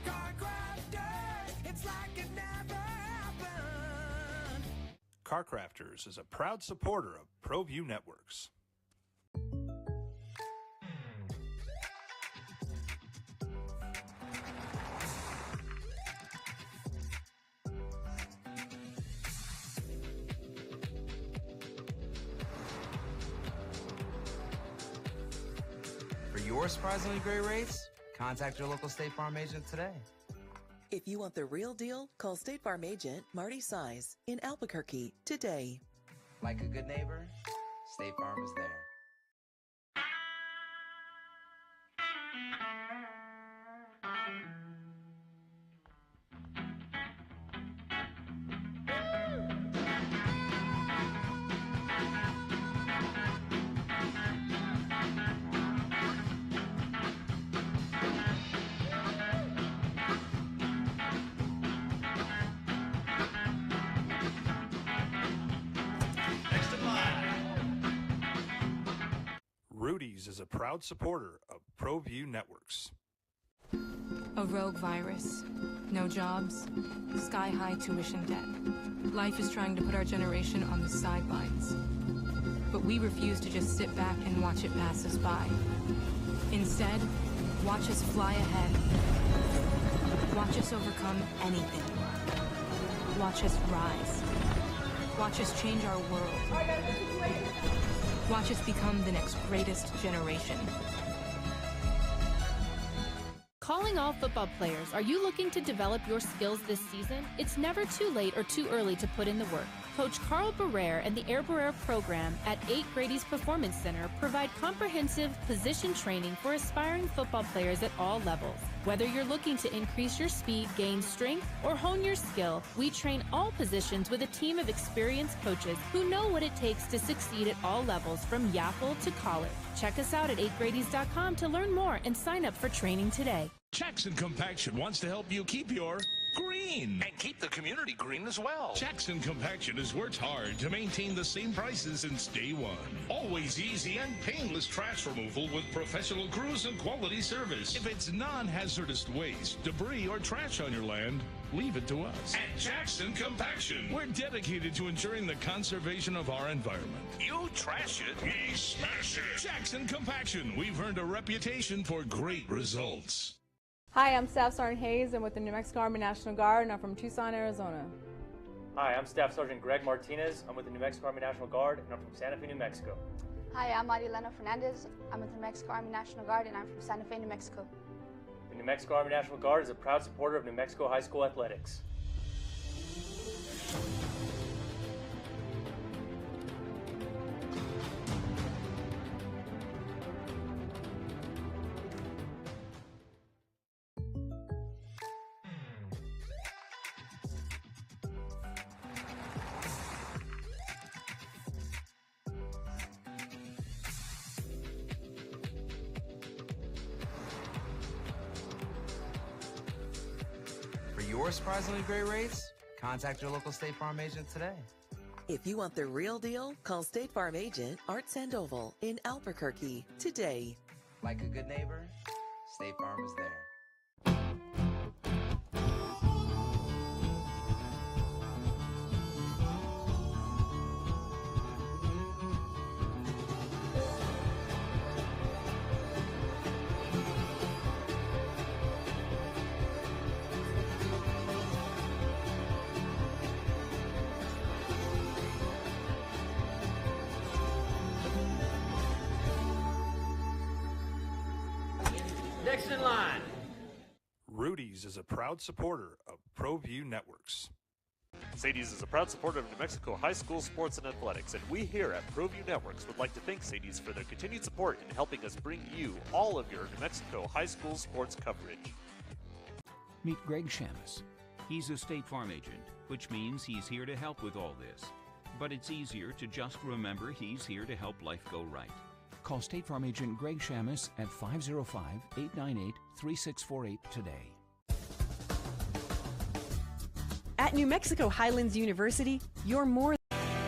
Car Crafters, it's like it never happened. Car Crafters is a proud supporter of ProView Networks. For your surprisingly great rates, contact your local State Farm agent today. If you want the real deal, call State Farm agent Marty Size in Albuquerque today. Like a good neighbor, State Farm is there. Rudy's is a proud supporter of ProView Networks. A rogue virus, no jobs, sky-high tuition debt. Life is trying to put our generation on the sidelines. But we refuse to just sit back and watch it pass us by. Instead, watch us fly ahead. Watch us overcome anything. Watch us rise. Watch us change our world. Watch us become the next greatest generation. Calling all football players, are you looking to develop your skills this season? It's never too late or too early to put in the work. Coach Carl Barrere and the Air Barrere program at 8 Grady's Performance Center provide comprehensive position training for aspiring football players at all levels. Whether you're looking to increase your speed, gain strength, or hone your skill, we train all positions with a team of experienced coaches who know what it takes to succeed at all levels from Yaffle to college. Check us out at 8gradys.com to learn more and sign up for training today. Jackson Compaction wants to help you keep your green. And keep the community green as well. Jackson Compaction has worked hard to maintain the same prices since day one. Always easy and painless trash removal with professional crews and quality service. If it's non-hazardous waste, debris, or trash on your land, leave it to us. At Jackson Compaction, we're dedicated to ensuring the conservation of our environment. You trash it, we smash it. Jackson Compaction, we've earned a reputation for great results. Hi, I'm Staff Sergeant Hayes. I'm with the New Mexico Army National Guard, and I'm from Tucson, Arizona. Hi, I'm Staff Sergeant Greg Martinez. I'm with the New Mexico Army National Guard, and I'm from Santa Fe, New Mexico. Hi, I'm Marilena Fernandez. I'm with the New Mexico Army National Guard, and I'm from Santa Fe, New Mexico. The New Mexico Army National Guard is a proud supporter of New Mexico high school athletics. For your surprisingly great rates, contact your local State Farm agent today. If you want the real deal, call State Farm agent Art Sandoval in Albuquerque today. Like a good neighbor, State Farm is there. Next in line. Rudy's is a proud supporter of ProView Networks. Sadie's is a proud supporter of New Mexico high school sports and athletics, and we here at ProView Networks would like to thank Sadie's for their continued support in helping us bring you all of your New Mexico high school sports coverage. Meet Greg Shamus. He's a State Farm agent, which means he's here to help with all this. But it's easier to just remember he's here to help life go right. Call State Farm agent Greg Shamus at 505-898-3648 today. At New Mexico Highlands University, you're more.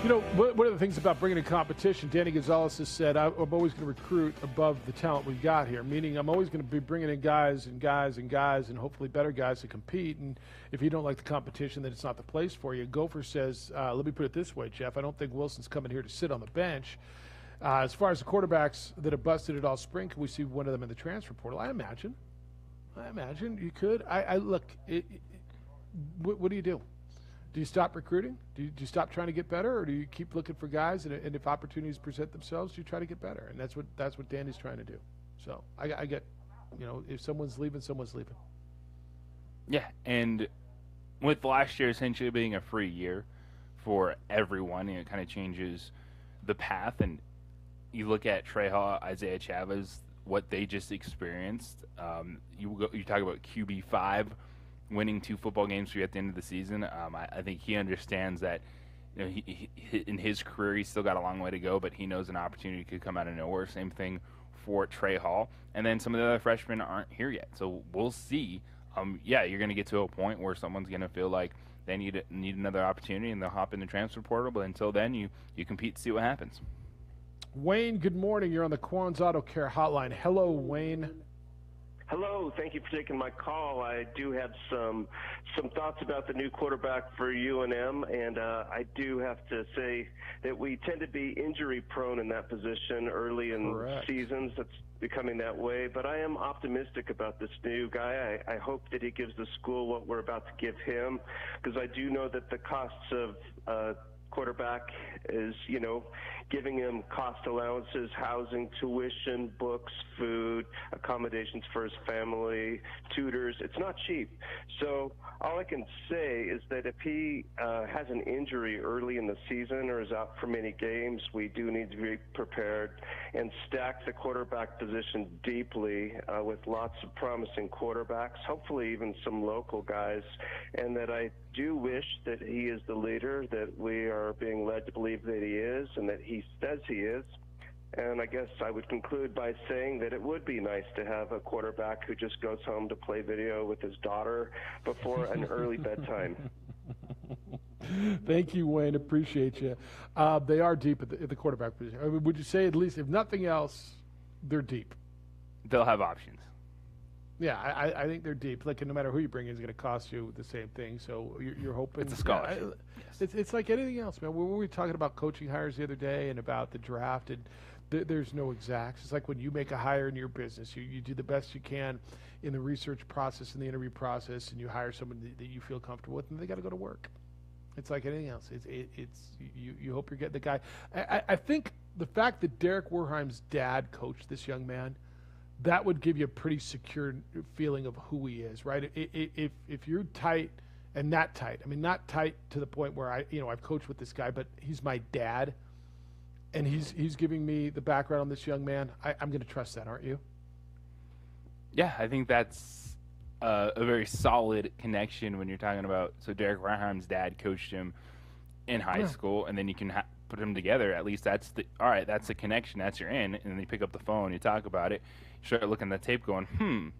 You know, one of the things about bringing in competition, Danny Gonzalez has said, I'm always going to recruit above the talent we've got here, meaning I'm always going to be bringing in guys and hopefully better guys to compete. And if you don't like the competition, then it's not the place for you. Gopher says, let me put it this way, Jeff, I don't think Wilson's coming here to sit on the bench. As far as the quarterbacks that have busted it all spring, can we see one of them in the transfer portal? I imagine you could. Look, what do you do? Do you stop recruiting? Do you stop trying to get better, or do you keep looking for guys? And if opportunities present themselves, you try to get better. And that's what Danny's trying to do. So I get, if someone's leaving, someone's leaving. Yeah, and with last year essentially being a free year for everyone, it kind of changes the path. And you look at Treja, Isaiah Chavez, what they just experienced. You talk about QB5. Winning 2 football games for you at the end of the season. I think he understands that he in his career he's still got a long way to go, but he knows an opportunity could come out of nowhere. Same thing for Trey Hall. And then some of the other freshmen aren't here yet. So we'll see. You're going to get to a point where someone's going to feel like they need another opportunity and they'll hop in the transfer portal. But until then, you compete to see what happens. Wayne, good morning. You're on the Quan's Auto Care Hotline. Hello, Wayne. Hello, thank you for taking my call. I do have some thoughts about the new quarterback for UNM, and I do have to say that we tend to be injury prone in that position early in seasons. That's becoming that way, but I am optimistic about this new guy. I hope that he gives the school what we're about to give him, because I do know that the costs of quarterback is, giving him cost allowances, housing, tuition, books, food, accommodations for his family, tutors. It's not cheap. So all I can say is that if he has an injury early in the season or is out for many games, we do need to be prepared and stack the quarterback position deeply with lots of promising quarterbacks, hopefully even some local guys, and that I do wish that he is the leader that we are being led to believe that he is and that he says he is. And I guess I would conclude by saying that it would be nice to have a quarterback who just goes home to play video with his daughter before an early bedtime. Thank you, Wayne. Appreciate you. They are deep at the quarterback position. I mean, would you say, at least, if nothing else, they're deep? They'll have options. Yeah, I think they're deep. Like, no matter who you bring in, it's going to cost you the same thing. So you're hoping it's a scholarship. It's like anything else, man. We were talking about coaching hires the other day and about the draft, and there's no exacts. It's like when you make a hire in your business, you do the best you can in the research process and the interview process, and you hire someone that you feel comfortable with, and they got to go to work. It's like anything else. You hope you're getting the guy. I think the fact that Derek Werheim's dad coached this young man, that would give you a pretty secure feeling of who he is, right? If you're tight and not tight, I mean, not tight to the point where I've coached with this guy, but he's my dad, and he's giving me the background on this young man. I'm going to trust that, aren't you? Yeah, I think that's a very solid connection when you're talking about. So Derek Werheim's dad coached him in high school, and then you can put them together. At least that's the connection. That's your in, and then you pick up the phone, you talk about it. Start looking at the tape going,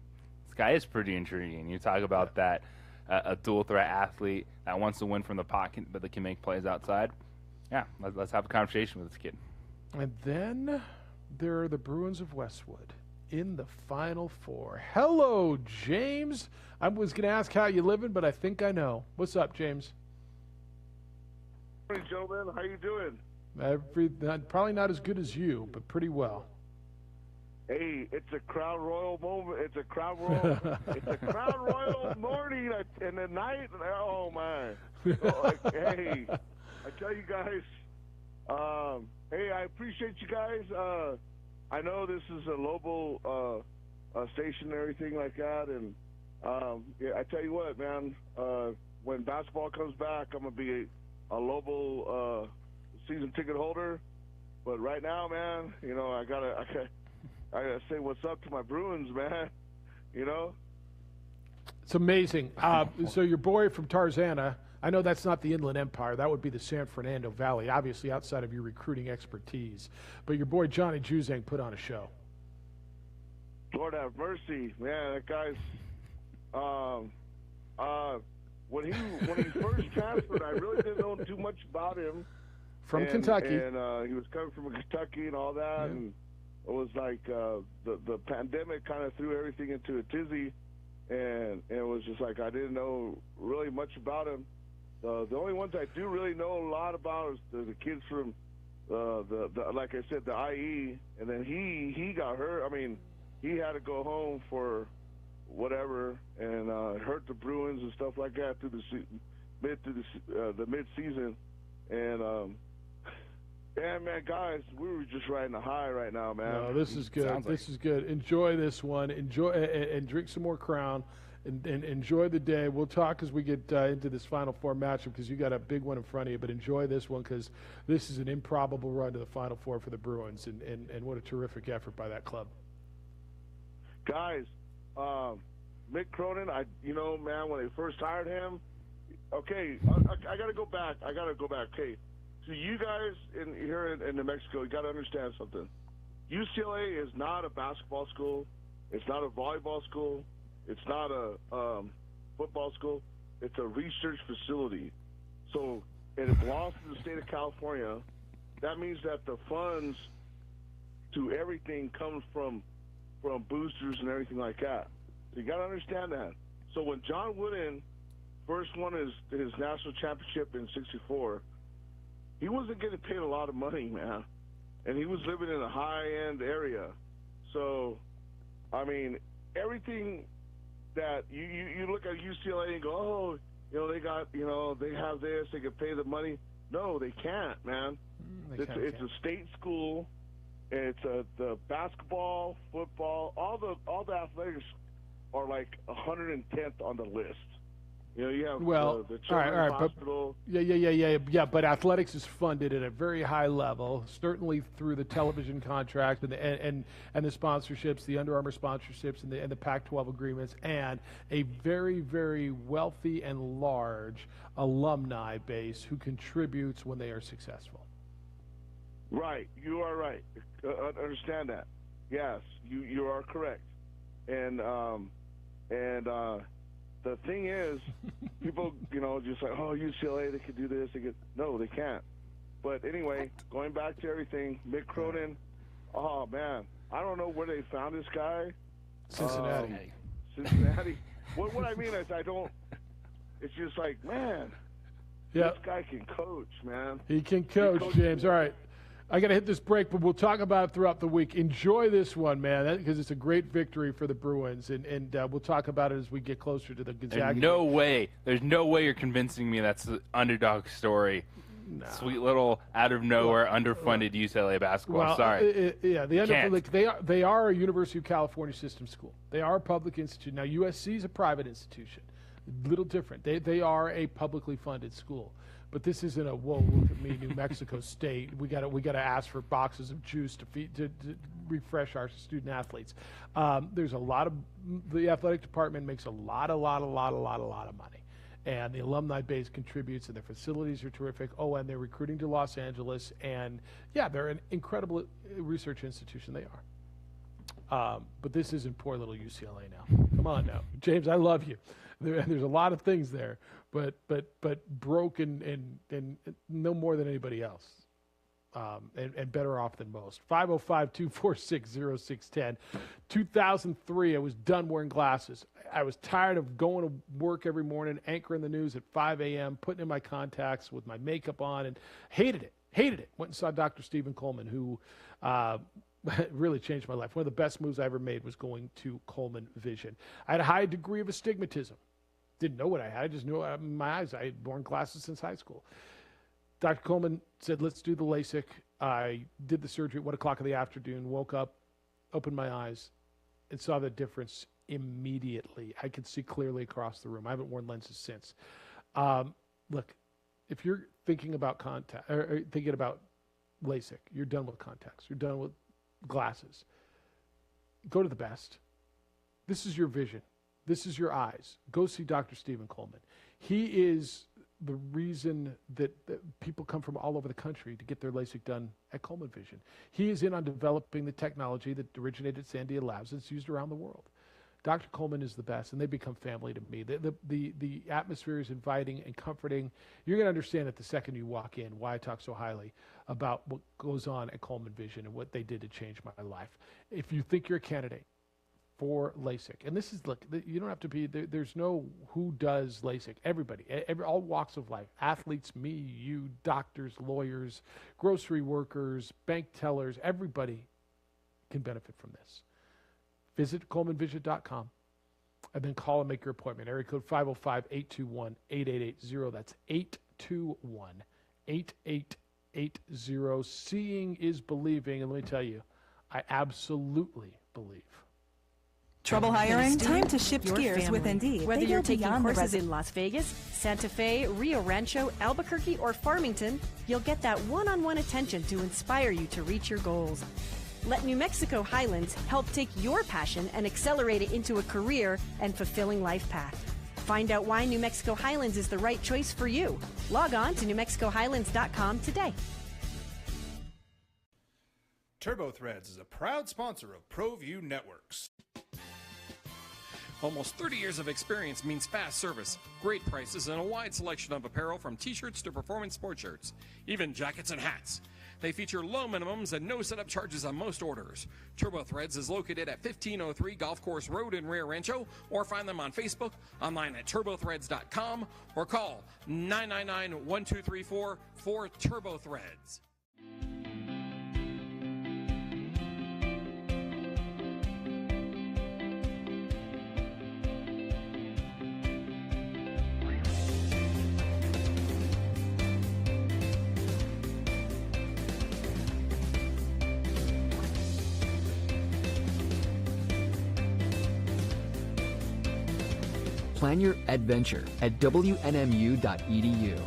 this guy is pretty intriguing. You talk about that, a dual threat athlete that wants to win from the pocket, but that can make plays outside. Yeah, let's have a conversation with this kid. And then there are the Bruins of Westwood in the Final Four. Hello, James. I was going to ask how you living, but I think I know. What's up, James? Hey, gentlemen. How you doing? Probably not as good as you, but pretty well. Hey, it's a Crown Royal moment. It's a Crown Royal. It's a Crown Royal morning and the night. Oh my! Hey, I tell you guys. Hey, I appreciate you guys. I know this is a local station and everything like that, and yeah, I tell you what, man. When basketball comes back, I'm gonna be a local season ticket holder. But right now, man, I gotta say what's up to my Bruins, man. It's amazing. So your boy from Tarzana, I know that's not the Inland Empire. That would be the San Fernando Valley, obviously outside of your recruiting expertise. But your boy Johnny Juzang put on a show. Lord have mercy, man. That guy's when he first transferred, I really didn't know too much about him. From Kentucky. And he was coming from Kentucky and all that. Yeah. And it was like the pandemic kind of threw everything into a tizzy. And it was just like I didn't know really much about him. The only ones I do really know a lot about is the kids from like I said, the IE. And then he got hurt. I mean, he had to go home for whatever and hurt the Bruins and stuff like that through the mid-season. And yeah, man, guys, we were just riding a high right now, man. No, this is good. This is good. Enjoy this one. Enjoy and drink some more Crown, and enjoy the day. We'll talk as we get into this Final Four matchup because you got a big one in front of you. But enjoy this one because this is an improbable run to the Final Four for the Bruins, and what a terrific effort by that club. Guys, Mick Cronin, man, when they first hired him, okay, I got to go back. Okay. So you guys here in New Mexico, you got to understand something. UCLA is not a basketball school. It's not a volleyball school. It's not a football school. It's a research facility. So, and it belongs to the state of California. That means that the funds to everything comes from boosters and everything like that. So you got to understand that. So when John Wooden first won his national championship in '64, he wasn't getting paid a lot of money, man. And he was living in a high-end area. So, I mean, everything that you look at UCLA and go, oh, they got, they have this, they can pay the money. No, they can't, man. It's a state school. It's the basketball, football, all the athletics are like 110th on the list. You have the Children's Hospital. Yeah. But athletics is funded at a very high level, certainly through the television contract and the sponsorships, the Under Armour sponsorships, and the Pac-12 agreements, and a very, very wealthy and large alumni base who contributes when they are successful. Right, you are right. Understand that. Yes, you are correct. And the thing is, people, just like, oh, UCLA, they could do this. No, they can't. But anyway, going back to everything, Mick Cronin, oh, man, I don't know where they found this guy. Cincinnati. What I mean is it's just like, man, this guy can coach, man. He can coach, James. All right. I got to hit this break, but we'll talk about it throughout the week. Enjoy this one, man, because it's a great victory for the Bruins, and we'll talk about it as we get closer to the Gonzaga. There's no way you're convincing me that's the underdog story. No. Sweet little out of nowhere underfunded UCLA basketball. Well, sorry. They are a University of California system school. They are a public institution. Now USC is a private institution, a little different. They are a publicly funded school. But this isn't a whoa, look at me, New Mexico State. We got to ask for boxes of juice to refresh our student athletes. There's a lot of the athletic department makes a lot of money, and the alumni base contributes, and their facilities are terrific. Oh, and they're recruiting to Los Angeles, and they're an incredible research institution. They are. But this isn't poor little UCLA now. Come on now, James. I love you. There's a lot of things there, but broken and no more than anybody else, and better off than most. 505-246-0610. 2003, I was done wearing glasses. I was tired of going to work every morning, anchoring the news at 5 a.m., putting in my contacts with my makeup on, and hated it. Went and saw Dr. Stephen Coleman, who really changed my life. One of the best moves I ever made was going to Coleman Vision. I had a high degree of astigmatism. Didn't know what I had. I just knew my eyes. I had worn glasses since high school. Dr. Coleman said, let's do the LASIK. I did the surgery at 1 o'clock in the afternoon, woke up, opened my eyes, and saw the difference immediately. I could see clearly across the room. I haven't worn lenses since. Look, if you're thinking about contact or thinking about LASIK, you're done with contacts. You're done with glasses. Go to the best. This is your vision. This is your eyes. Go see Dr. Stephen Coleman. He is the reason that people come from all over the country to get their LASIK done at Coleman Vision. He is in on developing the technology that originated at Sandia Labs. It's used around the world. Dr. Coleman is the best, and they become family to me. The atmosphere is inviting and comforting. You're going to understand it the second you walk in why I talk so highly about what goes on at Coleman Vision and what they did to change my life. If you think you're a candidate for LASIK, and this is, look, you don't have to be, there's no who does LASIK. Everybody, all walks of life, athletes, me, you, doctors, lawyers, grocery workers, bank tellers, everybody can benefit from this. Visit ColemanVision.com and then call and make your appointment. Area code 505-821-8880. That's 821-8880. Seeing is believing. And let me tell you, I absolutely believe. Trouble hiring? Time to shift gears with Indeed. Whether you're taking courses in Las Vegas, Santa Fe, Rio Rancho, Albuquerque, or Farmington, you'll get that one-on-one attention to inspire you to reach your goals. Let New Mexico Highlands help take your passion and accelerate it into a career and fulfilling life path. Find out why New Mexico Highlands is the right choice for you. Log on to NewMexicoHighlands.com today. TurboThreads is a proud sponsor of ProView Networks. Almost 30 years of experience means fast service, great prices, and a wide selection of apparel from t-shirts to performance sports shirts, even jackets and hats. They feature low minimums and no setup charges on most orders. TurboThreads is located at 1503 Golf Course Road in Rio Rancho, or find them on Facebook, online at turbothreads.com, or call 999-1234 for TurboThreads. Plan your adventure at WNMU.edu.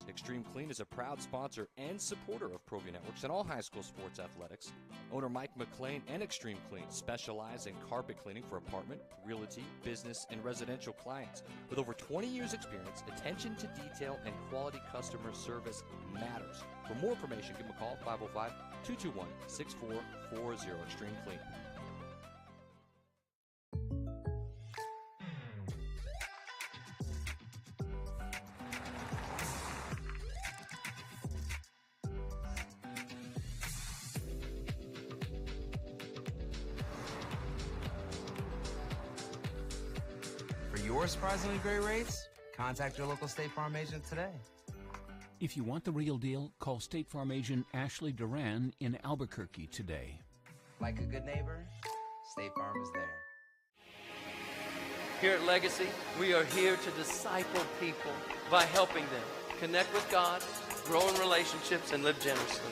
Extreme Clean is a proud sponsor and supporter of ProView Networks and all high school sports athletics. Owner Mike McLean and Extreme Clean specialize in carpet cleaning for apartment, realty, business, and residential clients. With over 20 years experience, attention to detail and quality customer service matters. For more information, give them a call, 505-221-6440, Extreme Clean. For your surprisingly great rates, contact your local State Farm agent today. If you want the real deal, call State Farm agent Ashley Duran in Albuquerque today. Like a good neighbor, State Farm is there. Here at Legacy, we are here to disciple people by helping them connect with God, grow in relationships, and live generously.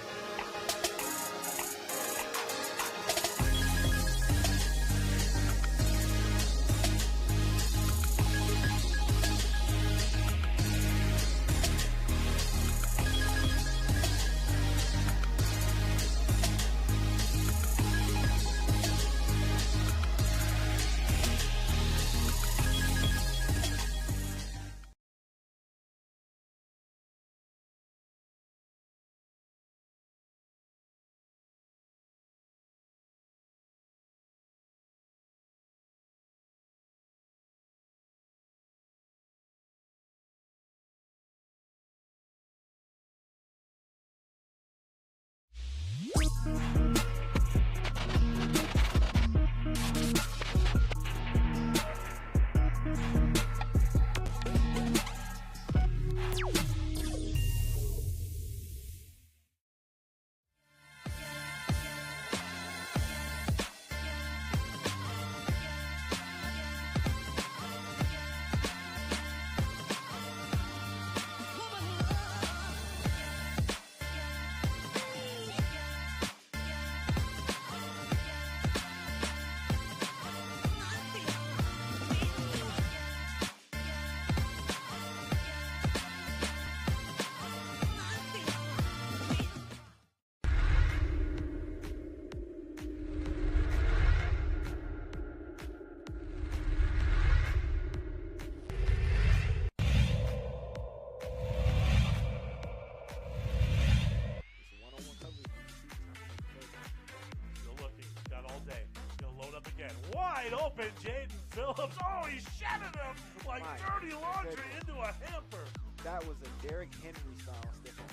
wide open Jaden Phillips. Oh, he shattered him like dirty laundry into a hamper. That was a Derrick Henry style stiff arm.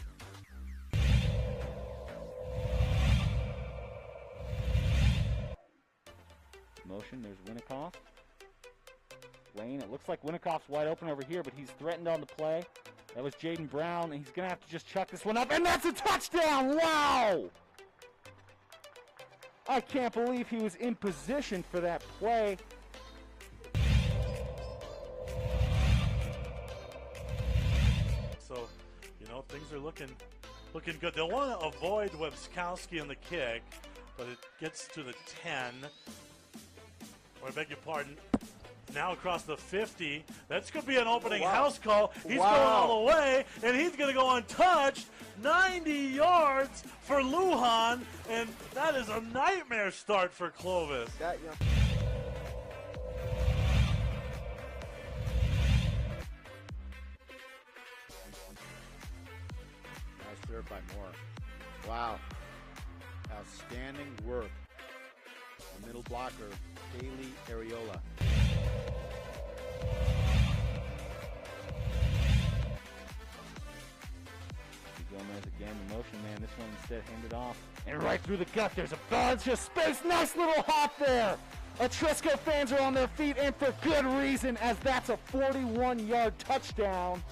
Motion, there's Winnikoff. Lane, it looks like Winnikoff's wide open over here, but he's threatened on the play. That was Jaden Brown, and he's going to have to just chuck this one up, and that's a touchdown! Wow! I can't believe he was in position for that play. So, things are looking good. They'll want to avoid Webskowski on the kick, but it gets to the 10. Or I beg your pardon. Now across the 50. That's going to be an opening house call. He's going all the way, and he's going to go untouched. 90 yards for Lujan, and that is a nightmare start for Clovis. That young. Nice serve by Moore. Wow. Outstanding work. The middle blocker, Haley Areola. Gomez again, the motion man. This one instead handed off. And right through the gut, there's a bunch of space. Nice little hop there. Atrisco fans are on their feet, and for good reason, as that's a 41-yard touchdown.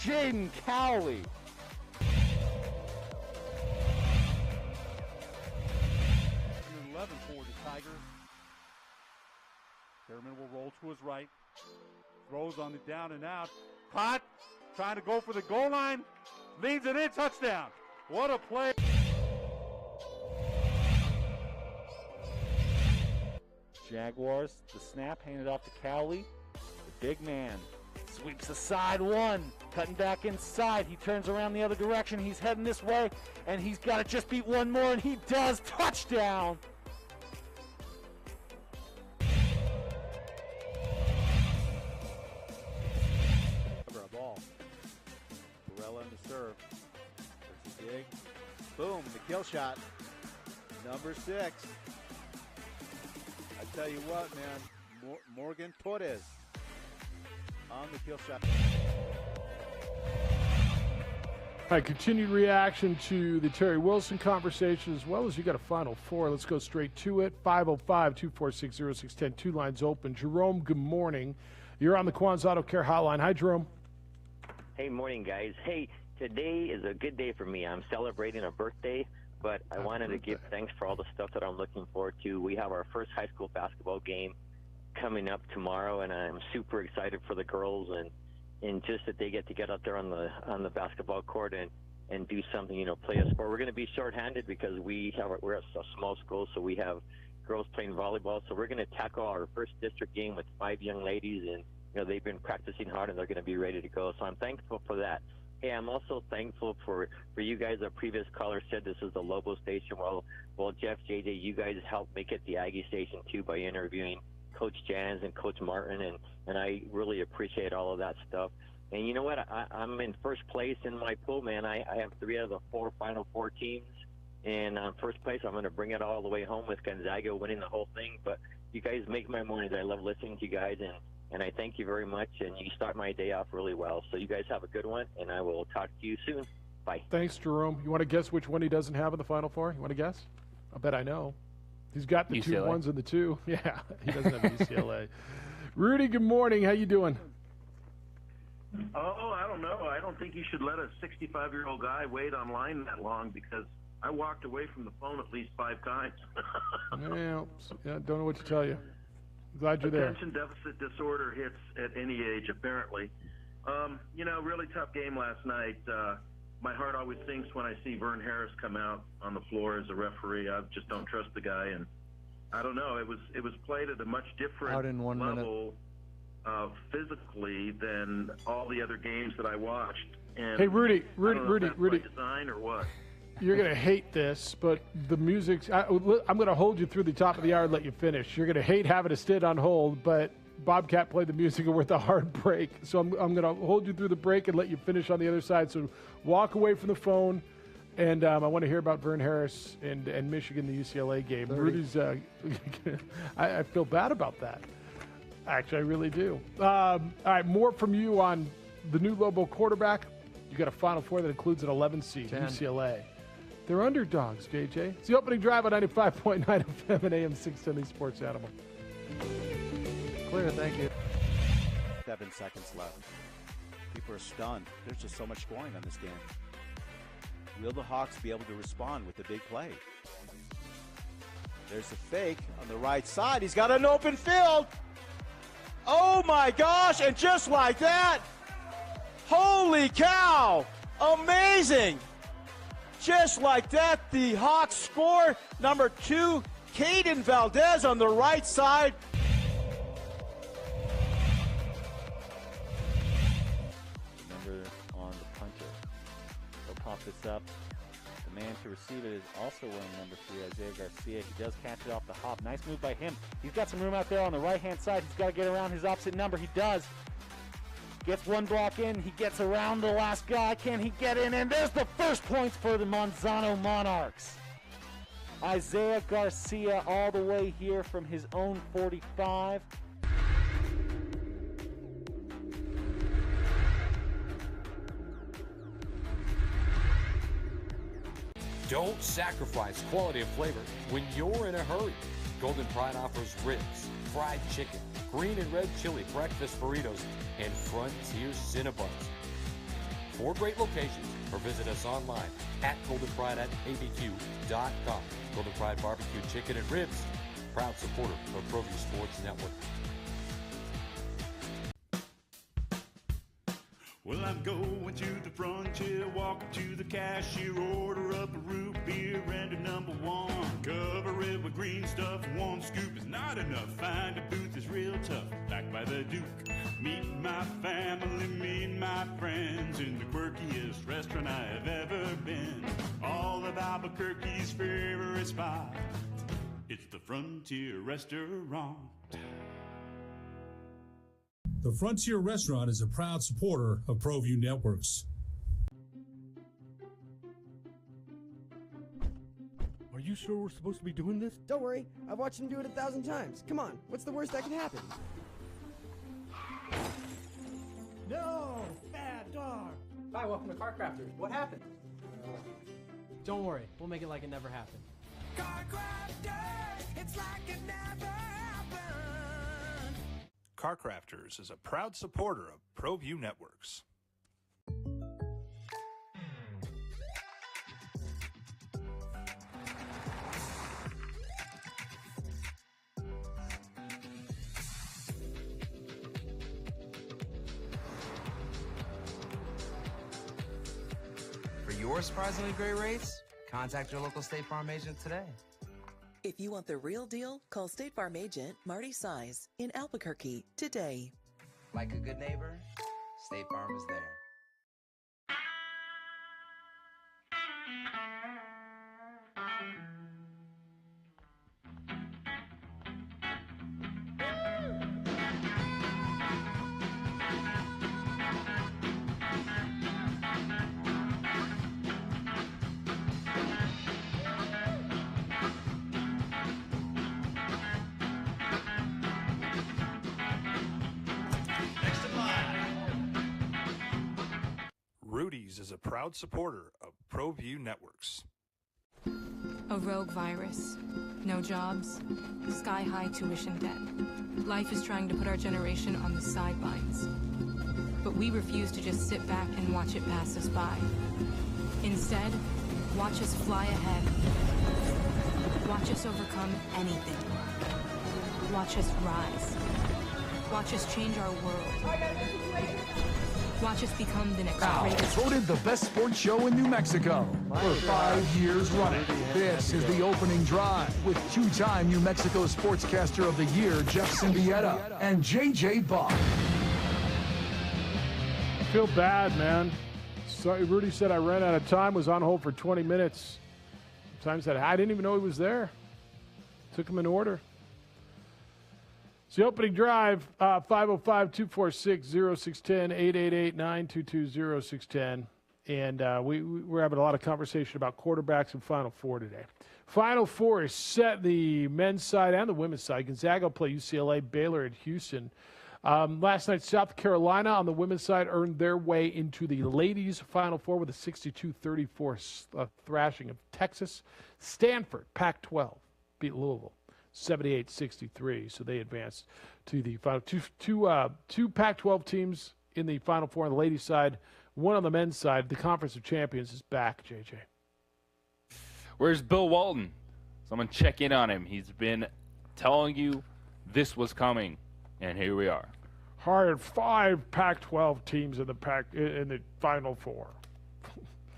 Jaden Cowley. 11 for the Tigers. Fairman will roll to his right. Throws on the down and out. Caught. Trying to go for the goal line. Leads it in. Touchdown. What a play. Jaguars, the snap handed off to Cowley. The big man sweeps the side one. Cutting back inside. He turns around the other direction. He's heading this way. And he's got to just beat one more. And he does. Touchdown. Ball. Barella in the serve. There's a dig. Boom, the kill shot. Number 6. I tell you what, man, Morgan Torres on the kill shot. All right, continued reaction to the Terry Wilson conversation, as well as you got a Final Four. Let's go straight to it. 505-246-0610. Two lines open. Jerome, good morning. You're on the Quan's Auto Care Hotline. Hi, Jerome. Hey, morning, guys. Hey, today is a good day for me. I'm celebrating a birthday, but I wanted to give thanks for all the stuff that I'm looking forward to. We have our first high school basketball game coming up tomorrow, and I'm super excited for the girls and just that they get to get out there on the basketball court and do something, play a sport. We're going to be shorthanded because we're a small school, so we have girls playing volleyball. So we're going to tackle our first district game with 5 young ladies, and they've been practicing hard and they're going to be ready to go. So I'm thankful for that. Hey, I'm also thankful for you guys. Our previous caller said this is the Lobo station. Well, Jeff, JJ, you guys helped make it the Aggie station too by interviewing Coach Jans and Coach Martin, and I really appreciate all of that stuff. And you know what? I'm in first place in my pool, man. I have 3 out of the 4 Final Four teams, and first place. I'm going to bring it all the way home with Gonzaga winning the whole thing. But you guys make my mornings. I love listening to you guys, and I thank you very much, and you start my day off really well. So you guys have a good one, and I will talk to you soon. Bye. Thanks, Jerome. You want to guess which one he doesn't have in the Final Four? You want to guess? I bet I know. He's got the UCLA. 2 ones and the 2. Yeah, he doesn't have UCLA. Rudy, good morning. How you doing? Oh, I don't know. I don't think you should let a 65-year-old guy wait online that long because I walked away from the phone at least 5 times. Well, don't know what to tell you. Glad you're there. Attention deficit disorder hits at any age, apparently. Really tough game last night. My heart always sinks when I see Vern Harris come out on the floor as a referee. I just don't trust the guy, and I don't know. It was played at a much different level physically than all the other games that I watched. And hey, Rudy, by design or what? You're going to hate this, but the music's... I'm going to hold you through the top of the hour and let you finish. You're going to hate having to sit on hold, but Bobcat played the music with a hard break. So I'm going to hold you through the break and let you finish on the other side. So walk away from the phone And I want to hear about Vern Harris and Michigan, the UCLA game. 30. Rudy's, I feel bad about that. Actually, I really do. All right, more from you on the new Lobo quarterback. You got a Final Four that includes an 11 seed, 10. UCLA. They're underdogs, JJ. It's the opening drive on 95.9 FM and AM 670 Sports Animal. Clear, thank you. 7 seconds left. People are stunned. There's just so much scoring on this game. Will the Hawks be able to respond with a big play? There's a fake on the right side. He's got an open field. Oh my gosh, and just like that, holy cow, amazing. Just like that, the Hawks score. Number 2, Caden Valdez on the right side. Remember on the punter. They'll pop this up. The man to receive it is also wearing number 3, Isaiah Garcia. He does catch it off the hop. Nice move by him. He's got some room out there on the right-hand side. He's got to get around his opposite number. He does. Gets one block in. He gets around the last guy. Can he get in? And there's the first points for the Manzano Monarchs. Isaiah Garcia all the way here from his own 45. Don't sacrifice quality of flavor when you're in a hurry. Golden Pride offers ribs, fried chicken, green and red chili breakfast burritos, and Frontier Cinnabons. 4 great locations, or visit us online at goldenpride@abq.com. Golden Pride Barbecue Chicken and Ribs, proud supporter of ProView Sports Network. Well, I'm going to the frontier, walk up to the cashier, order up a root beer and a number 1. Cover it with green stuff, 1 scoop is not enough. Find a booth is real tough, back by the Duke. Meet my family, meet my friends in the quirkiest restaurant I have ever been. All of Albuquerque's favorite spot, it's the Frontier Restaurant. The Frontier Restaurant is a proud supporter of ProView Networks. Are you sure we're supposed to be doing this? Don't worry, I've watched him do it 1,000 times. Come on, what's the worst that can happen? No! Bad dog! Hi, welcome to Car Crafters. What happened? Don't worry, we'll make it like it never happened. Car Crafters, it's like it never happened. Car Crafters is a proud supporter of ProView Networks. For your surprisingly great rates, contact your local State Farm agent today. If you want the real deal, call State Farm agent Marty Size in Albuquerque today. Like a good neighbor, State Farm is there. Rudy's is a proud supporter of ProView Networks. A rogue virus, no jobs, sky-high tuition debt. Life is trying to put our generation on the sidelines. But we refuse to just sit back and watch it pass us by. Instead, watch us fly ahead. Watch us overcome anything. Watch us rise. Watch us change our world. Watch us become the next greatest. Voted the best sports show in New Mexico for 5 years running. This is the opening drive with 2-time New Mexico Sportscaster of the Year, Jeff Siembieda, and JJ Bach. I feel bad, man. Sorry, Rudy said I ran out of time, was on hold for 20 minutes. Time said I didn't even know he was there. Took him in order. It's the opening drive, 505-246-0610, 888-922-0610. And we're having a lot of conversation about quarterbacks and Final Four today. Final Four is set, the men's side and the women's side. Gonzaga will play UCLA, Baylor, and Houston. Last night, South Carolina on the women's side earned their way into the ladies' Final Four with a 62-34 thrashing of Texas. Stanford, Pac-12, beat Louisville 78-63, so they advanced to the final. Two Pac-12 teams in the Final Four on the ladies' side, one on the men's side. The Conference of Champions is back, JJ. Where's Bill Walton? Someone check in on him. He's been telling you this was coming, and here we are. Hired 5 Pac-12 teams in the Final Four.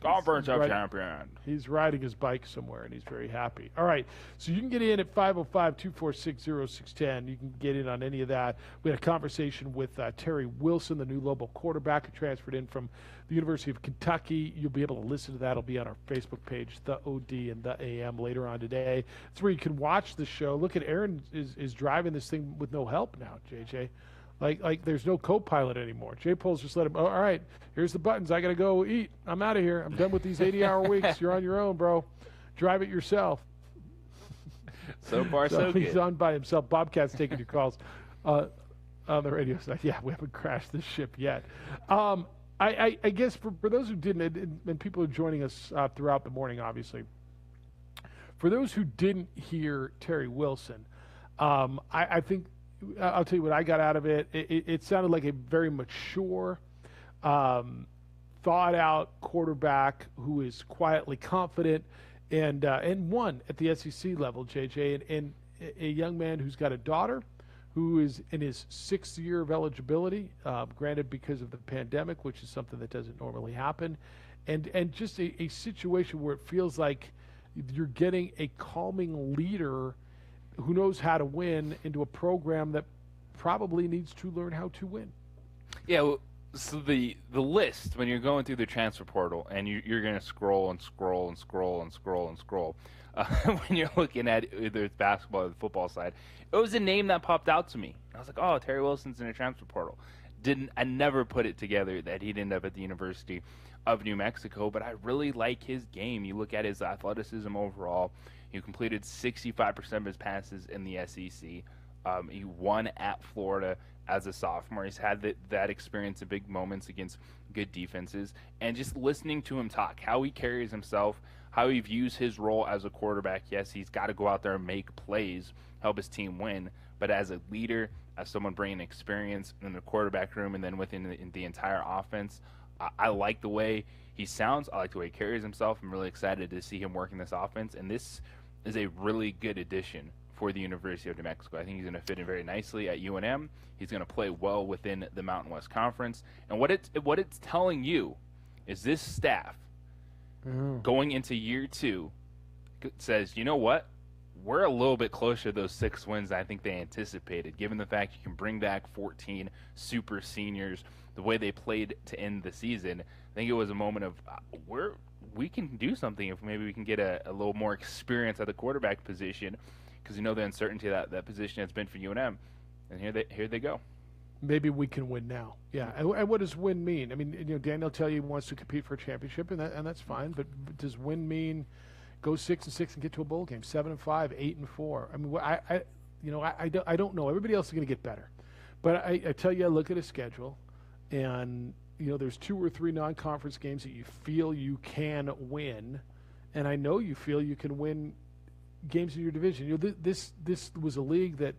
Conference of Champions. He's riding his bike somewhere, and he's very happy. All right, so you can get in at 505-246-0610. You can get in on any of that. We had a conversation with Terry Wilson, the new Lobo quarterback who transferred in from the University of Kentucky. You'll be able to listen to that. It'll be on our Facebook page, The OD and The AM, later on today. It's where you can watch the show. Look at Aaron is driving this thing with no help now, JJ. Like there's no co-pilot anymore. Jay Poles just let him, all right, here's the buttons. I got to go eat. I'm out of here. I'm done with these 80-hour weeks. You're on your own, bro. Drive it yourself. So far, so good. He's on by himself. Bobcat's taking your calls on the radio side. Yeah, we haven't crashed the ship yet. I guess for those who didn't, and people are joining us throughout the morning, obviously, for those who didn't hear Terry Wilson, I think, I'll tell you what I got out of it. It sounded like a very mature, thought-out quarterback who is quietly confident and won at the SEC level, JJ, and a young man who's got a daughter who is in his 6th year of eligibility, granted because of the pandemic, which is something that doesn't normally happen, and just a situation where it feels like you're getting a calming leader who knows how to win into a program that probably needs to learn how to win. Yeah, well, so the list, when you're going through the transfer portal and you're going to scroll and scroll and scroll and scroll and scroll, when you're looking at either it's basketball or the football side, it was a name that popped out to me. I was like, oh, Terry Wilson's in a transfer portal. I never put it together that he'd end up at the University of New Mexico, but I really like his game. You look at his athleticism overall. He completed 65% of his passes in the SEC. He won at Florida as a sophomore. He's had that experience in big moments against good defenses. And just listening to him talk, how he carries himself, how he views his role as a quarterback. Yes, he's got to go out there and make plays, help his team win. But as a leader, as someone bringing experience in the quarterback room and then within the entire offense, I like the way he sounds. I like the way he carries himself. I'm really excited to see him working this offense. And this is a really good addition for the University of New Mexico. I think he's going to fit in very nicely at UNM. He's going to play well within the Mountain West Conference. And what it's telling you is this staff going into year 2 says, you know what? We're a little bit closer to those 6 wins than I think they anticipated, given the fact you can bring back 14 super seniors, the way they played to end the season. I think it was a moment of we can do something if maybe we can get a little more experience at the quarterback position, because you know the uncertainty that position has been for UNM, and here they go. Maybe we can win now. Yeah, and what does win mean? I mean, Daniel tell you he wants to compete for a championship, and that's fine. But does win mean go 6-6 and get to a bowl game, 7-5, 8-4? I mean, I don't know. Everybody else is going to get better, but I tell you, I look at a schedule, and there's 2 or 3 non-conference games that you feel you can win, and I know you feel you can win games in your division. This was a league that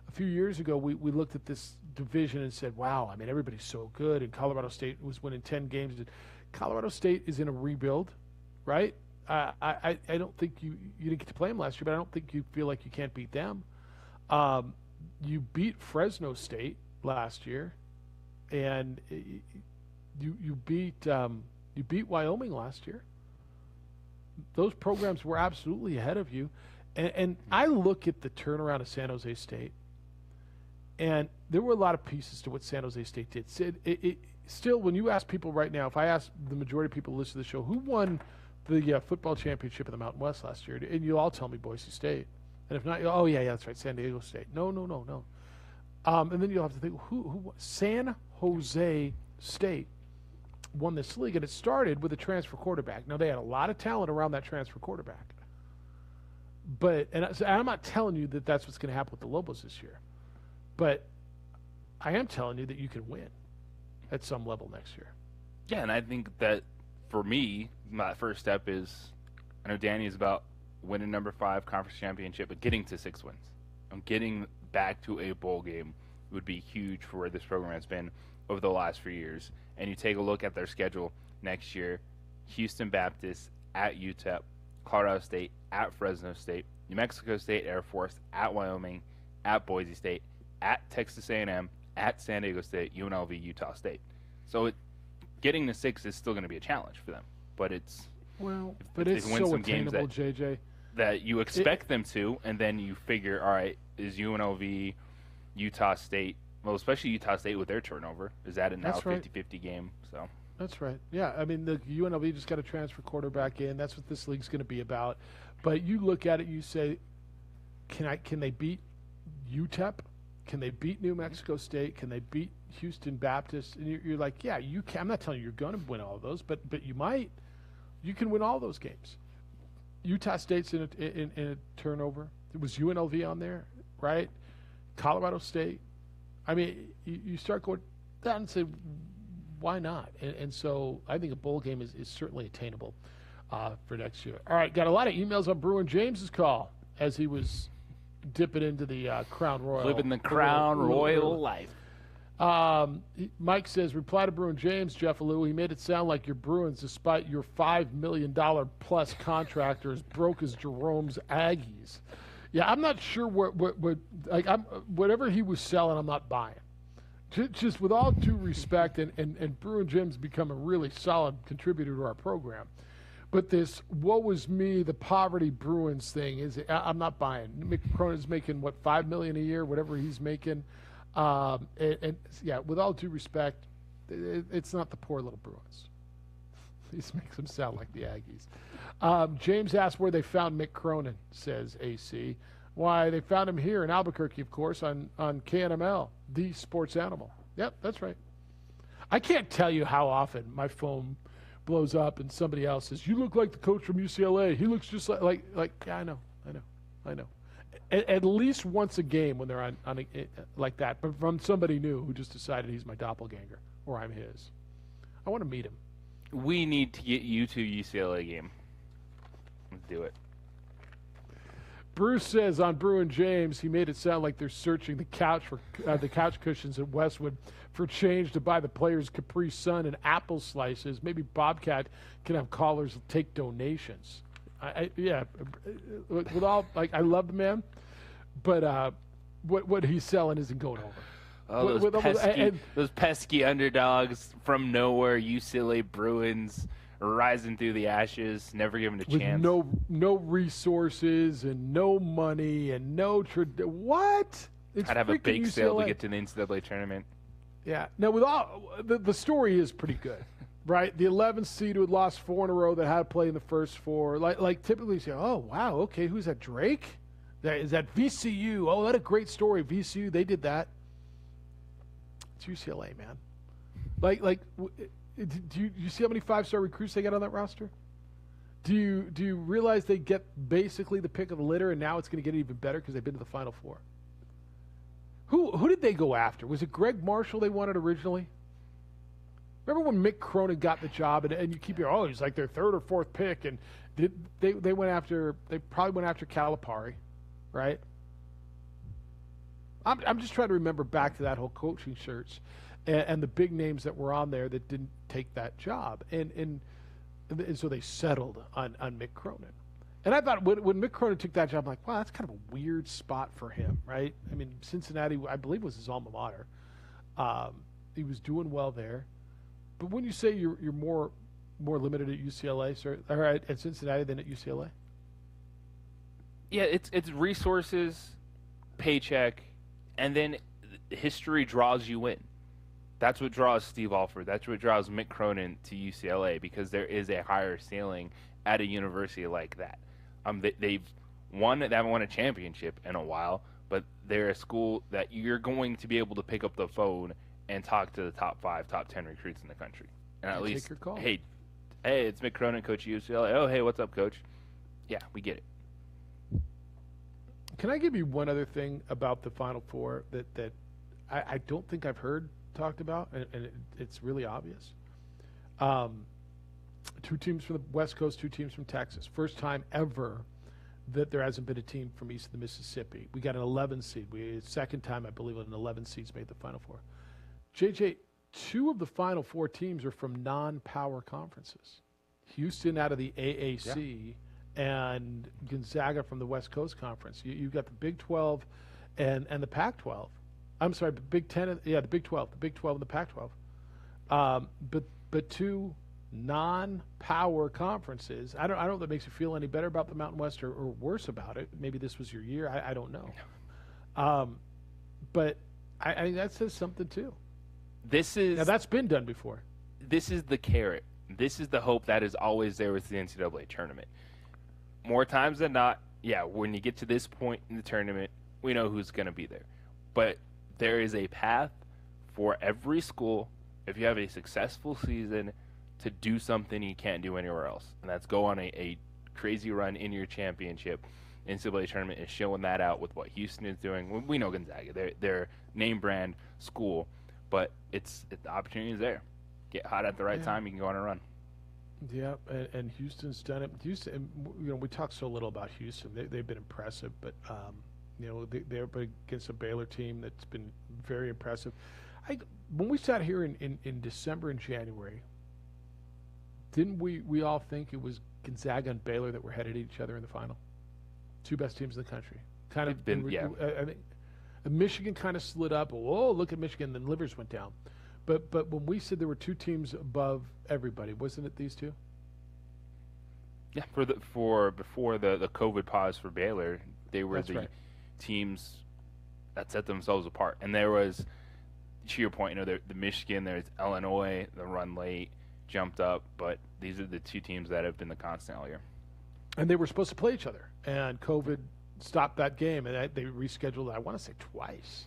a few years ago we looked at this division and said, wow, I mean, everybody's so good, and Colorado State was winning 10 games. Colorado State is in a rebuild, right? I don't think you didn't get to play them last year, but I don't think you feel like you can't beat them. You beat Fresno State last year, and you beat Wyoming last year. Those programs were absolutely ahead of you, and I look at the turnaround of San Jose State, and there were a lot of pieces to what San Jose State did. Still, when you ask people right now, if I ask the majority of people who listen to the show, who won the football championship in the Mountain West last year, and you'll all tell me Boise State. And if not, oh yeah, that's right, San Diego State. No. And then you'll have to think, who San Jose State. won this league, and it started with a transfer quarterback. Now, they had a lot of talent around that transfer quarterback. But I'm not telling you that that's what's going to happen with the Lobos this year. But I am telling you that you can win at some level next year. Yeah, and I think that for me, my first step is, I know Danny is about winning number 5 conference championship, but getting to 6 wins. Getting back to a bowl game would be huge for where this program has been over the last few years. And you take a look at their schedule next year: Houston Baptist at UTEP, Colorado State at Fresno State, New Mexico State Air Force at Wyoming, at Boise State, at Texas A&M, at San Diego State, UNLV, Utah State. So getting to 6 is still going to be a challenge for them. But it's so attainable, JJ. That you expect them to, and then you figure, all right, is UNLV, Utah State, well, especially Utah State with their turnover, is that now a 50-50 game? So that's right. Yeah, I mean, the UNLV just got a transfer quarterback in. That's what this league's going to be about. But you look at it, you say, can they beat UTEP? Can they beat New Mexico State? Can they beat Houston Baptist? And you're like, yeah, you can. I'm not telling you you're going to win all of those, but you might. You can win all those games. Utah State's in a turnover. There was UNLV on there, right? Colorado State. I mean, you start going down and say, why not? And so I think a bowl game is certainly attainable for next year. All right, got a lot of emails on Bruin James's call as he was dipping into the Crown Royal. Living the Crown Royal life. Mike says, reply to Bruin James, Jeff Alou. He made it sound like your Bruins, despite your $5 million plus contract, are as broke as Jerome's Aggies. Yeah, I'm not sure what whatever he was selling, I'm not buying. Just with all due respect, and Bruin Jim's become a really solid contributor to our program. But this woe is me, the poverty Bruins thing, I'm not buying. Mick Cronin's making, what, $5 million a year, whatever he's making. And yeah, with all due respect, it's not the poor little Bruins. This makes them sound like the Aggies. James asked where they found Mick Cronin, says AC. Why, they found him here in Albuquerque, of course, on KNML, the sports animal. Yep, that's right. I can't tell you how often my phone blows up and somebody else says, you look like the coach from UCLA. He looks just like yeah, I know. At least once a game when they're on like that, but from somebody new who just decided he's my doppelganger or I'm his. I want to meet him. We need to get you to UCLA game. Let's do it. Bruce says on Bruin James, he made it sound like they're searching the couch cushions at Westwood for change to buy the players Capri Sun and apple slices. Maybe Bobcat can have callers take donations. Yeah, with all I love the man, but what he's selling isn't going over. Oh, those pesky underdogs from nowhere, UCLA Bruins rising through the ashes, never given a chance. With no resources and no money and no what? I'd have a bake sale to get to the NCAA tournament. Yeah. Now with all the story is pretty good. Right, the 11th seed who had lost 4 in a row that had to play in the first 4. Like typically you say, oh wow, okay, who's that? Drake? Is that VCU? Oh, that a great story. VCU, they did that. It's UCLA, man. Do you see how many 5-star recruits they got on that roster? Do you realize they get basically the pick of the litter, and now it's going to get even better because they've been to the Final Four? Who did they go after? Was it Greg Marshall they wanted originally? Remember when Mick Cronin got the job, and you keep hearing, he's like their 3rd or 4th pick, and they probably went after Calipari, right? I'm just trying to remember back to that whole coaching search and the big names that were on there that didn't take that job, and so they settled on Mick Cronin. And I thought when Mick Cronin took that job, I'm like, wow, that's kind of a weird spot for him, right? I mean, Cincinnati, I believe, was his alma mater. He was doing well there. But when you say you're more limited at UCLA, or at Cincinnati than at UCLA? Yeah, it's resources, paycheck, and then history draws you in. That's what draws Steve Alford. That's what draws Mick Cronin to UCLA, because there is a higher ceiling at a university like that. They haven't won a championship in a while, but they're a school that you're going to be able to pick up the phone and talk to the top 5, top 10 recruits in the country. And at least, take your call. hey, it's Mick Cronin, coach of UCLA. Oh, hey, what's up, coach? Yeah, we get it. Can I give you one other thing about the Final Four that I don't think I've heard talked about, and it's really obvious? 2 teams from the West Coast, 2 teams from Texas. First time ever that there hasn't been a team from east of the Mississippi. We got an 11 seed. Second time, I believe, an 11 seeds made the Final Four. JJ, 2 of the Final 4 teams are from non-power conferences. Houston out of the AAC and Gonzaga from the West Coast Conference. You've got the Big 12 and the Pac-12. I'm sorry, Big 10. The Big 12. The Big 12 and the Pac-12. But 2 non-power conferences. I don't know if that makes you feel any better about the Mountain West or worse about it. Maybe this was your year. I don't know. But I think that says something too. Now that's been done before. This is the carrot. This is the hope that is always there with the NCAA tournament. More times than not, when you get to this point in the tournament, we know who's going to be there. But there is a path for every school, if you have a successful season, to do something you can't do anywhere else. And that's go on a crazy run in your championship. NCAA tournament is showing that out with what Houston is doing. We know Gonzaga. They're name brand school. But the opportunity is there. Get hot at the right time, you can go on a run. Yeah, and Houston's done it. Houston, we talk so little about Houston. They've been impressive, but they're against a Baylor team that's been very impressive. When we sat here in December and January, didn't we all think it was Gonzaga and Baylor that were headed at each other in the final? 2 best teams in the country. I think Michigan kind of slid up. Oh, look at Michigan. Then Livers went down. But when we said there were 2 teams above everybody, wasn't it these 2? Yeah, before the COVID pause for Baylor, they were teams that set themselves apart. And there was, to your point, the Michigan, there's Illinois, the run late, jumped up, but these are the 2 teams that have been the constant all year. And they were supposed to play each other, and COVID stopped that game, and they rescheduled it, I want to say twice.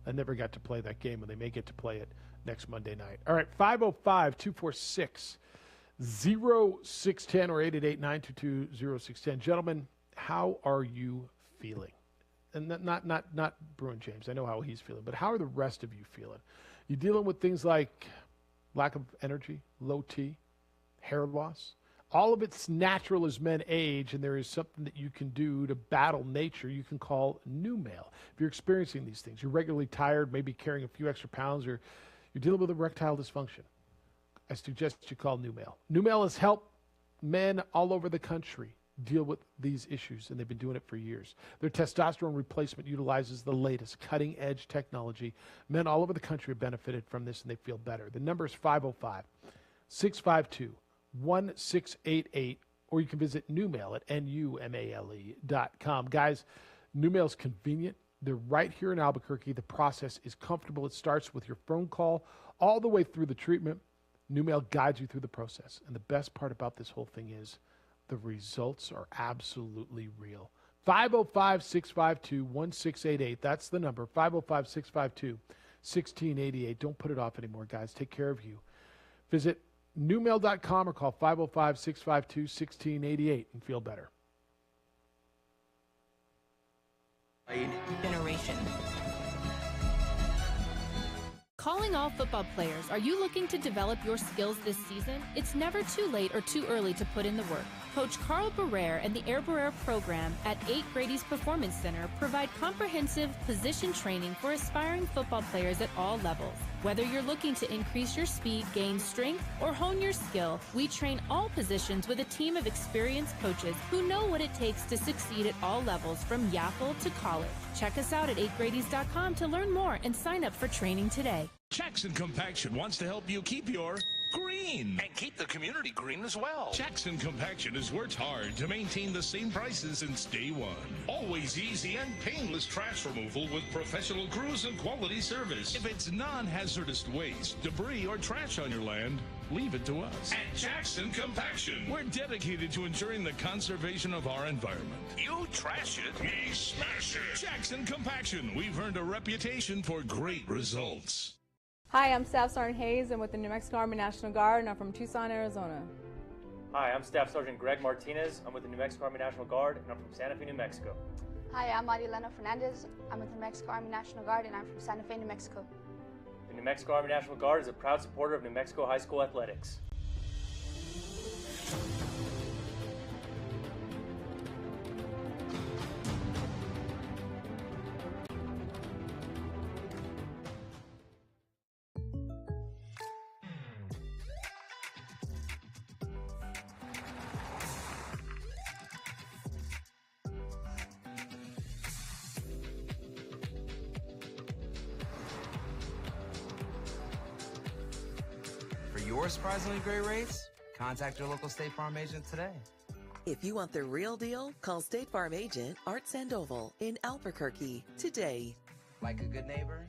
I never got to play that game, and they may get to play it next Monday night. All right, 505-246-0610 or 888-922-0610. Gentlemen, how are you feeling? And not Bruin James. I know how he's feeling, but how are the rest of you feeling? You dealing with things like lack of energy, low T, hair loss? All of it's natural as men age, and there is something that you can do to battle nature you can call NuMale. If you're experiencing these things, you're regularly tired, maybe carrying a few extra pounds, or you're dealing with erectile dysfunction, I suggest you call NuMale. NuMale has helped men all over the country deal with these issues, and they've been doing it for years. Their testosterone replacement utilizes the latest cutting-edge technology. Men all over the country have benefited from this, and they feel better. The number is 505-652-1688, or you can visit NuMale at NUMALE.com. Guys, NuMale's convenient. They're right here in Albuquerque. The process is comfortable. It starts with your phone call all the way through the treatment. NuMale guides you through the process. And the best part about this whole thing is the results are absolutely real. 505-652-1688. That's the number, 505-652-1688. Don't put it off anymore, guys. Take care of you. Visit NuMale.com or call 505-652-1688 and feel better. Generation. Calling all football players, are you looking to develop your skills this season? It's never too late or too early to put in the work. Coach Carl Barrere and the Air Barrere program at 8 Grady's Performance Center provide comprehensive position training for aspiring football players at all levels. Whether you're looking to increase your speed, gain strength, or hone your skill, we train all positions with a team of experienced coaches who know what it takes to succeed at all levels from Yaffle to college. Check us out at 8gradys.com to learn more and sign up for training today. Jackson Compaction wants to help you keep your green and keep the community green as well. Jackson Compaction has worked hard to maintain the same prices since day one. Always easy and painless trash removal with professional crews and quality service. If it's non-hazardous waste, debris, or trash on your land, leave it to us. At Jackson Compaction, we're dedicated to ensuring the conservation of our environment. You trash it, we smash it. Jackson Compaction, we've earned a reputation for great results. Hi, I'm Staff Sergeant Hayes. I'm with the New Mexico Army National Guard, and I'm from Tucson, Arizona. Hi, I'm Staff Sergeant Greg Martinez. I'm with the New Mexico Army National Guard, and I'm from Santa Fe, New Mexico. Hi, I'm Marilena Fernandez. I'm with the New Mexico Army National Guard, and I'm from Santa Fe, New Mexico. The New Mexico Army National Guard is a proud supporter of New Mexico high school athletics. For your surprisingly great rates, contact your local State Farm agent today. If you want the real deal, call State Farm agent Art Sandoval in Albuquerque today. Like a good neighbor,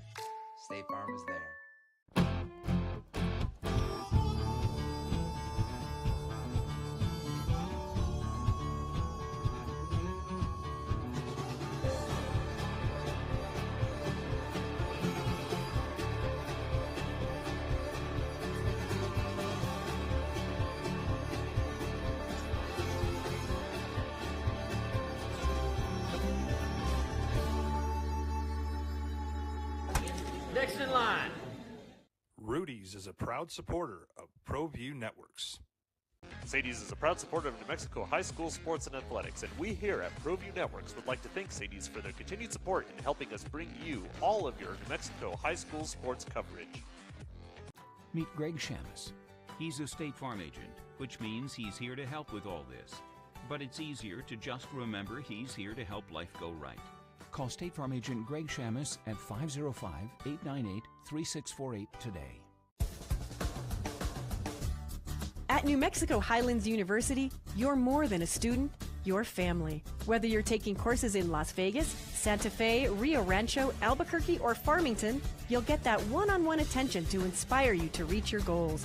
State Farm is there. Next in line. Rudy's is a proud supporter of ProView Networks. Sadie's is a proud supporter of New Mexico high school sports and athletics, and we here at ProView Networks would like to thank Sadie's for their continued support in helping us bring you all of your New Mexico high school sports coverage. Meet Greg Shamus. He's a State Farm agent, which means he's here to help with all this. But it's easier to just remember he's here to help life go right. Call State Farm agent Greg Shamus at 505-898-3648 today. At New Mexico Highlands University, you're more than a student, you're family. Whether you're taking courses in Las Vegas, Santa Fe, Rio Rancho, Albuquerque, or Farmington, you'll get that one-on-one attention to inspire you to reach your goals.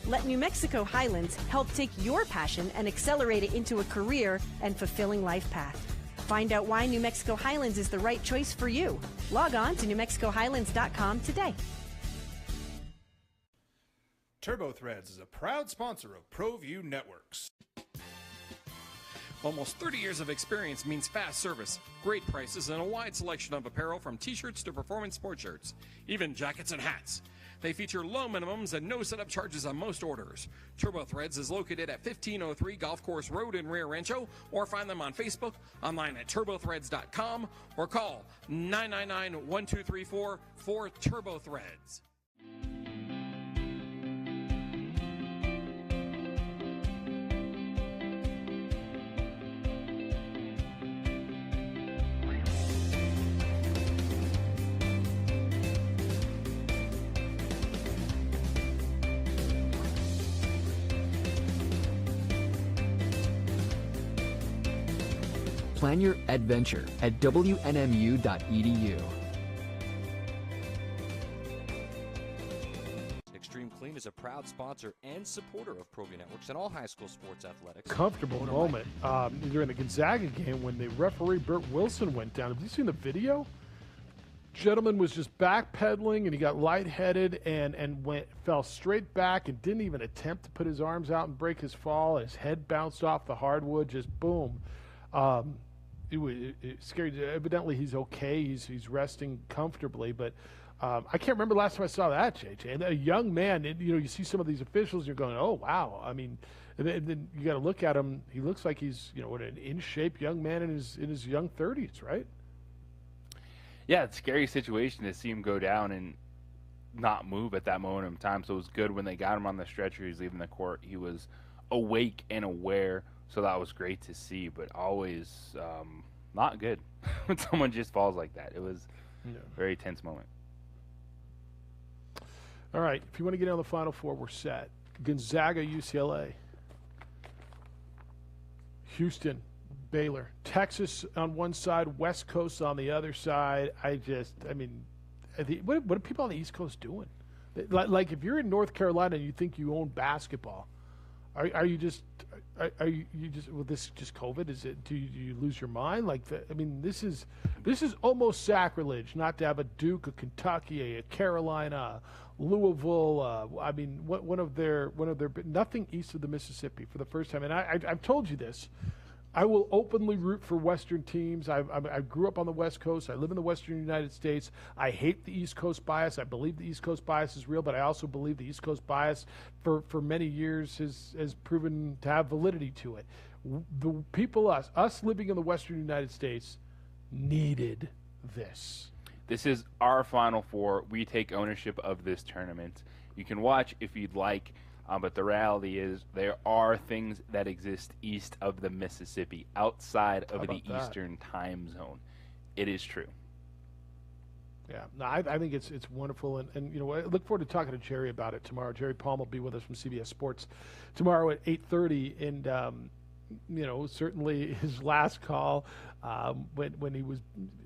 Let New Mexico Highlands help take your passion and accelerate it into a career and fulfilling life path. Find out why New Mexico Highlands is the right choice for you. Log on to NewMexicoHighlands.com today. Turbo Threads is a proud sponsor of ProView Networks. Almost 30 years of experience means fast service, great prices, and a wide selection of apparel from t-shirts to performance sport shirts, even jackets and hats. They feature low minimums and no setup charges on most orders. Turbo Threads is located at 1503 Golf Course Road in Rio Rancho, or find them on Facebook, online at turbothreads.com, or call 999-1234 for Turbo Threads. Plan your adventure at WNMU.edu. Extreme Clean is a proud sponsor and supporter of ProView Networks and all high school sports athletics. Comfortable moment during the Gonzaga game when the referee Bert Wilson went down. Have you seen the video? Gentleman was just backpedaling and he got lightheaded and fell straight back and didn't even attempt to put his arms out and break his fall. His head bounced off the hardwood, just boom. It was scary. Evidently, he's okay. He's resting comfortably, but I can't remember the last time I saw that, JJ. And a young man, you see some of these officials, and you're going, oh, wow. I mean, and then you got to look at him. He looks like he's, an in-shape young man in his young 30s, right? Yeah, it's a scary situation to see him go down and not move at that moment in time. So it was good when they got him on the stretcher. He was leaving the court. He was awake and aware. So that was great to see, but always not good when someone just falls like that. It was a very tense moment. All right, if you want to get on the Final Four, we're set. Gonzaga, UCLA. Houston, Baylor. Texas on one side, West Coast on the other side. What are people on the East Coast doing? Like if you're in North Carolina and you think you own basketball, are you just are you just, well, this is just COVID? Is it, do you lose your mind? Like, I mean, this is almost sacrilege not to have a Duke, a Kentucky, a Carolina, Louisville. I mean, one of their nothing east of the Mississippi for the first time. And I've told you this. I will openly root for Western teams. I grew up on the West Coast. I live in the Western United States. I hate the East Coast bias. I believe the East Coast bias is real, but I also believe the East Coast bias for many years has proven to have validity to it. The people, us living in the Western United States, needed this. This is our Final Four. We take ownership of this tournament. You can watch if you'd like. But the reality is there are things that exist east of the Mississippi, outside of the Eastern time zone. It is true. Yeah, no, I think it's wonderful, and you know, I look forward to talking to Jerry about it tomorrow. Jerry Palm will be with us from CBS Sports tomorrow at 8:30, and you know, certainly his last call when he was,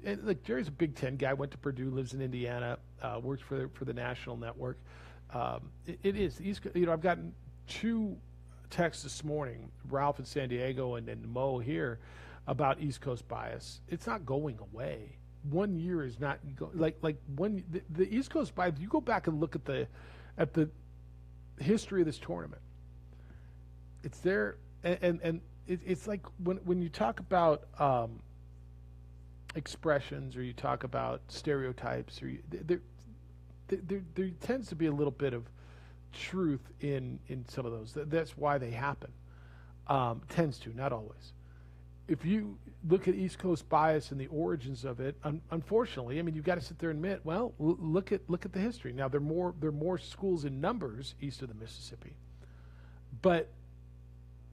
and look, Jerry's a Big Ten guy, went to Purdue, lives in Indiana, works for the national network. It is East. You know, I've gotten 2 texts this morning, Ralph in San Diego and Mo here, about East Coast bias. It's not going away. 1 year is not like when the East Coast bias. You go back and look at the history of this tournament. It's there, and it's like when you talk about expressions, or you talk about stereotypes, or there tends to be a little bit of truth in some of those. That's why they happen. Tends to, not always. If you look at East Coast bias and the origins of it, unfortunately, I mean, you've got to sit there and admit, well, look at the history. Now, there are more schools in numbers east of the Mississippi, but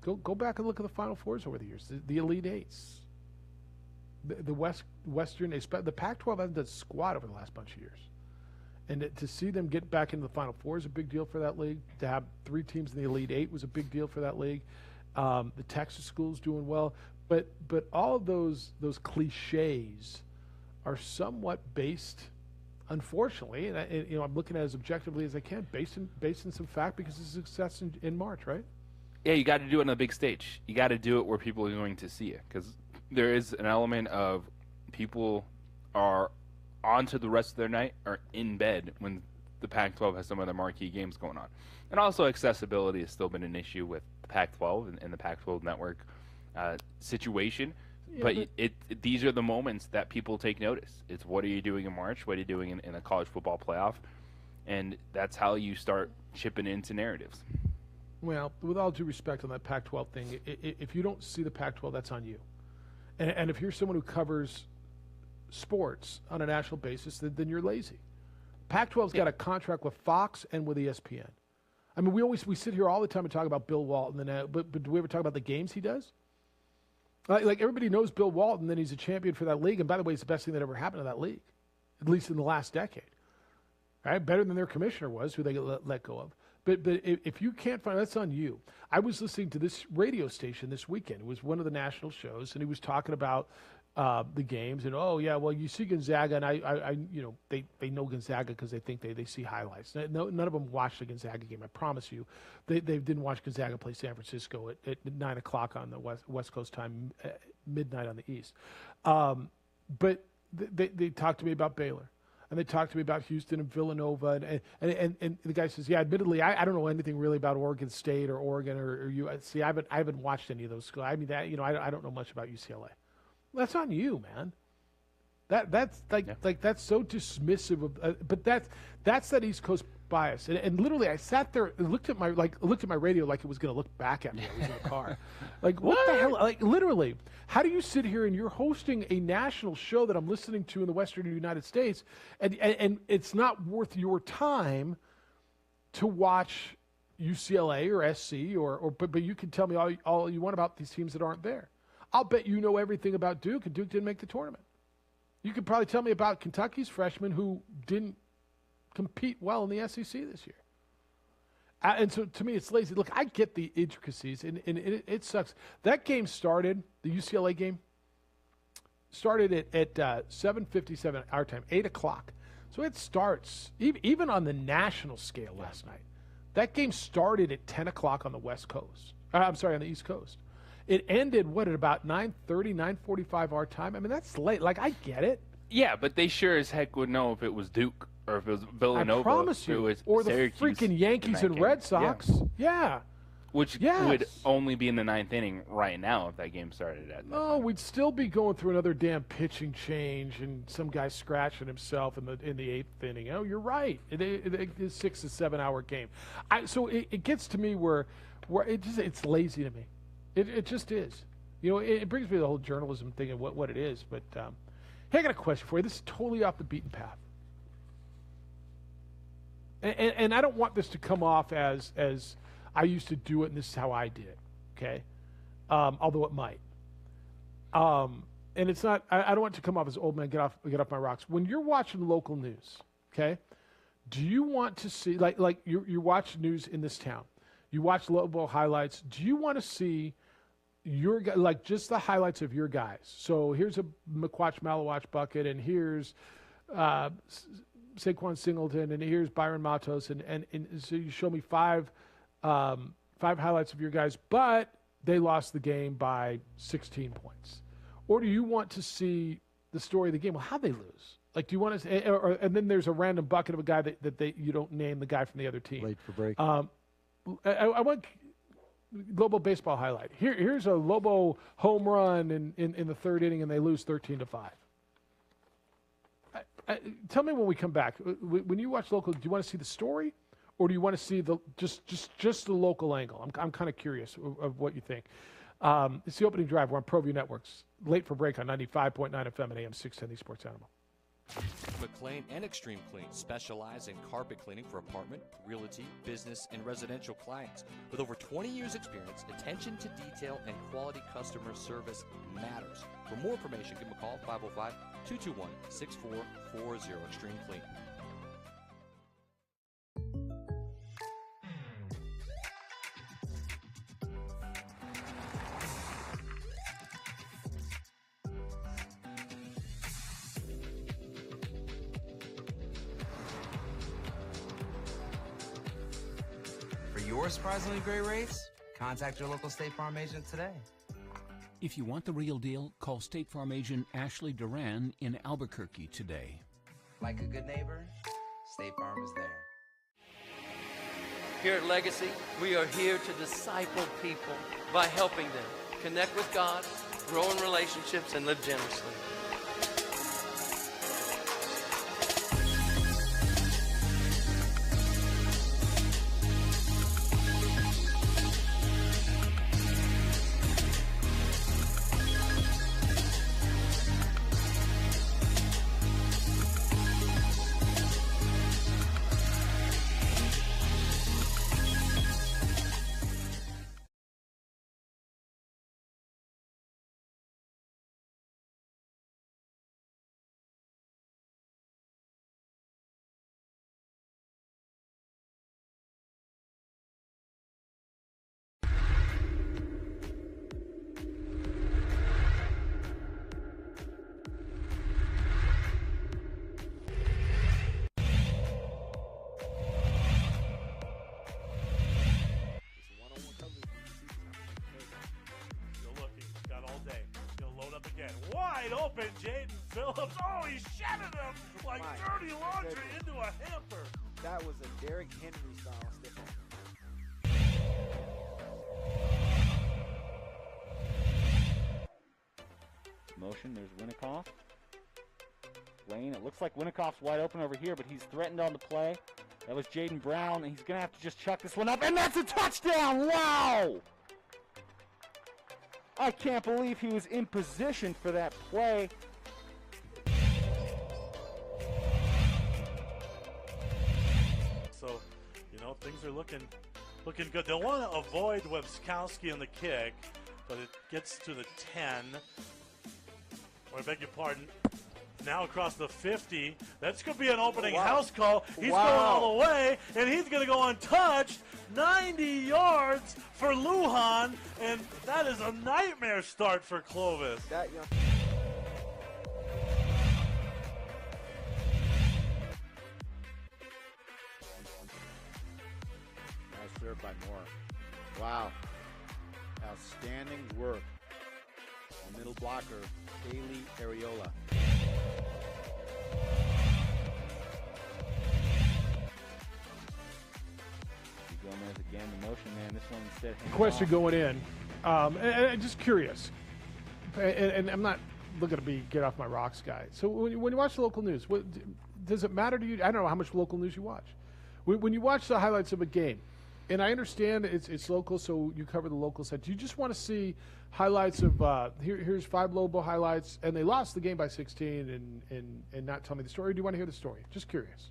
go back and look at the Final Fours over the years, the Elite Eights, the Western, the Pac-12 hasn't done squat over the last bunch of years. And to see them get back into the Final Four is a big deal for that league. To have 3 teams in the Elite Eight was a big deal for that league. The Texas schools doing well, but all of those cliches are somewhat based, unfortunately, and you know, I'm looking at it as objectively as I can, based in some fact, because of success in March, right? Yeah, you got to do it on a big stage. You got to do it where people are going to see it, because there is an element of people are on to the rest of their night or in bed when the Pac-12 has some of their marquee games going on. And also accessibility has still been an issue with the Pac-12 and the Pac-12 network situation. Yeah, but these are the moments that people take notice. It's what are you doing in March? What are you doing in a college football playoff? And that's how you start chipping into narratives. Well, with all due respect on that Pac-12 thing, if you don't see the Pac-12, that's on you. And if you're someone who covers sports on a national basis, then you're lazy. Pac-12's got a contract with Fox and with ESPN. I mean, we sit here all the time and talk about Bill Walton, but do we ever talk about the games he does? Like everybody knows Bill Walton, then he's a champion for that league, and by the way, it's the best thing that ever happened to that league, at least in the last decade. Right? Better than their commissioner was, who they let go of. But if you can't find, that's on you. I was listening to this radio station this weekend. It was one of the national shows, and he was talking about the games, and well, you see Gonzaga, and I you know, they know Gonzaga because they think they see highlights. None of them watched the Gonzaga game. I promise you, they didn't watch Gonzaga play San Francisco at 9 o'clock on the West Coast time, midnight on the East. But they talked to me about Baylor, and they talked to me about Houston and Villanova, and the guy says, yeah, admittedly, I don't know anything really about Oregon State or Oregon or USC. I haven't watched any of those schools. I mean, that, you know, I don't know much about UCLA. That's on you, man. That's that's so dismissive of. But that's that East Coast bias. And literally, I sat there and looked at my radio like it was going to look back at me. I was in the car. Like what the hell? Like literally, how do you sit here and you're hosting a national show that I'm listening to in the Western United States, and it's not worth your time to watch UCLA or SC but you can tell me all you want about these teams that aren't there. I'll bet you know everything about Duke, and Duke didn't make the tournament. You could probably tell me about Kentucky's freshmen who didn't compete well in the SEC this year. And so, to me, it's lazy. Look, I get the intricacies, and it sucks. That game started, the UCLA game, started at 7:57 our time, 8 o'clock. So it starts, even on the national scale last night, that game started at 10 o'clock on the West Coast. I'm sorry, on the East Coast. It ended, at about 9:30, 9:45 our time? I mean, that's late. Like, I get it. Yeah, but they sure as heck would know if it was Duke or if it was Villanova. I promise you. It was or the Syracuse freaking Yankees and Red Sox. Yeah. Which would only be in the 9th inning right now if that game started at that time. We'd still be going through another damn pitching change and some guy scratching himself in the 8th inning. Oh, you're right. It's a 6 to 7 hour game. So it gets to me where it's lazy to me. It just is. You know, it brings me to the whole journalism thing and what it is. But hey, I got a question for you. This is totally off the beaten path. And I don't want this to come off as I used to do it, and this is how I did it, okay? Although it might. And it's not, I don't want it to come off as old man, get off my rocks. When you're watching local news, okay, do you want to see, like you watch news in this town, you watch local highlights, do you want to see your, like just the highlights of your guys? So here's a McQuatch-Malawatch bucket, and here's Saquon Singleton, and here's Byron Matos, and so you show me five highlights of your guys, but they lost the game by 16 points. Or do you want to see the story of the game? Well, how'd they lose? Like, do you want to, and then there's a random bucket of a guy that you don't name the guy from the other team. Late for break. I want Lobo baseball highlight. Here's a Lobo home run in the 3rd inning, and they lose 13-5. Tell me when we come back. When you watch local, do you want to see the story? Or do you want to see the just the local angle? I'm kind of curious of what you think. It's the opening drive. We're on ProView Networks. Late for break on 95.9 FM and AM 610, the Sports Animal. McLean and Extreme Clean specialize in carpet cleaning for apartment, realty, business, and residential clients. With over 20 years experience, attention to detail and quality customer service matters. For more information, give them a call, 505-221-6440, Extreme Clean. Your surprisingly great rates? Contact your local State Farm agent today. If you want the real deal, call State Farm agent Ashley Duran in Albuquerque today. Like a good neighbor, State Farm is there. Here at Legacy, we are here to disciple people by helping them connect with God, grow in relationships, and live generously. Wide open, Jaden Phillips. Oh, he shattered him like dirty laundry into a hamper. That was a Derrick Henry style stiff arm. Motion, there's Winnikoff. Lane, it looks like Winnikoff's wide open over here, but he's threatened on the play. That was Jaden Brown, and he's going to have to just chuck this one up, and that's a touchdown! Wow! I can't believe he was in position for that play. So, things are looking good. They'll want to avoid Webskowski on the kick, but it gets to the 10. Or I beg your pardon. Now across the 50. That's going to be an opening house call. He's going all the way, and he's going to go untouched. 90 yards for Lujan, and that is a nightmare start for Clovis. That young. Nice serve by Moore. Wow. Outstanding work. The middle blocker, Haley Areola. Gomez again, the motion man. This one instead. Question going in. And just curious. And I'm not looking to be get off my rocks guy. So when you watch the local news, does it matter to you? I don't know how much local news you watch. When you watch the highlights of a game, and I understand it's local, so you cover the local side. Do you just want to see highlights of here's 5 Lobo highlights, and they lost the game by 16, and not tell me the story? Or do you want to hear the story? Just curious.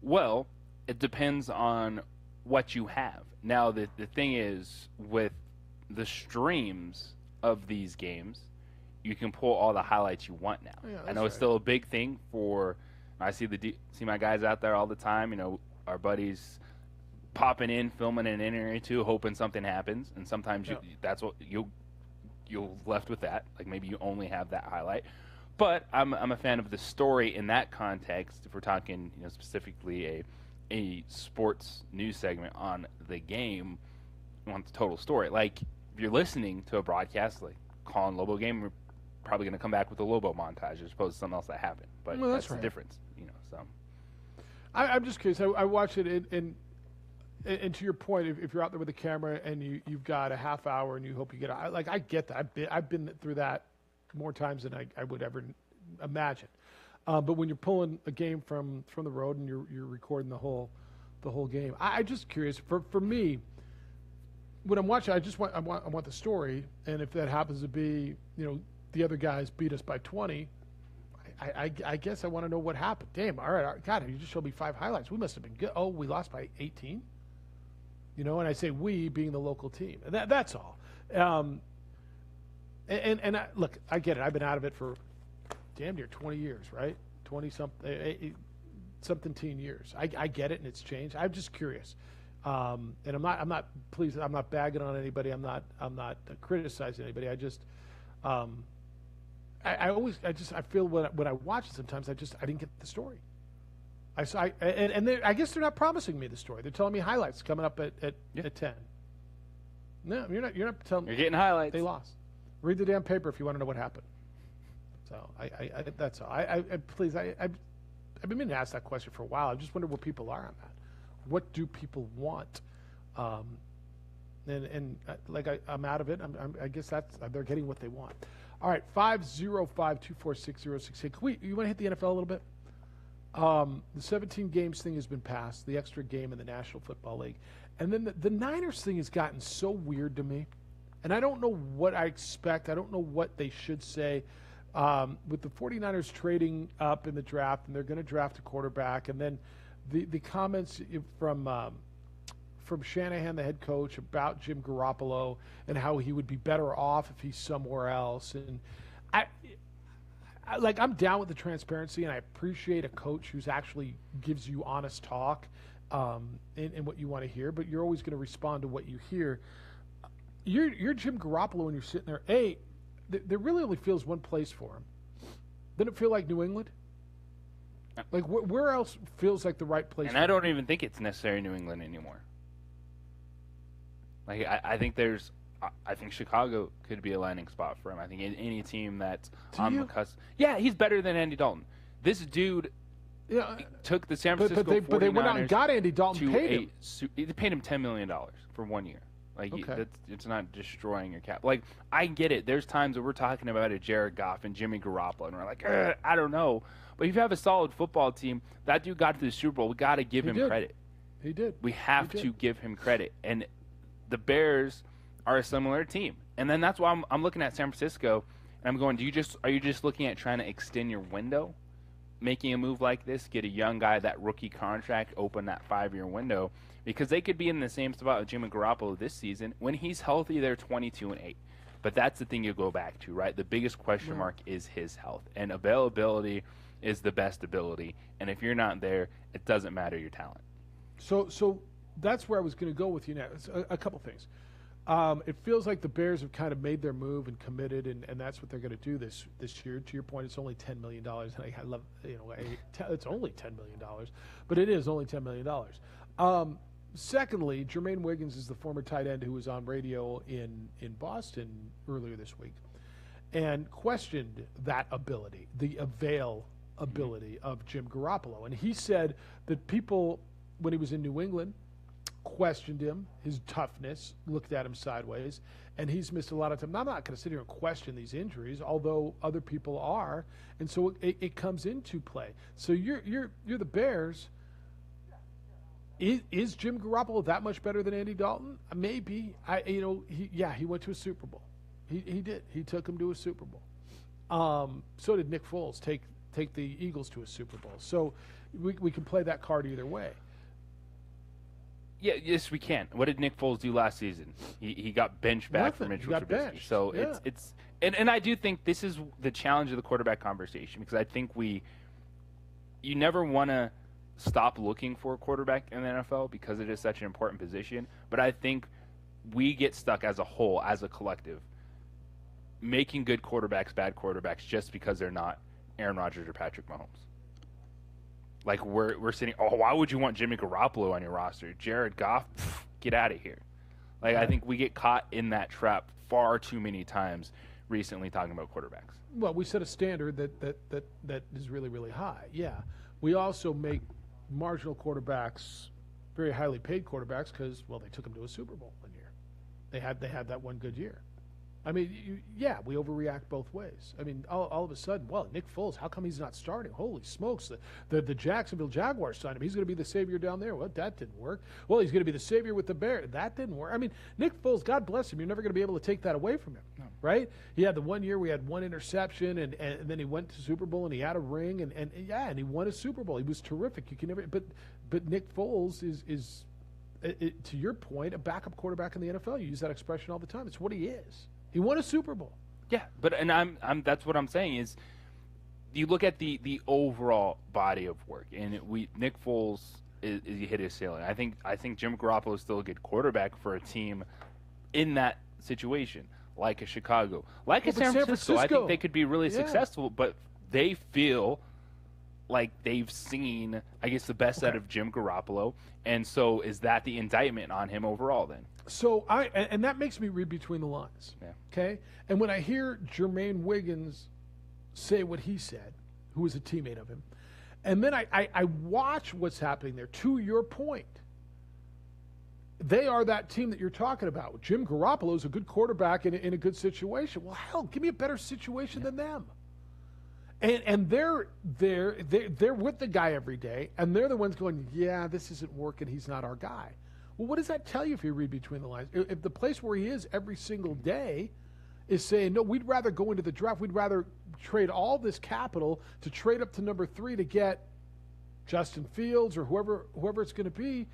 Well, it depends on what you have. Now, the thing is, with the streams of these games, you can pull all the highlights you want now. Yeah, I know it's still a big thing for. I see my guys out there all the time. You know, our buddies popping in, filming an inning or two, hoping something happens, and sometimes that's what you'll left with that. Like maybe you only have that highlight. But I'm a fan of the story in that context. If we're talking, specifically a sports news segment on the game, you want the total story. Like if you're listening to a broadcast, like calling Lobo game, we're probably going to come back with a Lobo montage as opposed to something else that happened. But well, that's right. the difference, So I'm just curious. I watch it, and to your point, if you're out there with a camera and you've got a half hour and you hope you get I get that. I've been through that more times than I would ever imagine. But when you're pulling a game from the road and you're recording the whole game, I'm just curious. For me, when I'm watching, I want the story, and if that happens to be the other guys beat us by 20, I guess I want to know what happened. Damn, all right, God, you just showed me 5 highlights. We must have been good. Oh, we lost by 18. And I say we being the local team, and that's all. And look, I get it. I've been out of it for damn near 20 years, right? 20-something teen years. I get it, and it's changed. I'm just curious, and I'm not. Please, I'm not bagging on anybody. I'm not criticizing anybody. I just, I feel when I watch it sometimes, I didn't get the story. I guess they're not promising me the story. They're telling me highlights coming up at 10. No, you're not telling me. You're getting highlights. They lost. Read the damn paper if you want to know what happened. So that's all. Please, I've been meaning to ask that question for a while. I just wonder where people are on that. What do people want? I'm out of it. I guess they're getting what they want. All right, 505-246-0668. You want to hit the NFL a little bit? The 17 games thing has been passed, the extra game in the National Football League. And then the Niners thing has gotten so weird to me. And I don't know what I expect. I don't know what they should say. With the 49ers trading up in the draft, and they're going to draft a quarterback. And then the comments from Shanahan, the head coach, about Jim Garoppolo and how he would be better off if he's somewhere else. And I'm down with the transparency, and I appreciate a coach who's actually gives you honest talk in what you want to hear, but you're always going to respond to what you hear. You're Jim Garoppolo when you're sitting there. There really only feels one place for him. Doesn't it feel like New England? Like where else feels like the right place? And I don't even think it's necessarily New England anymore. Like I think Chicago could be a landing spot for him. I think any team that's on the cusp. Yeah, he's better than Andy Dalton. This dude took the San Francisco 49ers but they went out and got Andy Dalton. They paid him $10 million for 1 year. Like it's not destroying your cap. Like I get it. There's times where we're talking about a Jared Goff and Jimmy Garoppolo, and we're like, I don't know. But if you have a solid football team, that dude got to the Super Bowl. We got to give him credit. He did. We have to give him credit. And the Bears are a similar team. And then that's why I'm looking at San Francisco, and I'm going, are you just looking at trying to extend your window, making a move like this, get a young guy that rookie contract, open that 5-year window? Because they could be in the same spot with Jimmy Garoppolo this season. When he's healthy, they're 22-8. But that's the thing you go back to, right? The biggest question mark is his health. And availability is the best ability. And if you're not there, it doesn't matter your talent. So that's where I was going to go with you now. It's a couple things. It feels like the Bears have kind of made their move and committed, and that's what they're going to do this year. To your point, it's only $10 million. And I love, it's only $10 million, but it is only $10 million. Secondly, Jermaine Wiggins is the former tight end who was on radio in Boston earlier this week and questioned that ability, the availability of Jim Garoppolo. And he said that people, when he was in New England, questioned him, his toughness, looked at him sideways, and he's missed a lot of time. Now, I'm not going to sit here and question these injuries, although other people are, and so it comes into play. So you're the Bears. Is Jim Garoppolo that much better than Andy Dalton? Maybe. He went to a Super Bowl. He did. He took him to a Super Bowl. So did Nick Foles take the Eagles to a Super Bowl. So we can play that card either way. Yeah, yes, we can. What did Nick Foles do last season? He got benched back from Mitchell Trubisky. So yeah. And I do think this is the challenge of the quarterback conversation, because I think you never want to stop looking for a quarterback in the NFL because it is such an important position. But I think we get stuck as a whole, as a collective, making good quarterbacks bad quarterbacks just because they're not Aaron Rodgers or Patrick Mahomes. Like we're sitting. Oh, why would you want Jimmy Garoppolo on your roster? Jared Goff, get out of here. Like I think we get caught in that trap far too many times recently talking about quarterbacks. Well, we set a standard that is really, really high. Yeah, we also make marginal quarterbacks very highly paid quarterbacks because they took them to a Super Bowl one year. They had that one good year. I mean, we overreact both ways. I mean, all of a sudden, Nick Foles, how come he's not starting? Holy smokes, the Jacksonville Jaguars signed him. He's going to be the savior down there. Well, that didn't work. Well, he's going to be the savior with the Bears. That didn't work. I mean, Nick Foles, God bless him, you're never going to be able to take that away from him, right? He had the 1 year we had one interception, and then he went to Super Bowl, and he had a ring, and he won a Super Bowl. He was terrific. You can never, but Nick Foles is to your point, a backup quarterback in the NFL. You use that expression all the time. It's what he is. He won a Super Bowl. Yeah, I'm that's what I'm saying is, you look at the overall body of work, and Nick Foles he hit his ceiling. I think Jim Garoppolo is still a good quarterback for a team in that situation, like a Chicago, like a San Francisco. I think they could be really successful, but they feel like they've seen, I guess, the best out of Jim Garoppolo, and so is that the indictment on him overall then? So and that makes me read between the lines. Yeah. Okay? And when I hear Jermaine Wiggins say what he said, who was a teammate of him, and then I watch what's happening there, to your point, they are that team that you're talking about. Jim Garoppolo is a good quarterback in a good situation. Well, hell, give me a better situation than them. And they're with the guy every day, and they're the ones going, yeah, this isn't working. He's not our guy. Well, what does that tell you if you read between the lines? If the place where he is every single day is saying, no, we'd rather go into the draft, we'd rather trade all this capital to trade up to number 3 to get Justin Fields or whoever it's going to be,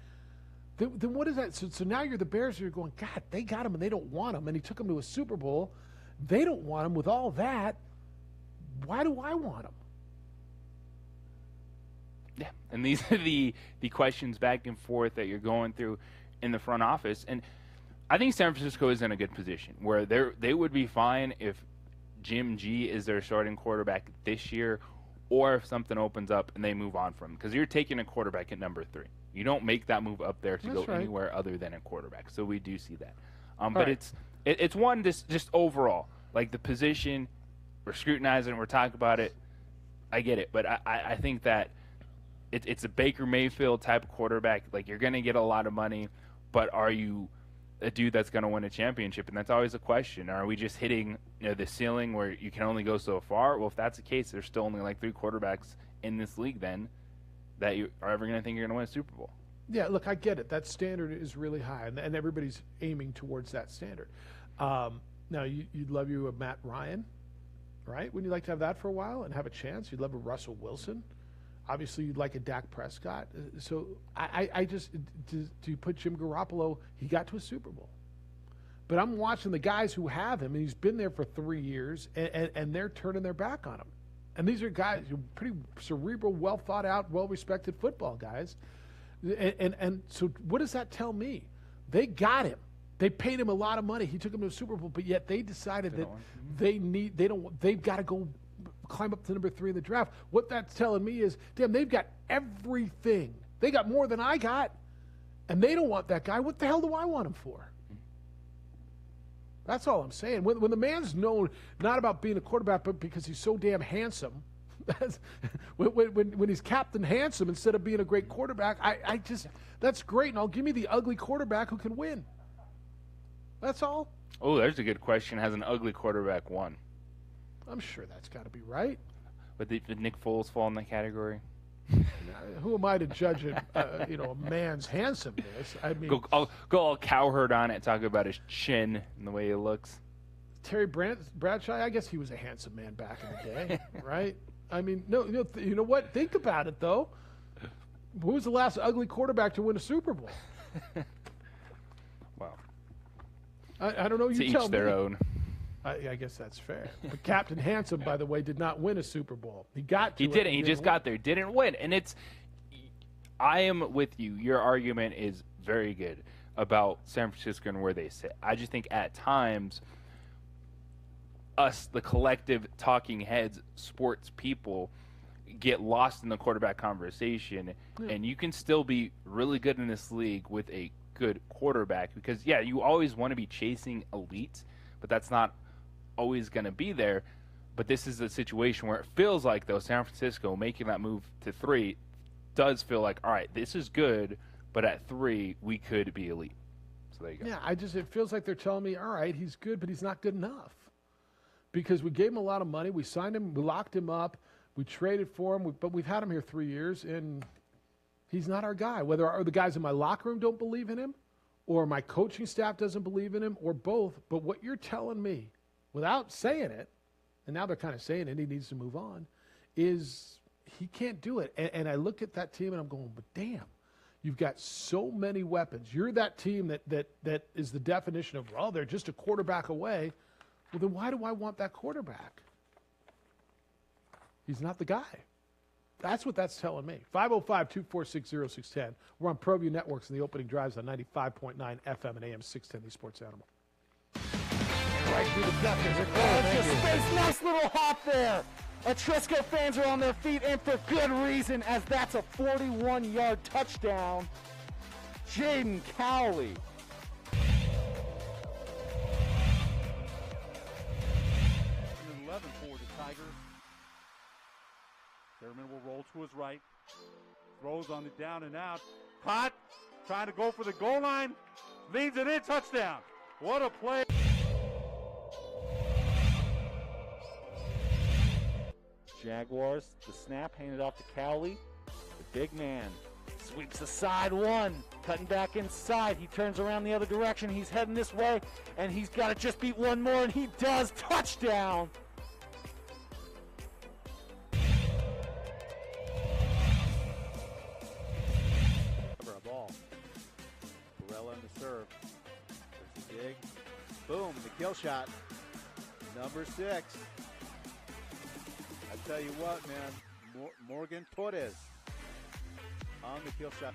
then what is that? So now you're the Bears, and you're going, God, they got him and they don't want him, and he took him to a Super Bowl. They don't want him with all that. Why do I want him? Yeah, and these are the questions back and forth that you're going through in the front office. And I think San Francisco is in a good position where they would be fine if Jim G is their starting quarterback this year, or if something opens up and they move on from him. Because you're taking a quarterback at number 3. You don't make that move up there to go anywhere other than a quarterback. So we do see that. But it's one just overall, like the position, we're scrutinizing, we're talking about it. I get it, but I think that it's a Baker Mayfield type of quarterback. Like, you're going to get a lot of money, but are you a dude that's going to win a championship? And that's always a question. Are we just hitting the ceiling where you can only go so far? Well, if that's the case, there's still only like 3 quarterbacks in this league then that you are ever going to think you're going to win a Super Bowl. Yeah, look, I get it. That standard is really high, and everybody's aiming towards that standard. Now, you'd love you a Matt Ryan, right? Wouldn't you like to have that for a while and have a chance? You'd love a Russell Wilson. Obviously, you'd like a Dak Prescott. So I just – do you put Jim Garoppolo – he got to a Super Bowl. But I'm watching the guys who have him, and he's been there for 3 years, and they're turning their back on him. And these are guys, pretty cerebral, well-thought-out, well-respected football guys. And so what does that tell me? They got him. They paid him a lot of money. He took him to a Super Bowl, but yet they decided that they've got to go climb up to number 3 in the draft. What that's telling me is, damn, they've got everything. They got more than I got, and they don't want that guy, what the hell do I want him for? That's all I'm saying. When the man's known not about being a quarterback, but because he's so damn handsome, when he's Captain Handsome instead of being a great quarterback, I just, that's great. And I'll give me the ugly quarterback who can win. That's all. Oh, there's a good question. Has an ugly quarterback won? I'm sure that's got to be right. But did Nick Foles fall in that category? Who am I to judge a man's handsomeness? I mean, go all cowherd on it, talk about his chin and the way he looks. Terry Bradshaw, I guess he was a handsome man back in the day, right? I mean, no, you know what? Think about it, though. Who was the last ugly quarterback to win a Super Bowl? Wow. I don't know. You to tell each me. their own. I guess that's fair. But Captain Handsome, by the way, did not win a Super Bowl. He got to He it, didn't. He just got there. Didn't win. And I am with you. Your argument is very good about San Francisco and where they sit. I just think at times, us, the collective talking heads, sports people, get lost in the quarterback conversation. Yeah. And you can still be really good in this league with a good quarterback because, yeah, you always want to be chasing elite, but that's not always going to be there. But this is a situation where it feels like, though, San Francisco making that move to 3 does feel like, all right, this is good, but at 3 we could be elite. So there you go. Yeah, it feels like they're telling me, all right, he's good, but he's not good enough. Because we gave him a lot of money, we signed him, we locked him up, we traded for him, but we've had him here 3 years, and he's not our guy. Whether the guys in my locker room don't believe in him, or my coaching staff doesn't believe in him, or both. But what you're telling me, without saying it, and now they're kind of saying it, he needs to move on, is he can't do it. And I look at that team and I'm going, but damn, you've got so many weapons. You're that team that is the definition of, well, they're just a quarterback away. Well, then why do I want that quarterback? He's not the guy. That's what that's telling me. 505-246-0610. We're on ProView Networks and the opening drives on 95.9 FM and AM 610, the Sports Animal. Right through the depth. There's a space. Nice little hop there. Etrisco fans are on their feet, and for good reason, as that's a 41-yard touchdown. Jaden Cowley. 11 for the Tigers. Thurman will roll to his right. Throws on the down and out. Caught. Trying to go for the goal line. Leads it in. Touchdown. What a play. Jaguars, the snap handed off to Cowley. The big man sweeps aside one, cutting back inside. He turns around the other direction. He's heading this way, and he's got to just beat one more, and he does. Touchdown. Cover a ball. Barella in the serve. There's a dig. Boom, the kill shot. Number 6. I tell you what, man, Morgan Torres on the kill shot.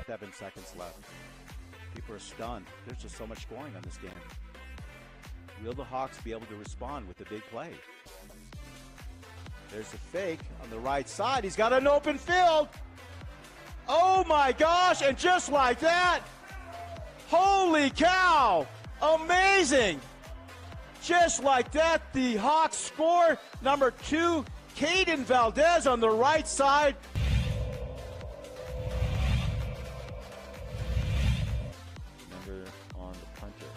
7 seconds left. People are stunned. There's just so much scoring on this game. Will the Hawks be able to respond with the big play? There's a fake on the right side. He's got an open field. Oh my gosh, and just like that, holy cow, amazing. Just like that, the Hawks score. Number 2, Caden Valdez on the right side. Number on the punter.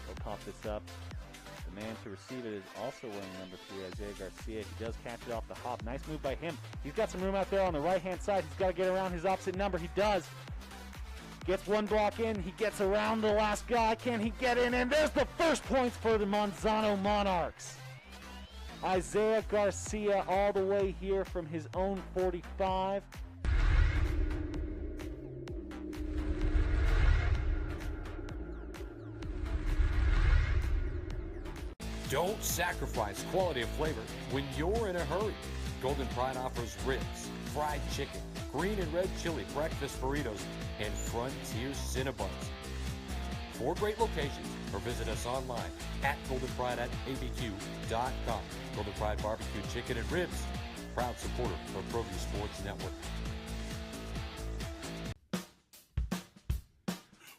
He'll pop this up. The man to receive it is also wearing number 3, Isaiah Garcia. He does catch it off the hop. Nice move by him. He's got some room out there on the right-hand side. He's got to get around his opposite number. He does. Gets one block in. He gets around the last guy. Can he get in? And there's the first points for the Manzano Monarchs. Isaiah Garcia all the way here from his own 45. Don't sacrifice quality of flavor when you're in a hurry. Golden Pride offers ribs, fried chicken, green and red chili breakfast burritos, and Frontier Cinnabons. 4 great locations, or visit us online at goldenpride@abq.com. Golden Pride Barbecue Chicken and Ribs, proud supporter of ProView Sports Network.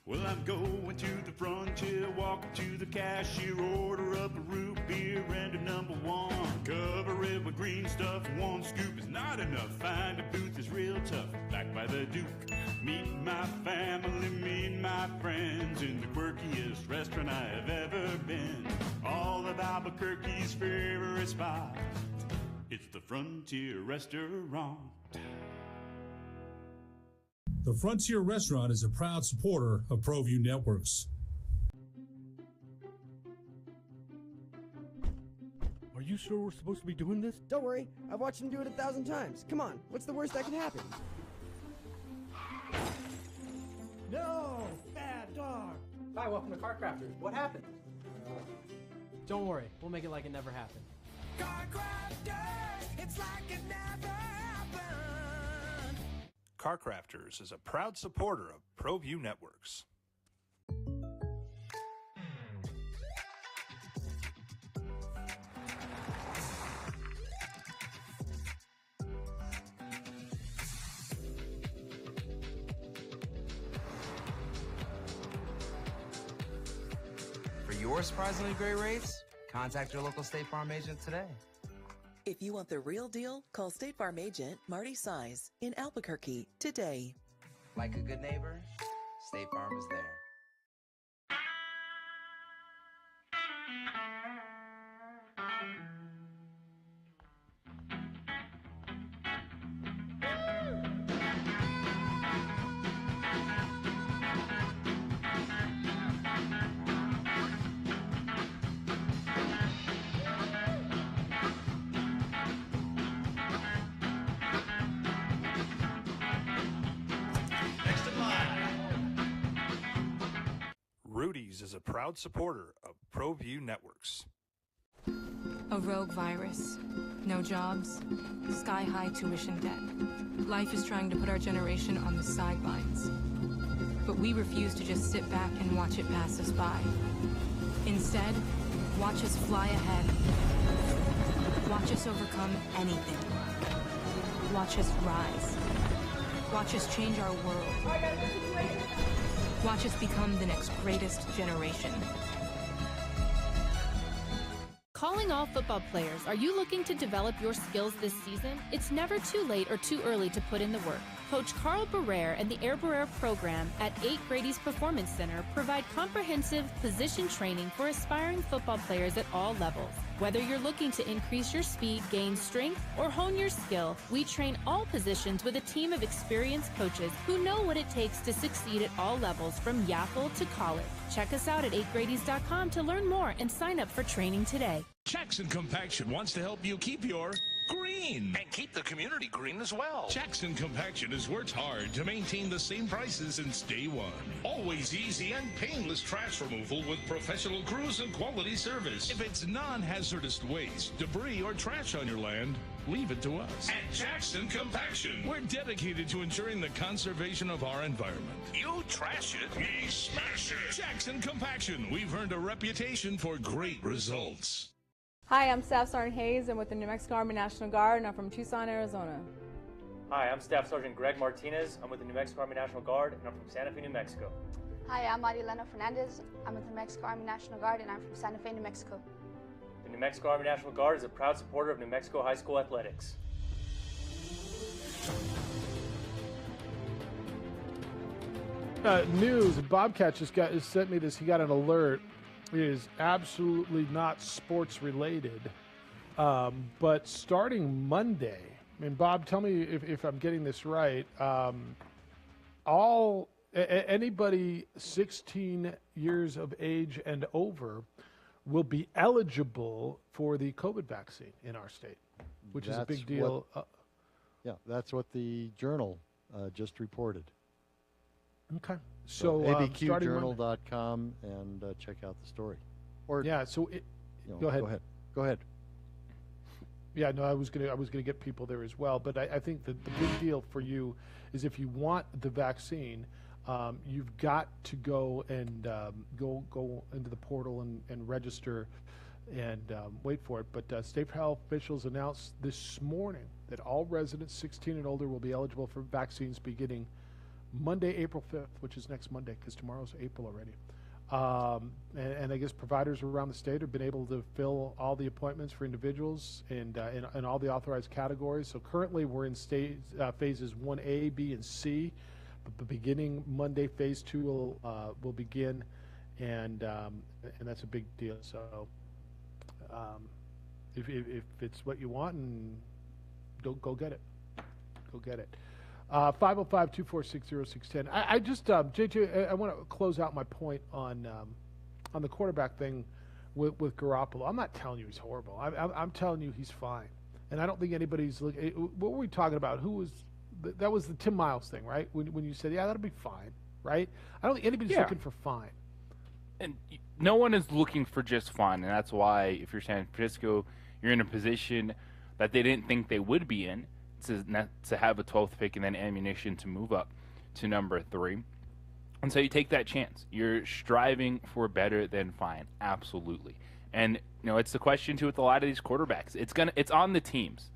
Well, I'm going to the frontier, walking to the cashier, order up a root beer and a number one. Cover it with green stuff, one scoop is not enough. Find a booth is real tough, backed by the Duke. Meet my family, meet my friends in the quirkiest restaurant I have ever been. All of Albuquerque's favorite spot, it's the Frontier Restaurant. The Frontier Restaurant is a proud supporter of ProView Networks. Are you sure we're supposed to be doing this? Don't worry, I've watched him do it 1,000 times. Come on, what's the worst that can happen? No! Bad dog! Hi, welcome to Car Crafters. What happened? Don't worry, we'll make it like it never happened. Car Crafters, it's like it never happened. Car Crafters is a proud supporter of ProView Networks. For your surprisingly great rates, contact your local State Farm agent today. If you want the real deal, call State Farm agent Marty Size in Albuquerque today. Like a good neighbor, State Farm is there. Rudy's is a proud supporter of ProView Networks. A rogue virus, no jobs, sky-high tuition debt. Life is trying to put our generation on the sidelines. But we refuse to just sit back and watch it pass us by. Instead, watch us fly ahead. Watch us overcome anything. Watch us rise. Watch us change our world. Watch us become the next greatest generation. Calling all football players, are you looking to develop your skills this season? It's never too late or too early to put in the work. Coach Carl Barrere and the Air Barrere program at 8 Grady's Performance Center provide comprehensive position training for aspiring football players at all levels. Whether you're looking to increase your speed, gain strength, or hone your skill, we train all positions with a team of experienced coaches who know what it takes to succeed at all levels from Yaffle to college. Check us out at 8gradys.com to learn more and sign up for training today. Jackson Compaction wants to help you keep your green and keep the community green as well. Jackson Compaction has worked hard to maintain the same prices since day one. Always easy and painless trash removal with professional crews and quality service. If it's non-hazardous waste, debris, or trash on your land, leave it to us. At Jackson Compaction, we're dedicated to ensuring the conservation of our environment. You trash it, we smash it. Jackson Compaction, we've earned a reputation for great results. Hi, I'm Staff Sergeant Hayes. I'm with the New Mexico Army National Guard, and I'm from Tucson, Arizona. Hi, I'm Staff Sergeant Greg Martinez. I'm with the New Mexico Army National Guard, and I'm from Santa Fe, New Mexico. Hi, I'm Marilena Fernandez. I'm with the New Mexico Army National Guard, and I'm from Santa Fe, New Mexico. The New Mexico Army National Guard is a proud supporter of New Mexico high school athletics. News. Bobcat just sent me this. He got an alert. It is absolutely not sports related. But starting Monday, I mean, Bob, tell me if I'm getting this right. Anybody 16 years of age and over will be eligible for the COVID vaccine in our state, which is a big deal. Yeah, that's what the Journal just reported. Okay. So abqjournal.com and check out the story. Or yeah. So go ahead. Go ahead. Yeah. No, I was gonna get people there as well. But I think that the big deal for you is if you want the vaccine, you've got to go and go into the portal and register And wait for it. But state health officials announced this morning that all residents 16 and older will be eligible for vaccines beginning Monday, April 5th, which is next Monday, because tomorrow's April already. And I guess providers around the state have been able to fill all the appointments for individuals and in all the authorized categories. So currently we're in phases 1A, B, and C. But beginning Monday, phase 2 will begin, and that's a big deal. So if it's what you want, and don't go get it. Go get it. 505-246-0610. I just, JJ, I want to close out my point on the quarterback thing with Garoppolo. I'm not telling you he's horrible. I'm telling you he's fine. And I don't think anybody's looking. What were we talking about? That was the Tim Miles thing, right? When you said, yeah, that'll be fine, right? I don't think anybody's looking for fine. And no one is looking for just fine, and that's why if you're San Francisco, you're in a position that they didn't think they would be in, to have a 12th pick and then ammunition to move up to number 3. And so you take that chance. You're striving for better than fine, absolutely. And it's the question too with a lot of these quarterbacks. It's on the teams.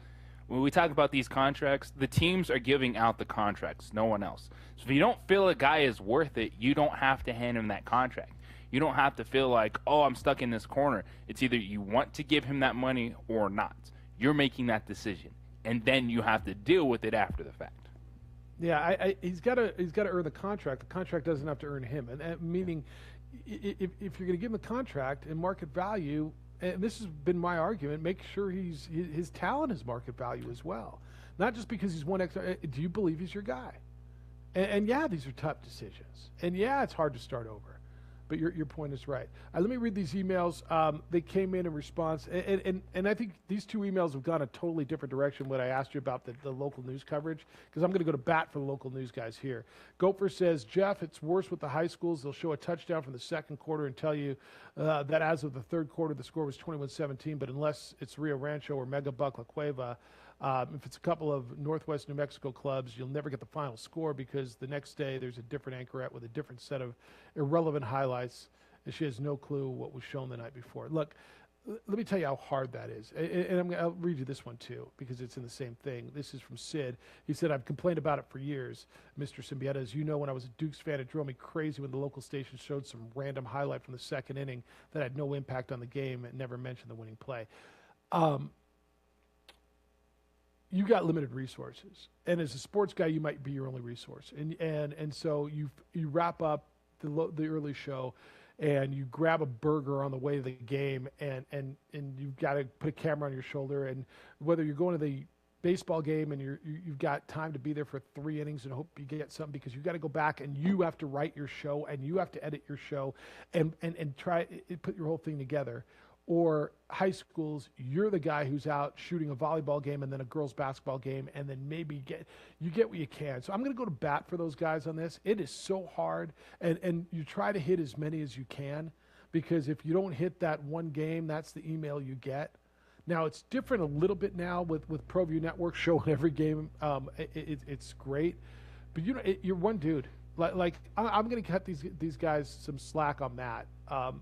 When we talk about these contracts, the teams are giving out the contracts, no one else. So if you don't feel a guy is worth it, you don't have to hand him that contract. You don't have to feel like, oh, I'm stuck in this corner. It's either you want to give him that money or not. You're making that decision, and then you have to deal with it after the fact. Yeah, he's got to earn the contract. The contract doesn't have to earn him, and meaning if you're going to give him a contract and market value, and this has been my argument, make sure his talent is market value as well, not just because he's one extra. Do you believe he's your guy? And yeah, these are tough decisions, and yeah, it's hard to start over. But your point is right. Let me read these emails. They came in response, and I think these 2 emails have gone a totally different direction when I asked you about the local news coverage, because I'm going to go to bat for the local news guys here. Gopher says, Jeff, it's worse with the high schools. They'll show a touchdown from the second quarter and tell you that as of the third quarter, the score was 21-17, but unless it's Rio Rancho or Mega Buck La Cueva, if it's a couple of Northwest New Mexico clubs, you'll never get the final score because the next day there's a different anchorette with a different set of irrelevant highlights, and she has no clue what was shown the night before. Look, let me tell you how hard that is. And I'll read you this one, too, because it's in the same thing. This is from Sid. He said, I've complained about it for years. Mr. Siembieda, as you know, when I was a Dukes fan, it drove me crazy when the local station showed some random highlight from the second inning that had no impact on the game and never mentioned the winning play. You got limited resources, and as a sports guy, you might be your only resource, and so you wrap up the early show, and you grab a burger on the way to the game, and you've got to put a camera on your shoulder, and whether you're going to the baseball game and you've got time to be there for 3 innings and hope you get something, because you've got to go back and you have to write your show and you have to edit your show and try put your whole thing together. Or high schools, you're the guy who's out shooting a volleyball game and then a girls basketball game, and then maybe get what you can. So I'm going to go to bat for those guys on this. It is so hard, and you try to hit as many as you can, because if you don't hit that one game, that's the email you get. Now, it's different a little bit now with ProView Network showing every game. It's great, but you're one dude. Like I'm going to cut these guys some slack on that.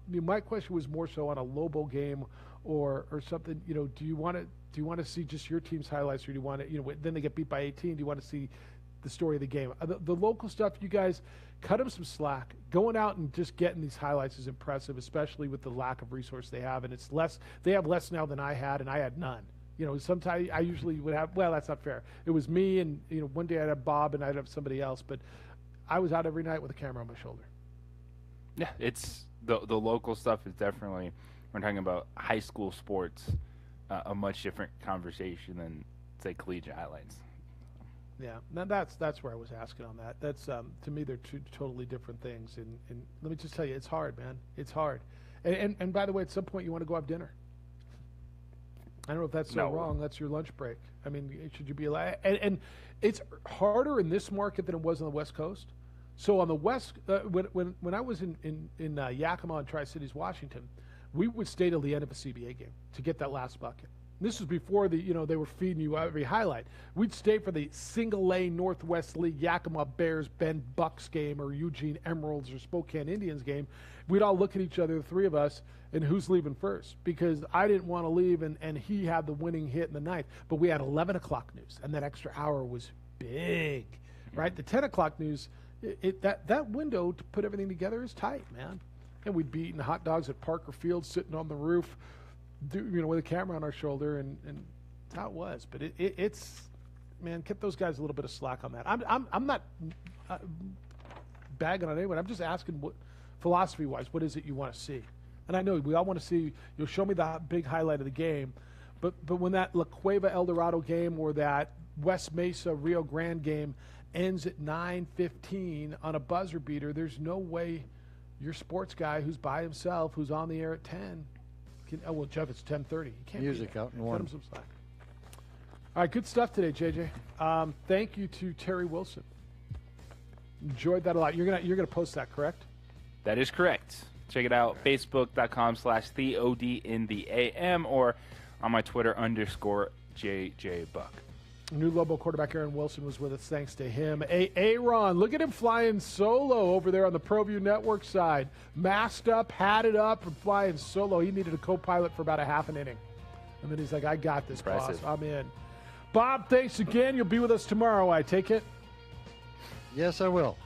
My question was more so on a Lobo game or something. Do you want to see just your team's highlights, or do you want to then they get beat by 18? Do you want to see the story of the game? The local stuff, you guys cut them some slack. Going out and just getting these highlights is impressive, especially with the lack of resource they have, and it's less. They have less now than I had, and I had none. Sometimes I usually would have. Well, that's not fair. It was me, and one day I'd have Bob, and I'd have somebody else, but I was out every night with a camera on my shoulder. Yeah, it's the local stuff is definitely, we're talking about high school sports, a much different conversation than, say, collegiate highlights. Yeah, now that's where I was asking on that. That's to me, they're 2 totally different things. And let me just tell you, it's hard, man. It's hard. And by the way, at some point you want to go have dinner. I don't know if that's so wrong. That's your lunch break. I mean, should you be allowed? And it's harder in this market than it was on the West Coast. So on the West, when I was in Yakima and Tri-Cities, Washington, we would stay till the end of a CBA game to get that last bucket. This was before they were feeding you every highlight. We'd stay for the single-lane Northwest League Yakima Bears Bend Bucks game or Eugene Emeralds or Spokane Indians game. We'd all look at each other, the three of us, and who's leaving first, because I didn't want to leave, and he had the winning hit in the ninth. But we had 11 o'clock news, and that extra hour was big, right? The 10 o'clock news, that window to put everything together is tight, man. And we'd be eating hot dogs at Parker Field, sitting on the roof, with a camera on our shoulder, and that's how it was. But it's, man, get those guys a little bit of slack on that. I'm not bagging on anyone. I'm just asking, what philosophy-wise, what is it you want to see? And I know we all want to see. You'll show me the big highlight of the game, but when that La Cueva El Dorado game or that West Mesa Rio Grande game ends at 9:15 on a buzzer beater, there's no way your sports guy who's by himself, who's on the air at 10. Well, Jeff, it's 10:30. He can't music out and warm. Cut him some slack. All right, good stuff today, JJ. Thank you to Terry Wilson. Enjoyed that a lot. You're gonna post that, correct? That is correct. Check it out, Facebook.com/TheOD in the AM or on my Twitter _JJBuck. New Lobo quarterback Aaron Wilson was with us. Thanks to him. Aaron, look at him flying solo over there on the ProView Network side. Masked up, hatted up, and flying solo. He needed a co-pilot for about a half an inning. And then he's like, I got this, Impressive. boss. I'm in. Bob, thanks again. You'll be with us tomorrow, I take it? Yes, I will.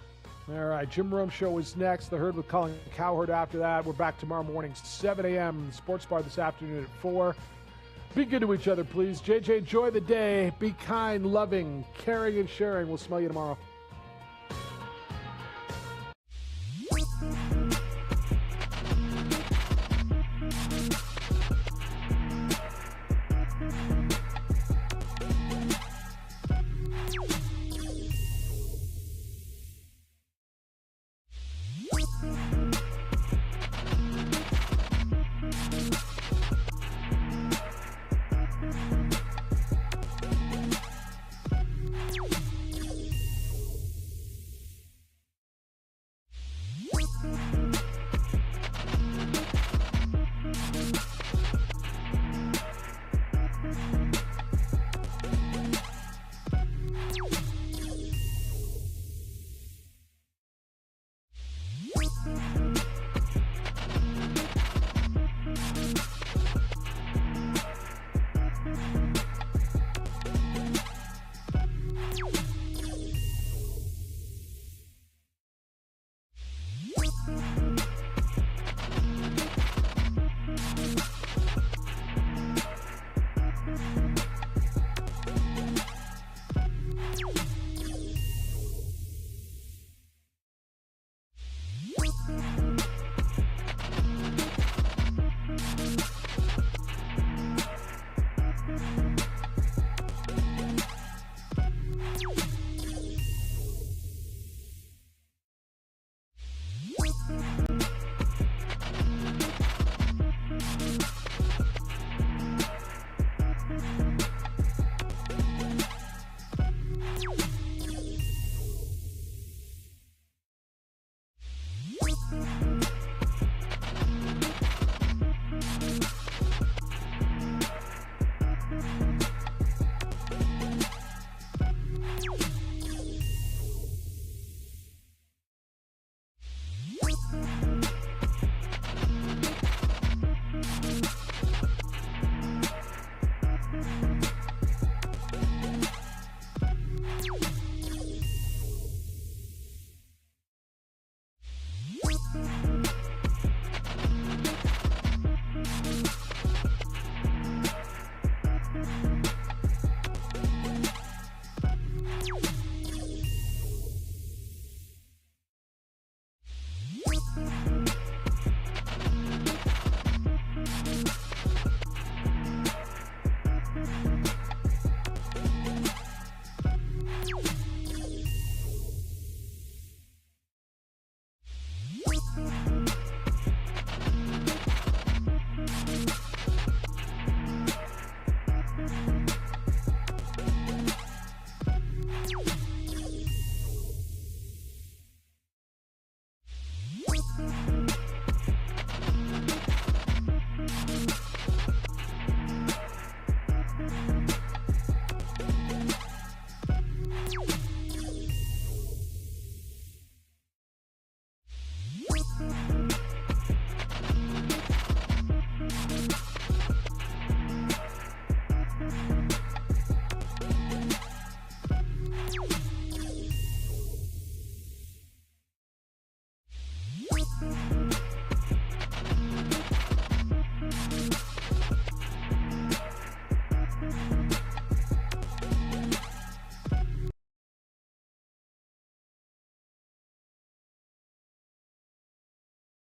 All right, Jim Rome Show is next. The Herd with Colin Cowherd after that. We're back tomorrow morning, 7 a.m. Sports Bar this afternoon at 4. Be good to each other, please. JJ, enjoy the day. Be kind, loving, caring, and sharing. We'll smell you tomorrow.